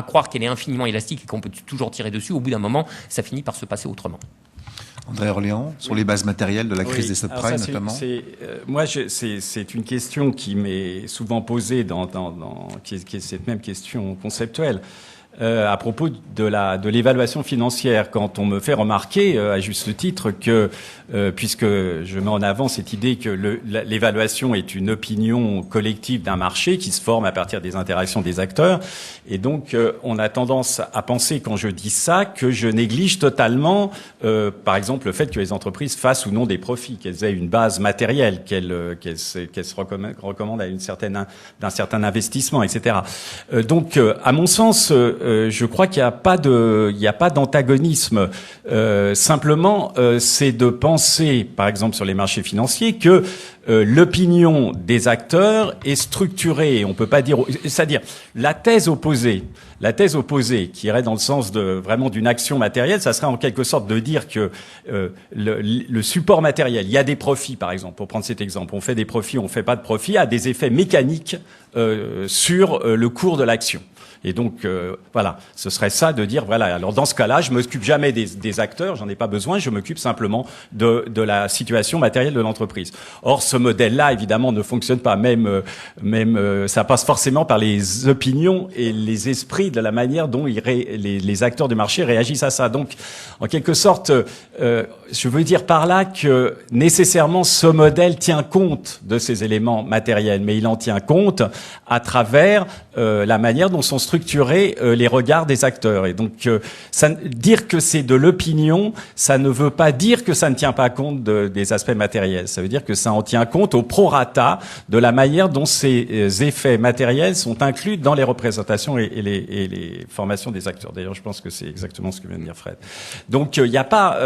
croire qu'elle est infiniment élastique et qu'on peut toujours tirer dessus, au bout d'un moment, ça finit par se passer autrement. André Orléans, sur les bases matérielles de la crise des subprimes notamment. Moi, c'est une question qui m'est souvent posée qui est cette même question conceptuelle. À propos de l'évaluation financière, quand on me fait remarquer, à juste titre, que puisque je mets en avant cette idée que l'évaluation est une opinion collective d'un marché qui se forme à partir des interactions des acteurs, et donc on a tendance à penser, quand je dis ça, que je néglige totalement, par exemple, le fait que les entreprises fassent ou non des profits, qu'elles aient une base matérielle, qu'elles se recommandent à d'un certain investissement, etc. Donc, à mon sens, je crois qu'il n'y a pas d'antagonisme. Simplement, c'est de penser, par exemple sur les marchés financiers, que l'opinion des acteurs est structurée. On peut pas dire, c'est-à-dire la thèse opposée, qui irait dans le sens de vraiment d'une action matérielle, ça serait en quelque sorte de dire que le support matériel, il y a des profits, par exemple, pour prendre cet exemple, on fait des profits, on fait pas de profits, a des effets mécaniques sur le cours de l'action. Et donc, voilà, ce serait ça de dire, voilà, alors dans ce cas-là, je m'occupe jamais des acteurs, j'en ai pas besoin, je m'occupe simplement de la situation matérielle de l'entreprise. Or, ce modèle-là, évidemment, ne fonctionne pas, même ça passe forcément par les opinions et les esprits de la manière dont les acteurs du marché réagissent à ça. Donc, en quelque sorte, je veux dire par là que nécessairement ce modèle tient compte de ces éléments matériels, mais il en tient compte à travers la manière dont sont structurer les regards des acteurs. Et donc, dire que c'est de l'opinion, ça ne veut pas dire que ça ne tient pas compte des aspects matériels. Ça veut dire que ça en tient compte au prorata de la manière dont ces effets matériels sont inclus dans les représentations et les formations des acteurs. D'ailleurs, je pense que c'est exactement ce que vient de dire Fred. Donc, il n'y a pas.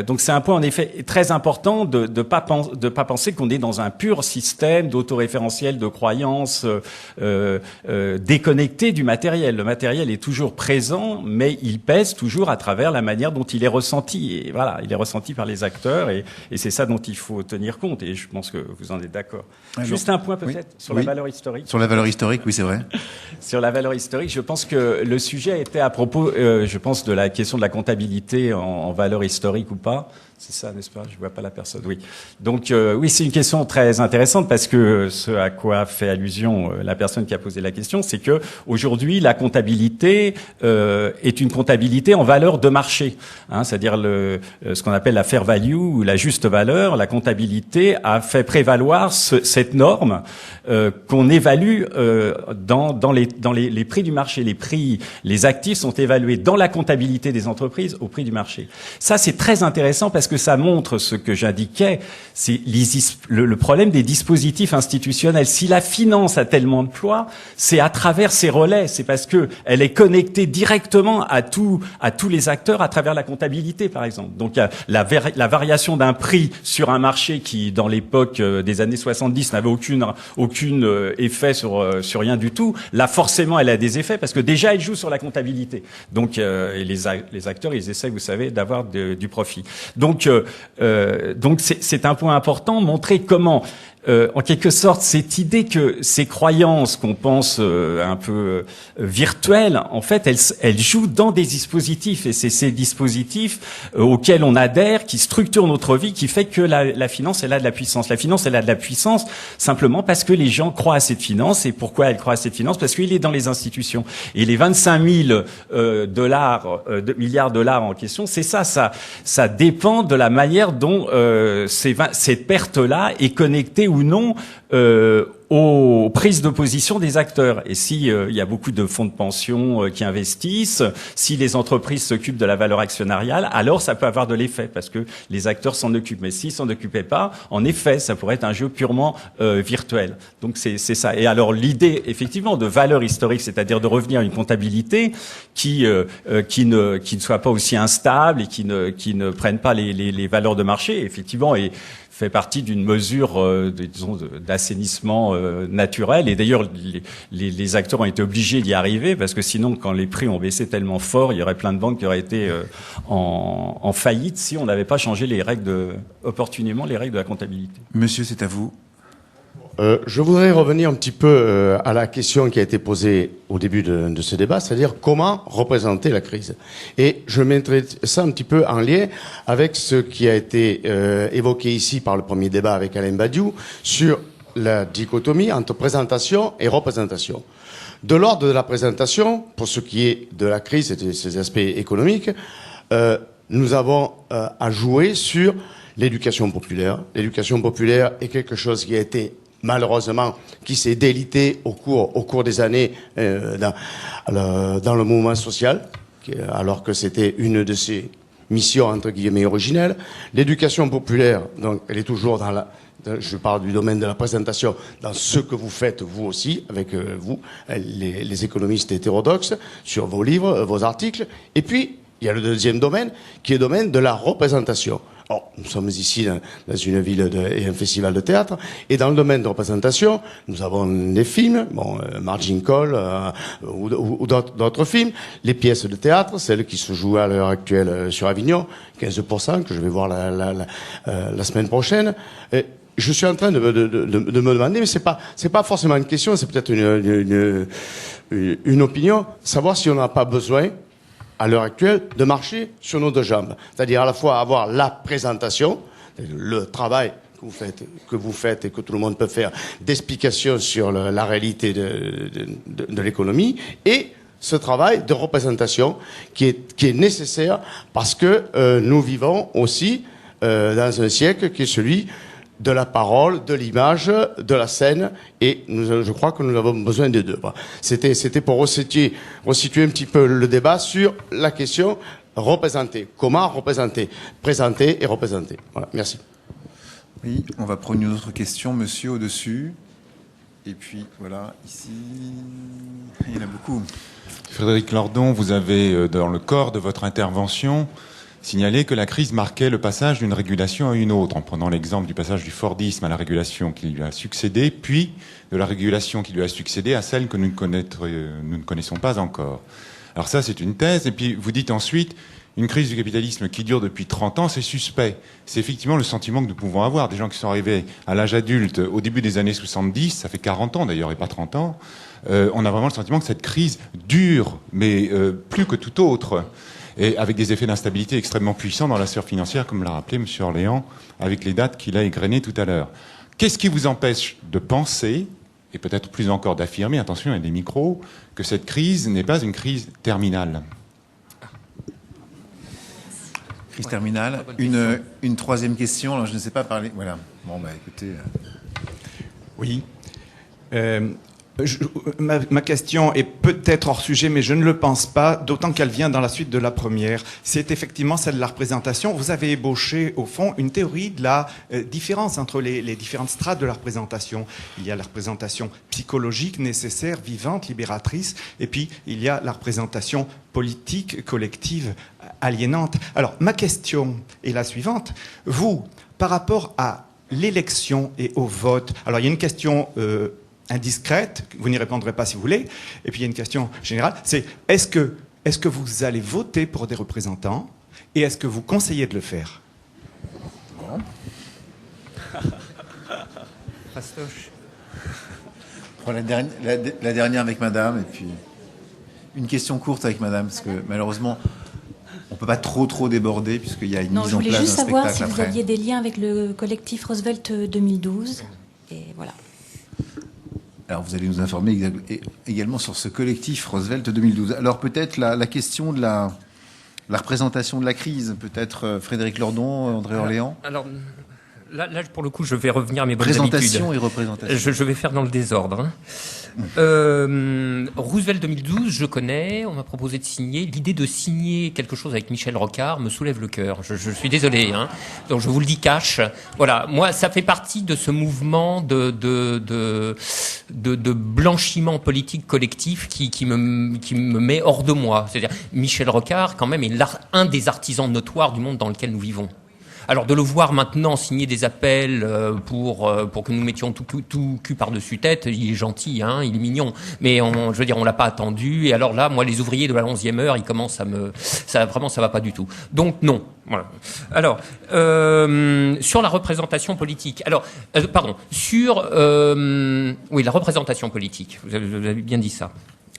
Donc, c'est un point en effet très important de pas penser qu'on est dans un pur système d'autoréférentiel, de croyances déconnecté du matériel. Le matériel est toujours présent, mais il pèse toujours à travers la manière dont il est ressenti. Et voilà, il est ressenti par les acteurs, et c'est ça dont il faut tenir compte. Et je pense que vous en êtes d'accord. Juste un point peut-être sur la valeur historique. Sur la valeur historique, oui, c'est vrai. Sur la valeur historique, je pense que le sujet était à propos, je pense, de la question de la comptabilité en valeur historique ou pas. C'est ça, n'est-ce pas? Je vois pas la personne. Oui. Donc, oui, c'est une question très intéressante parce que ce à quoi fait allusion la personne qui a posé la question, c'est que aujourd'hui, la comptabilité est une comptabilité en valeur de marché, hein, c'est-à-dire ce qu'on appelle la fair value ou la juste valeur. La comptabilité a fait prévaloir cette norme qu'on évalue dans les prix du marché. Les actifs sont évalués dans la comptabilité des entreprises au prix du marché. Ça, c'est très intéressant parce que ça montre ce que j'indiquais, c'est le problème des dispositifs institutionnels. Si la finance a tellement de poids, c'est à travers ces relais, c'est parce que elle est connectée directement à tous les acteurs à travers la comptabilité, par exemple. Donc la variation d'un prix sur un marché qui, dans l'époque des années 70, n'avait aucune effet sur rien du tout, là forcément elle a des effets parce que déjà elle joue sur la comptabilité. Donc et les acteurs, ils essaient, vous savez, d'avoir du profit. Donc c'est un point important, montrer comment, en quelque sorte, cette idée que ces croyances qu'on pense un peu virtuelles, en fait, elles jouent dans des dispositifs, et c'est ces dispositifs auxquels on adhère, qui structurent notre vie, qui fait que la finance, elle a de la puissance. La finance, elle a de la puissance simplement parce que les gens croient à cette finance. Et pourquoi elle croit à cette finance? Parce qu'il est dans les institutions. Et les 25 000 milliards de dollars en question, c'est ça dépend de la manière dont cette perte-là est connectée ou non aux prises de position des acteurs. Et si il y a beaucoup de fonds de pension qui investissent, si les entreprises s'occupent de la valeur actionnariale, alors ça peut avoir de l'effet parce que les acteurs s'en occupent. Mais s'ils s'en occupaient pas, en effet, ça pourrait être un jeu purement virtuel. Donc c'est ça. Et alors l'idée effectivement de valeur historique, c'est-à-dire de revenir à une comptabilité qui ne soit pas aussi instable et qui ne prenne pas les valeurs de marché, effectivement, et fait partie d'une mesure, disons, d'assainissement naturel. Et d'ailleurs, les acteurs ont été obligés d'y arriver parce que sinon, quand les prix ont baissé tellement fort, il y aurait plein de banques qui auraient été en faillite si on n'avait pas changé opportunément les règles de la comptabilité. Monsieur, c'est à vous. Je voudrais revenir un petit peu à la question qui a été posée au début de ce débat, c'est-à-dire comment représenter la crise. Et je mettrai ça un petit peu en lien avec ce qui a été évoqué ici par le premier débat avec Alain Badiou sur la dichotomie entre présentation et représentation. De l'ordre de la présentation, pour ce qui est de la crise et de ses aspects économiques, nous avons à jouer sur l'éducation populaire. L'éducation populaire est quelque chose qui a été malheureusement, qui s'est délité au cours des années dans le mouvement social, alors que c'était une de ses mission entre guillemets originelle. L'éducation populaire, donc, elle est toujours je parle du domaine de la présentation, dans ce que vous faites vous aussi, avec vous, les économistes hétérodoxes, sur vos livres, vos articles. Et puis, il y a le deuxième domaine, qui est le domaine de la représentation. Alors, nous sommes ici dans une ville et un festival de théâtre, et dans le domaine de représentation, nous avons des films, Margin Call ou d'autres films, les pièces de théâtre, celles qui se jouent à l'heure actuelle sur Avignon, 15%, que je vais voir la semaine prochaine. Et je suis en train de me demander, mais c'est pas forcément une question, c'est peut-être une opinion, savoir si on n'a pas besoin, à l'heure actuelle, de marcher sur nos deux jambes. C'est-à-dire à la fois avoir la présentation, le travail que vous faites et que tout le monde peut faire, d'explication sur la réalité de l'économie, et ce travail de représentation qui est nécessaire parce que nous vivons aussi dans un siècle qui est celui de la parole, de l'image, de la scène, et je crois que nous avons besoin des deux. C'était pour resituer un petit peu le débat sur la question représenter. Comment représenter? Présenter et représenter. Voilà, merci. Oui, on va prendre une autre question, monsieur, au-dessus. Et puis, voilà, ici, il y en a beaucoup. Frédéric Lordon, vous avez, dans le corps de votre intervention, signalé que la crise marquait le passage d'une régulation à une autre, en prenant l'exemple du passage du Fordisme à la régulation qui lui a succédé, puis de la régulation qui lui a succédé à celle que nous ne connaissons pas encore. Alors ça, c'est une thèse. Et puis, vous dites ensuite, une crise du capitalisme qui dure depuis 30 ans, c'est suspect. C'est effectivement le sentiment que nous pouvons avoir. Des gens qui sont arrivés à l'âge adulte au début des années 70, ça fait 40 ans d'ailleurs, et pas 30 ans, on a vraiment le sentiment que cette crise dure, mais plus que tout autre. Et avec des effets d'instabilité extrêmement puissants dans la sphère financière, comme l'a rappelé M. Orléans, avec les dates qu'il a égrenées tout à l'heure. Qu'est-ce qui vous empêche de penser, et peut-être plus encore d'affirmer, attention, il y a des micros, que cette crise n'est pas une crise terminale? Crise terminale. Une troisième question, alors je ne sais pas parler... Voilà. Bon, bah écoutez... Oui. Ma question est peut-être hors sujet, mais je ne le pense pas, d'autant qu'elle vient dans la suite de la première. C'est effectivement celle de la représentation. Vous avez ébauché, au fond, une théorie de la différence entre les différentes strates de la représentation. Il y a la représentation psychologique, nécessaire, vivante, libératrice, et puis il y a la représentation politique, collective, aliénante. Alors, ma question est la suivante. Vous, par rapport à l'élection et au vote, alors il y a une question... indiscrète, vous n'y répondrez pas si vous voulez, et puis il y a une question générale, c'est est-ce que vous allez voter pour des représentants et est-ce que vous conseillez de le faire? Bon. Fastoche. Prends la dernière avec madame, et puis une question courte avec madame, parce que malheureusement, on ne peut pas trop déborder, puisqu'il y a une mise en place d'un spectacle. Non, je voulais juste savoir si après. vous aviez des liens avec le collectif Roosevelt 2012, et voilà. Alors, vous allez nous informer également sur ce collectif Roosevelt 2012. Alors, peut-être la question de la représentation de la crise. Peut-être Frédéric Lordon, André Orléans. Alors là, pour le coup, je vais revenir à mes bonnes Présentation habitudes. et représentation. Je vais faire dans le désordre. Roosevelt 2012, je connais. On m'a proposé de signer. L'idée de signer quelque chose avec Michel Rocard me soulève le cœur. Je suis désolé. Donc je vous le dis cash. Voilà. Moi, ça fait partie de ce mouvement de blanchiment politique collectif qui me met hors de moi. C'est-à-dire Michel Rocard, quand même, est un des artisans notoires du monde dans lequel nous vivons. Alors de le voir maintenant signer des appels pour que nous mettions tout cul par-dessus tête, il est gentil, il est mignon, mais je veux dire, on l'a pas attendu. Et alors là, moi, les ouvriers de la 11e heure, ils commencent ça va pas du tout. Donc non. Voilà. Alors sur la représentation politique. Alors sur la représentation politique. Vous avez bien dit ça.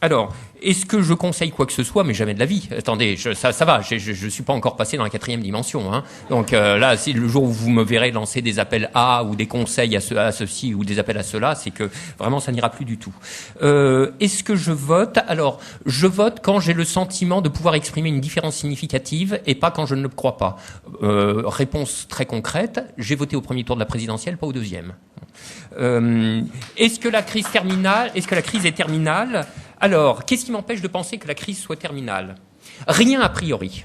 Alors, est-ce que je conseille quoi que ce soit? Mais jamais de la vie. Attendez, ça va, je suis pas encore passé dans la 4e dimension. Donc là, si le jour où vous me verrez lancer des appels à ou des conseils à ceci ou des appels à cela, c'est que vraiment ça n'ira plus du tout. Est-ce que je vote? Alors, je vote quand j'ai le sentiment de pouvoir exprimer une différence significative et pas quand je ne le crois pas. Réponse très concrète, j'ai voté au premier tour de la présidentielle, pas au deuxième. Est-ce que la crise est terminale? Alors, qu'est-ce qui m'empêche de penser que la crise soit terminale? Rien a priori.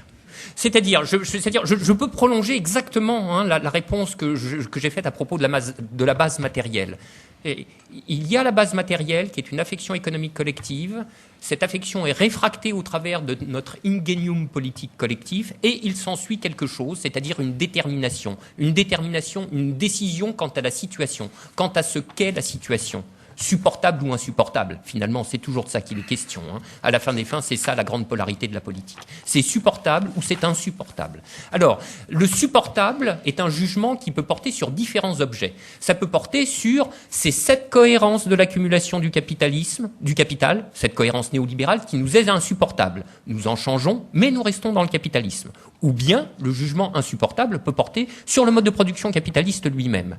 C'est-à-dire, je peux prolonger exactement la réponse que j'ai faite à propos de la base matérielle. Et il y a la base matérielle qui est une affection économique collective. Cette affection est réfractée au travers de notre ingénium politique collectif et il s'ensuit quelque chose, c'est-à-dire une détermination, une décision quant à la situation, quant à ce qu'est la situation. Supportable ou insupportable, finalement, c'est toujours de ça qu'il est question. À la fin des fins, c'est ça la grande polarité de la politique. C'est supportable ou c'est insupportable. Alors, le supportable est un jugement qui peut porter sur différents objets. Ça peut porter sur cette cohérence de l'accumulation du capital, cette cohérence néolibérale qui nous est insupportable. Nous en changeons, mais nous restons dans le capitalisme. Ou bien, le jugement insupportable peut porter sur le mode de production capitaliste lui-même.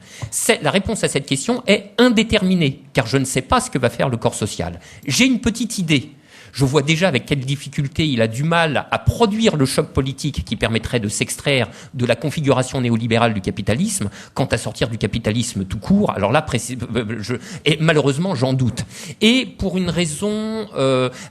La réponse à cette question est indéterminée, car je ne sais pas ce que va faire le corps social. J'ai une petite idée. Je vois déjà avec quelle difficulté il a du mal à produire le choc politique qui permettrait de s'extraire de la configuration néolibérale du capitalisme, quant à sortir du capitalisme tout court. Alors là, et malheureusement, j'en doute. Et pour une raison...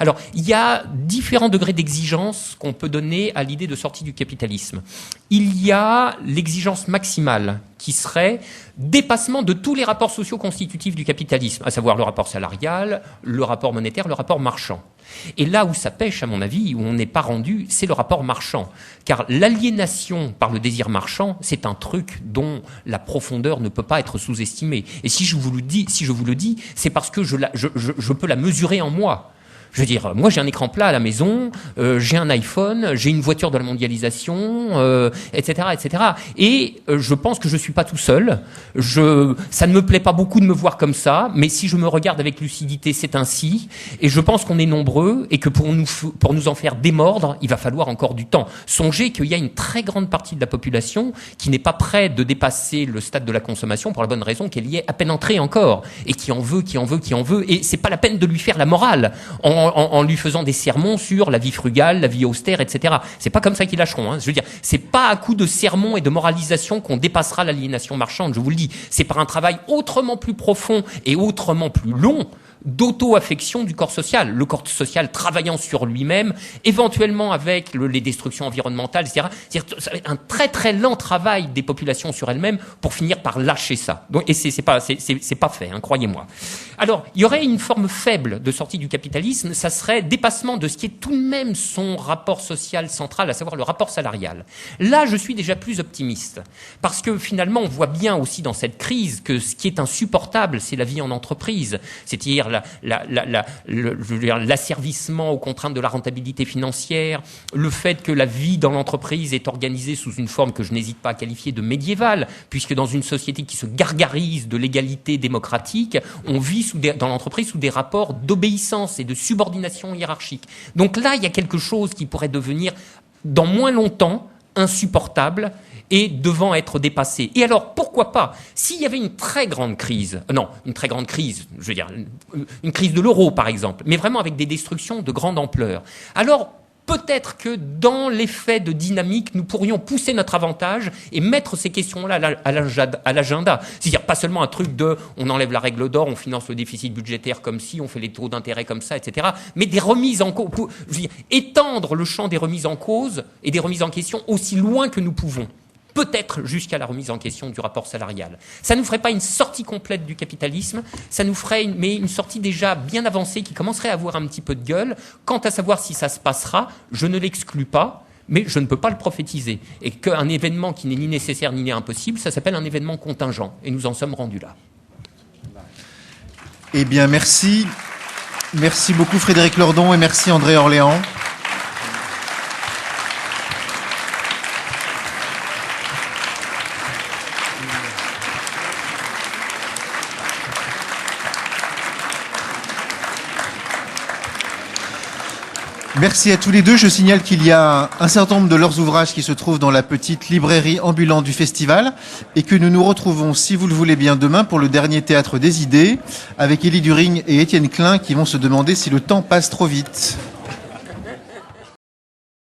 alors, il y a différents degrés d'exigence qu'on peut donner à l'idée de sortie du capitalisme. Il y a l'exigence maximale, qui serait dépassement de tous les rapports sociaux constitutifs du capitalisme, à savoir le rapport salarial, le rapport monétaire, le rapport marchand. Et là où ça pêche, à mon avis, où on n'est pas rendu, c'est le rapport marchand. Car l'aliénation par le désir marchand, c'est un truc dont la profondeur ne peut pas être sous-estimée. Et si je vous le dis, c'est parce que je peux la mesurer en moi. Je veux dire, moi j'ai un écran plat à la maison, j'ai un iPhone, j'ai une voiture de la mondialisation, etc., etc. Et je pense que je suis pas tout seul. Ça ne me plaît pas beaucoup de me voir comme ça, mais si je me regarde avec lucidité, c'est ainsi. Et je pense qu'on est nombreux et que pour nous en faire démordre, il va falloir encore du temps. Songez qu'il y a une très grande partie de la population qui n'est pas prête de dépasser le stade de la consommation pour la bonne raison qu'elle y est à peine entrée encore et qui en veut. Et c'est pas la peine de lui faire la morale en lui faisant des sermons sur la vie frugale, la vie austère, etc. C'est pas comme ça qu'ils lâcheront. Je veux dire, c'est pas à coup de sermons et de moralisation qu'on dépassera l'aliénation marchande, je vous le dis. C'est par un travail autrement plus profond et autrement plus long d'auto-affection du corps social. Le corps social travaillant sur lui-même, éventuellement avec les destructions environnementales, etc. C'est-à-dire, ça va être un très très lent travail des populations sur elles-mêmes pour finir par lâcher ça. Donc, et c'est pas fait, croyez-moi. Alors, il y aurait une forme faible de sortie du capitalisme, ça serait dépassement de ce qui est tout de même son rapport social central, à savoir le rapport salarial. Là, je suis déjà plus optimiste, parce que finalement, on voit bien aussi dans cette crise que ce qui est insupportable, c'est la vie en entreprise, c'est-à-dire l'asservissement aux contraintes de la rentabilité financière, le fait que la vie dans l'entreprise est organisée sous une forme que je n'hésite pas à qualifier de médiévale, puisque dans une société qui se gargarise de l'égalité démocratique, on vit dans l'entreprise sous des rapports d'obéissance et de subordination hiérarchique. Donc là, il y a quelque chose qui pourrait devenir, dans moins longtemps, insupportable et devant être dépassé. Et alors, pourquoi pas, s'il y avait une très grande crise, je veux dire, une crise de l'euro, par exemple, mais vraiment avec des destructions de grande ampleur, alors peut-être que dans l'effet de dynamique, nous pourrions pousser notre avantage et mettre ces questions-là à l'agenda. C'est-à-dire pas seulement un truc on enlève la règle d'or, on finance le déficit budgétaire comme si, on fait les taux d'intérêt comme ça, etc. Mais des remises en cause, je veux dire, étendre le champ des remises en cause et des remises en question aussi loin que nous pouvons. Peut-être jusqu'à la remise en question du rapport salarial. Ça ne nous ferait pas une sortie complète du capitalisme, ça nous ferait une sortie déjà bien avancée qui commencerait à avoir un petit peu de gueule. Quant à savoir si ça se passera, je ne l'exclus pas, mais je ne peux pas le prophétiser. Et qu'un événement qui n'est ni nécessaire ni impossible, ça s'appelle un événement contingent. Et nous en sommes rendus là. Eh bien, merci. Merci beaucoup Frédéric Lordon et merci André Orléans. Merci à tous les deux. Je signale qu'il y a un certain nombre de leurs ouvrages qui se trouvent dans la petite librairie ambulante du festival et que nous nous retrouvons, si vous le voulez bien, demain pour le dernier Théâtre des Idées avec Élie During et Étienne Klein qui vont se demander si le temps passe trop vite.